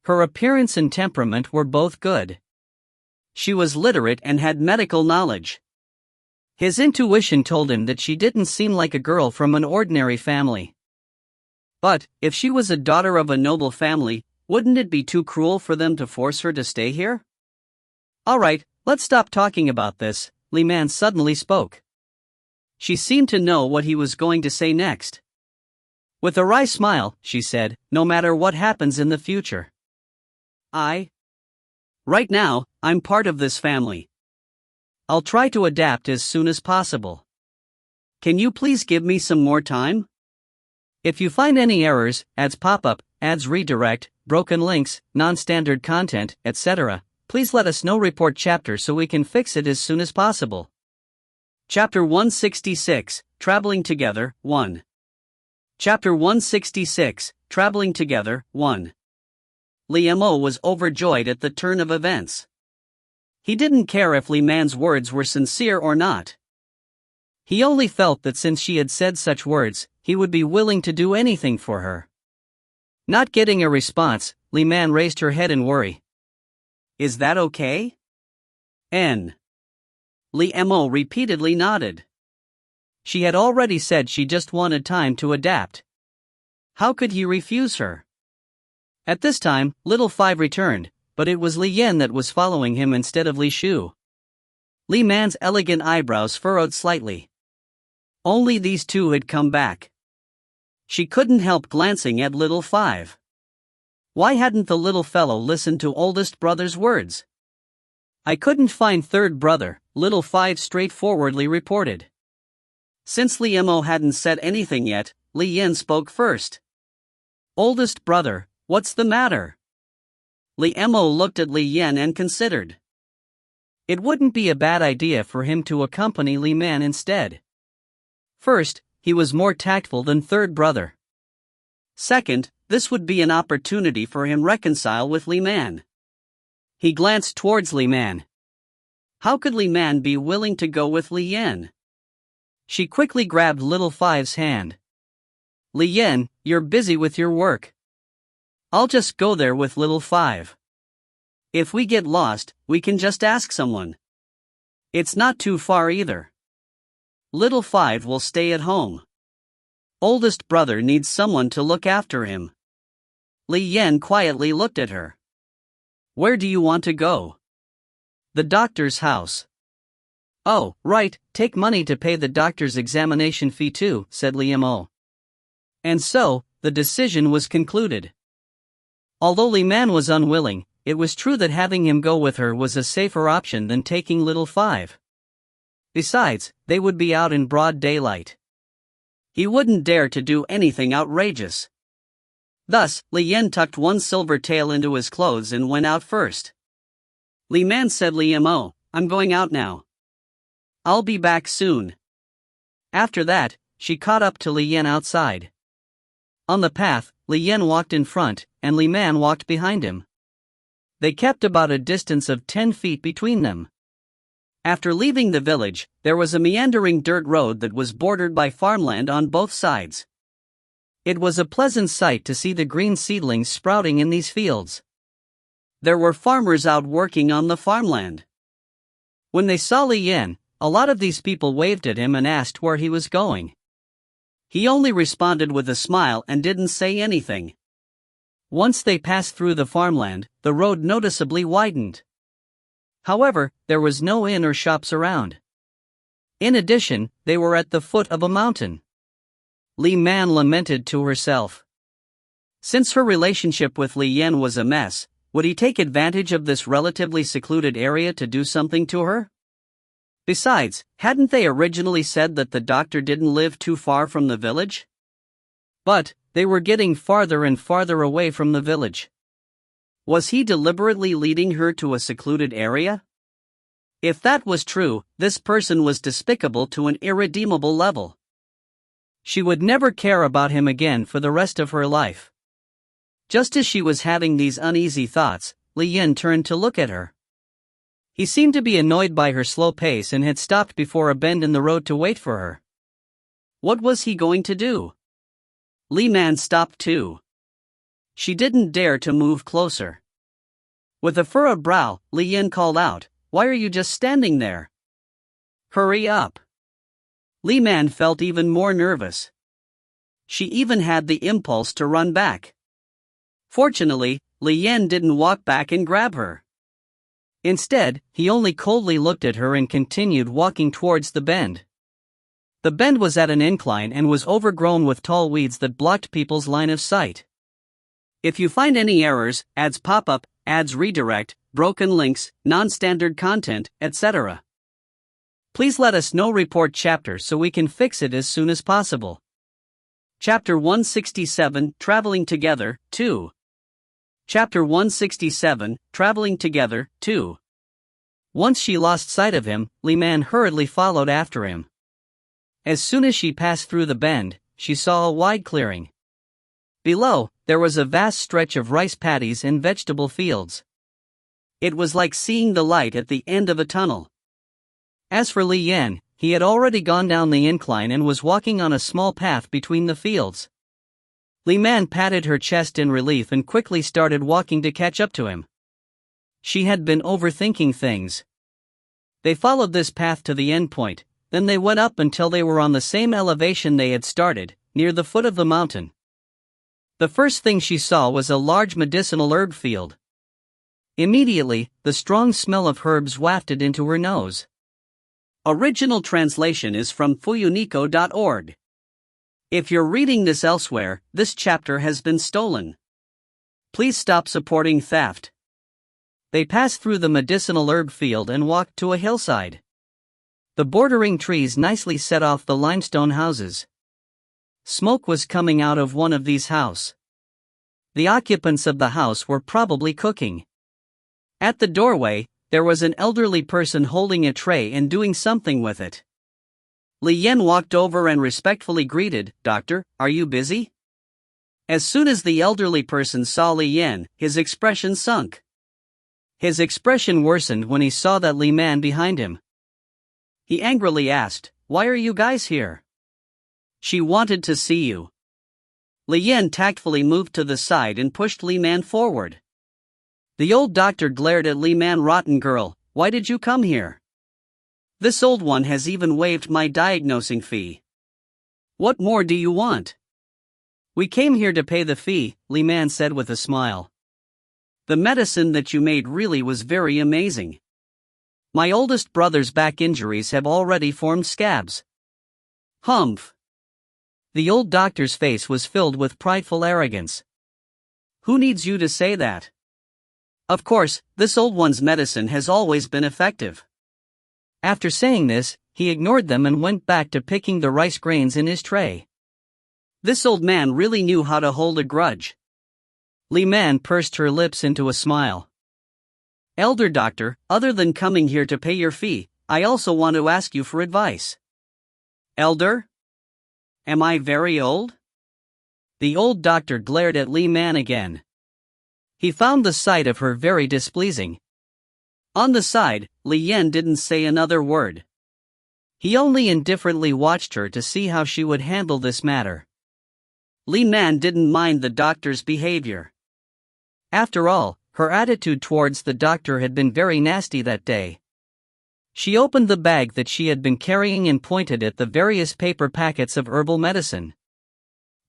B: Her appearance and temperament were both good. She was literate and had medical knowledge. His intuition told him that she didn't seem like a girl from an ordinary family. But, if she was a daughter of a noble family, wouldn't it be too cruel for them to force her to stay here? Alright, let's stop talking about this, Li Man suddenly spoke. She seemed to know what he was going to say next. With a wry smile, she said, no matter what happens in the future. Right now, I'm part of this family.
A: I'll try to adapt as soon as possible. Can you please give me some more time? If you find any errors, ads pop up, ads redirect, broken links, non-standard content, etc., please let us know. Report chapter so we can fix it as soon as possible. Chapter 166, Traveling Together, 1. Chapter 166, Traveling Together, 1. Li Mo was overjoyed at the turn of events. He didn't care if Li Man's words were sincere or not. He only felt that since she had said such words, he would be willing to do anything for her. Not getting a response, Li Man raised her head in worry. Is that okay? Li Mo repeatedly nodded. She had already said she just wanted time to adapt. How could he refuse her? At this time, Little Five returned, but it was Li Yan that was following him instead of Li Shu. Li Man's elegant eyebrows furrowed slightly. Only these two had come back. She couldn't help glancing at Little Five. Why hadn't the little fellow listened to oldest brother's words? I couldn't find third brother, Little Five straightforwardly reported. Since Li Mo hadn't said anything yet, Li Yan spoke first. Oldest brother, what's the matter? Li Mo looked at Li Yan and considered. It wouldn't be a bad idea for him to accompany Li Man instead. First, he was more tactful than third brother. Second, this would be an opportunity for him to reconcile with Li Man. He glanced towards Li Man. How could Li Man be willing to go with Li Yan? She quickly grabbed Little Five's hand. Li Yan, you're busy with your work. I'll just go there with Little Five. If we get lost, we can just ask someone. It's not too far either. Little Five will stay at home. Oldest brother needs someone to look after him. Li Yan quietly looked at her. Where do you want to go? The doctor's house. Oh, right, take money to pay the doctor's examination fee too, said Li Mo. And so, the decision was concluded. Although Li Man was unwilling, it was true that having him go with her was a safer option than taking Little Five. Besides, they would be out in broad daylight. He wouldn't dare to do anything outrageous. Thus, Li Yan tucked one silver tael into his clothes and went out first. Li Man said, Li Mo, I'm going out now. I'll be back soon. After that, she caught up to Li Yan outside. On the path, Li Yan walked in front, and Li Man walked behind him. They kept about a distance of 10 feet between them. After leaving the village, there was a meandering dirt road that was bordered by farmland on both sides. It was a pleasant sight to see the green seedlings sprouting in these fields. There were farmers out working on the farmland. When they saw Li Yan, a lot of these people waved at him and asked where he was going. He only responded with a smile and didn't say anything. Once they passed through the farmland, the road noticeably widened. However, there was no inn or shops around. In addition, they were at the foot of a mountain. Li Man lamented to herself. Since her relationship with Li Yan was a mess, would he take advantage of this relatively secluded area to do something to her? Besides, hadn't they originally said that the doctor didn't live too far from the village? But, they were getting farther and farther away from the village. Was he deliberately leading her to a secluded area? If that was true, this person was despicable to an irredeemable level. She would never care about him again for the rest of her life. Just as she was having these uneasy thoughts, Li Yan turned to look at her. He seemed to be annoyed by her slow pace and had stopped before a bend in the road to wait for her. What was he going to do? Li Man stopped too. She didn't dare to move closer. With a furrowed brow, Li Yan called out, "Why are you just standing there? Hurry up." Li Man felt even more nervous. She even had the impulse to run back. Fortunately, Li Yan didn't walk back and grab her. Instead, he only coldly looked at her and continued walking towards the bend. The bend was at an incline and was overgrown with tall weeds that blocked people's line of sight. If you find any errors, ads pop up, ads redirect, broken links, non-standard content, etc., Please let us know report chapter so we can fix it as soon as possible. Chapter 167, Traveling Together, 2. Chapter 167, Traveling Together, 2. Once she lost sight of him, Li Man hurriedly followed after him. As soon as she passed through the bend, she saw a wide clearing. Below, there was a vast stretch of rice paddies and vegetable fields. It was like seeing the light at the end of a tunnel. As for Li Yan, he had already gone down the incline and was walking on a small path between the fields. Li Man patted her chest in relief and quickly started walking to catch up to him. She had been overthinking things. They followed this path to the end point, then they went up until they were on the same elevation they had started, near the foot of the mountain. The first thing she saw was a large medicinal herb field. Immediately, the strong smell of herbs wafted into her nose. Original translation is from fuyunico.org. If you're reading this elsewhere, this chapter has been stolen. Please stop supporting theft. They passed through the medicinal herb field and walked to a hillside. The bordering trees nicely set off the limestone houses. Smoke was coming out of one of these houses. The occupants of the house were probably cooking. At the doorway, there was an elderly person holding a tray and doing something with it. Li Yan walked over and respectfully greeted, "Doctor, are you busy?" As soon as the elderly person saw Li Yan, his expression sunk. His expression worsened when he saw that Li Man behind him. He angrily asked, "Why are you guys here?" "She wanted to see you." Li Yan tactfully moved to the side and pushed Li Man forward. The old doctor glared at Li Man. "Rotten girl, why did you come here? This old one has even waived my diagnosing fee. What more do you want?" "We came here to pay the fee," Li Man said with a smile. "The medicine that you made really was very amazing. My oldest brother's back injuries have already formed scabs." "Humph." The old doctor's face was filled with prideful arrogance. "Who needs you to say that? Of course, this old one's medicine has always been effective." After saying this, he ignored them and went back to picking the rice grains in his tray. This old man really knew how to hold a grudge. Li Man pursed her lips into a smile. "Elder doctor, other than coming here to pay your fee, I also want to ask you for advice." "Elder? Am I very old?" The old doctor glared at Li Man again. He found the sight of her very displeasing. On the side, Li Yan didn't say another word. He only indifferently watched her to see how she would handle this matter. Li Man didn't mind the doctor's behavior. After all, her attitude towards the doctor had been very nasty that day. She opened the bag that she had been carrying and pointed at the various paper packets of herbal medicine.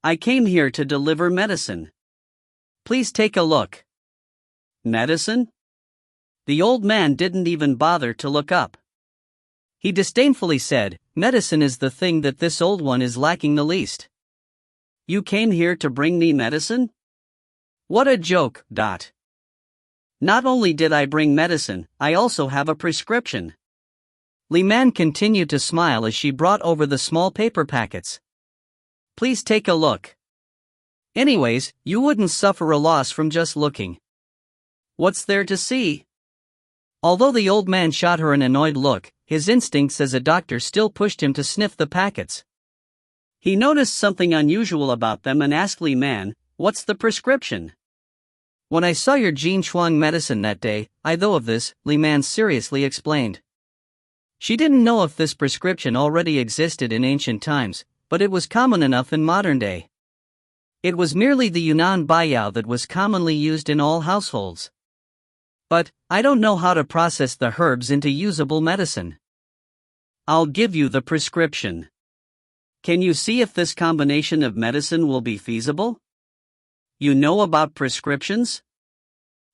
A: "I came here to deliver medicine. Please take a look." "Medicine?" The old man didn't even bother to look up. He disdainfully said, "Medicine is the thing that this old one is lacking the least." "You came here to bring me medicine? What a joke, Dot. Not only did I bring medicine, I also have a prescription." Li Man continued to smile as she brought over the small paper packets. "Please take a look. Anyways, you wouldn't suffer a loss from just looking. What's there to see?" Although the old man shot her an annoyed look, his instincts as a doctor still pushed him to sniff the packets. He noticed something unusual about them and asked Li Man, "What's the prescription?" "When I saw your Jin Chuang medicine that day, I thought of this," Li Man seriously explained. She didn't know if this prescription already existed in ancient times, but it was common enough in modern day. It was merely the Yunnan Baiyao that was commonly used in all households. "But, I don't know how to process the herbs into usable medicine." "I'll give you the prescription. Can you see if this combination of medicine will be feasible? You know about prescriptions?"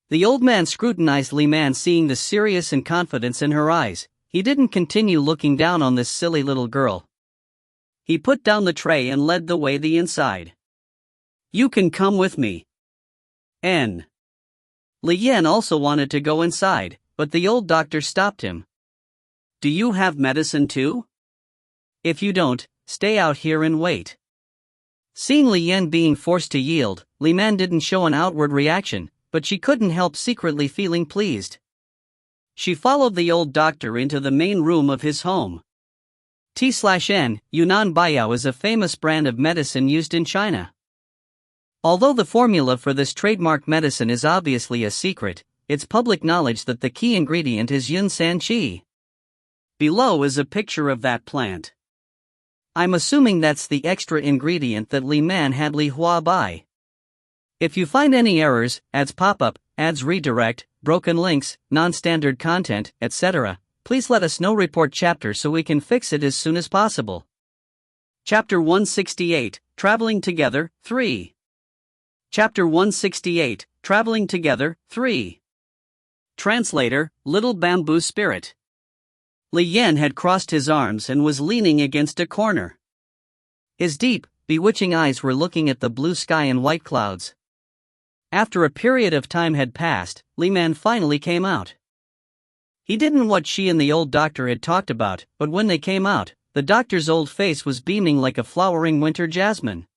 A: The old man scrutinized Li Man, seeing the serious and confidence in her eyes. He didn't continue looking down on this silly little girl. He put down the tray and led the way the inside. "You can come with me." N. Li Yan also wanted to go inside, but the old doctor stopped him.
B: Do you have medicine too? If you don't, stay out here and wait.
A: Seeing Li Yan being forced to yield, Li Man didn't show an outward reaction, but she couldn't help secretly feeling pleased.
B: She followed the old doctor into the main room of his home.
A: T/N, Yunnan Baiyao is a famous brand of medicine used in China. Although the formula for this trademark medicine is obviously a secret, it's public knowledge that the key ingredient is Yun San Qi.
B: Below is a picture of that plant.
A: I'm assuming that's the extra ingredient that Li Man had Li Hua buy. If you find any errors, ads pop up, ads redirect, broken links, non-standard content, etc., please let us know. Report chapter so we can fix it as soon as possible.
B: Chapter 168, Traveling Together, 3. Chapter 168, Traveling Together, 3. Translator, Little Bamboo Spirit. Li Yan had crossed his arms and was leaning against a corner.
A: His deep, bewitching eyes were looking at the blue sky and white clouds. After a period of time had passed, Li Man finally came out. He didn't what she and the old doctor had talked about, but when they came out, the doctor's old face was beaming like a flowering winter jasmine.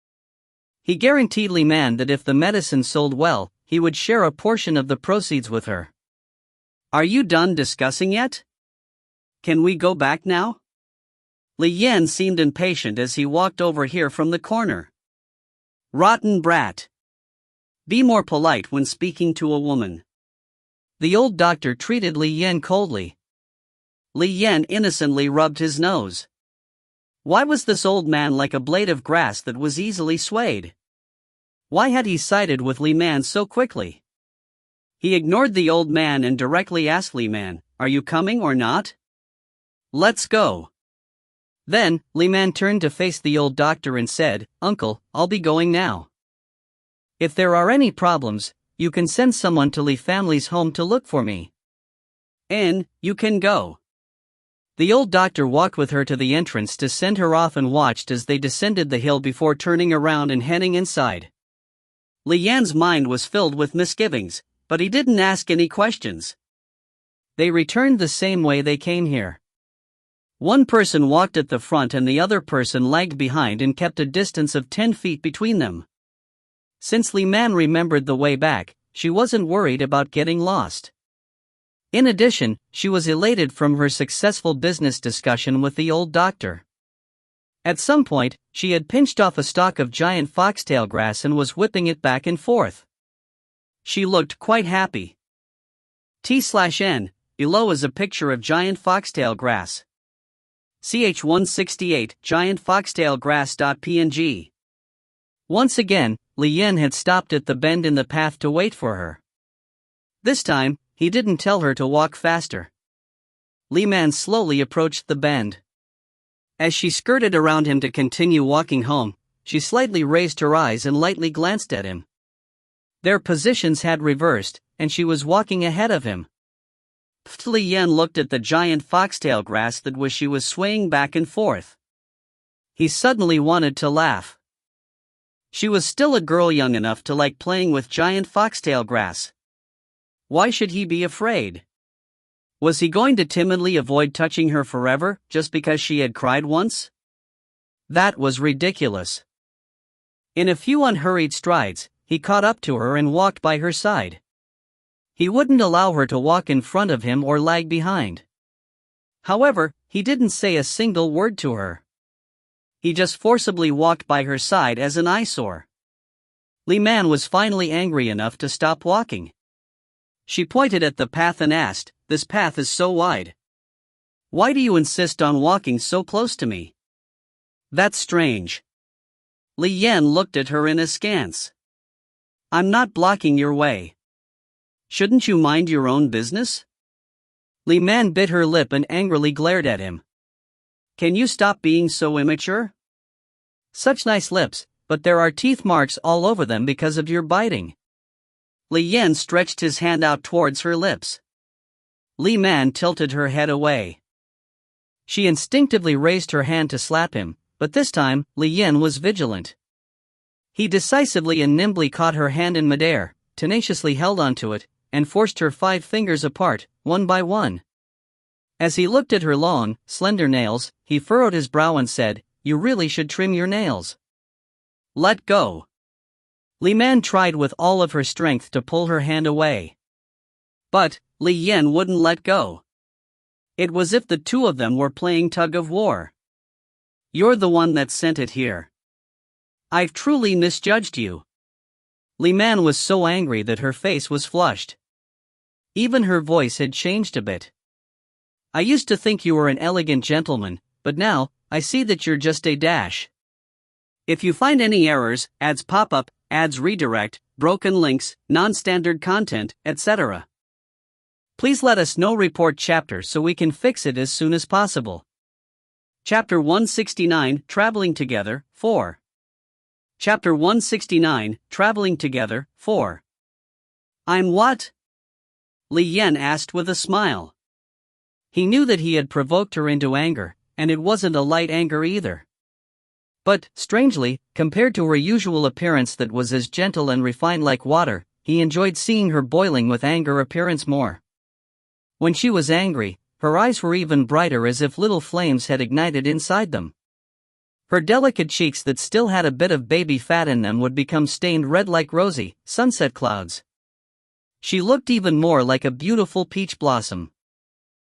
A: He guaranteed Li Man that if the medicine sold well, he would share a portion of the proceeds with her.
B: Are you done discussing yet? Can we go back now? Li Yan seemed impatient as he walked over here from the corner. Rotten brat. Be more polite when speaking to a woman.
A: The old doctor treated Li Yan coldly.
B: Li Yan innocently rubbed his nose. Why was this old man like a blade of grass that was easily swayed? Why had he sided with Li Man so quickly? He ignored the old man and directly asked Li Man, "Are you coming or not? Let's go."
A: Then, Li Man turned to face the old doctor and said, "Uncle, I'll be going now. If there are any problems, you can send someone to Li family's home to look for me."
B: "And, you can go."
A: The old doctor walked with her to the entrance to send her off and watched as they descended the hill before turning around and heading inside.
B: Li Yan's mind was filled with misgivings, but he didn't ask any questions.
A: They returned the same way they came here. One person walked at the front and the other person lagged behind and kept a distance of 10 feet between them. Since Li Man remembered the way back, she wasn't worried about getting lost. In addition, she was elated from her successful business discussion with the old doctor. At some point, she had pinched off a stalk of giant foxtail grass and was whipping it back and forth. She looked quite happy.
B: T/N, below is a picture of giant foxtail grass. Ch168, giant foxtail grass.png.
A: Once again, Li Yan had stopped at the bend in the path to wait for her. This time, he didn't tell her to walk faster. Li Man slowly approached the bend. As she skirted around him to continue walking home, she slightly raised her eyes and lightly glanced at him. Their positions had reversed, and she was walking ahead of him.
B: Li Yan looked at the giant foxtail grass that she was swaying back and forth.
A: He suddenly wanted to laugh. She was still a girl young enough to like playing with giant foxtail grass. Why should he be afraid? Was he going to timidly avoid touching her forever, just because she had cried once? That was ridiculous. In a few unhurried strides, he caught up to her and walked by her side. He wouldn't allow her to walk in front of him or lag behind. However, he didn't say a single word to her. He just forcibly walked by her side as an eyesore. Li Man was finally angry enough to stop walking. She pointed at the path and asked, "This path is so wide. Why do you insist on walking so close to me? That's strange." Li Yan looked at her in askance. "I'm not blocking your way. Shouldn't you mind your own business?" Li Man bit her lip and angrily glared at him. "Can you stop being so immature? Such nice lips, but there are teeth marks all over them because of your biting." Li Yan stretched his hand out towards her lips. Li Man tilted her head away. She instinctively raised her hand to slap him, but this time, Li Yan was vigilant. He decisively and nimbly caught her hand in midair, tenaciously held onto it, and forced her 5 fingers apart, one by one. As he looked at her long, slender nails, he furrowed his brow and said, "You really should trim your nails." "Let go." Li Man tried with all of her strength to pull her hand away. But Li Yan wouldn't let go. It was as if the two of them were playing tug of war. "You're the one that sent it here. I've truly misjudged you." Li Man was so angry that her face was flushed. Even her voice had changed a bit. "I used to think you were an elegant gentleman, but now, I see that you're just a dash. If you find any errors, ads pop up, ads redirect, broken links, non-standard content, etc. please let us know. Report chapter so we can fix it as soon as possible." Chapter 169, Traveling Together, 4. Chapter 169, Traveling Together, 4. "I'm what?" Li Yan asked with a smile. He knew that he had provoked her into anger, and it wasn't a light anger either. But, strangely, compared to her usual appearance that was as gentle and refined like water, he enjoyed seeing her boiling with anger appearance more. When she was angry, her eyes were even brighter, as if little flames had ignited inside them. Her delicate cheeks that still had a bit of baby fat in them would become stained red like rosy sunset clouds. She looked even more like a beautiful peach blossom.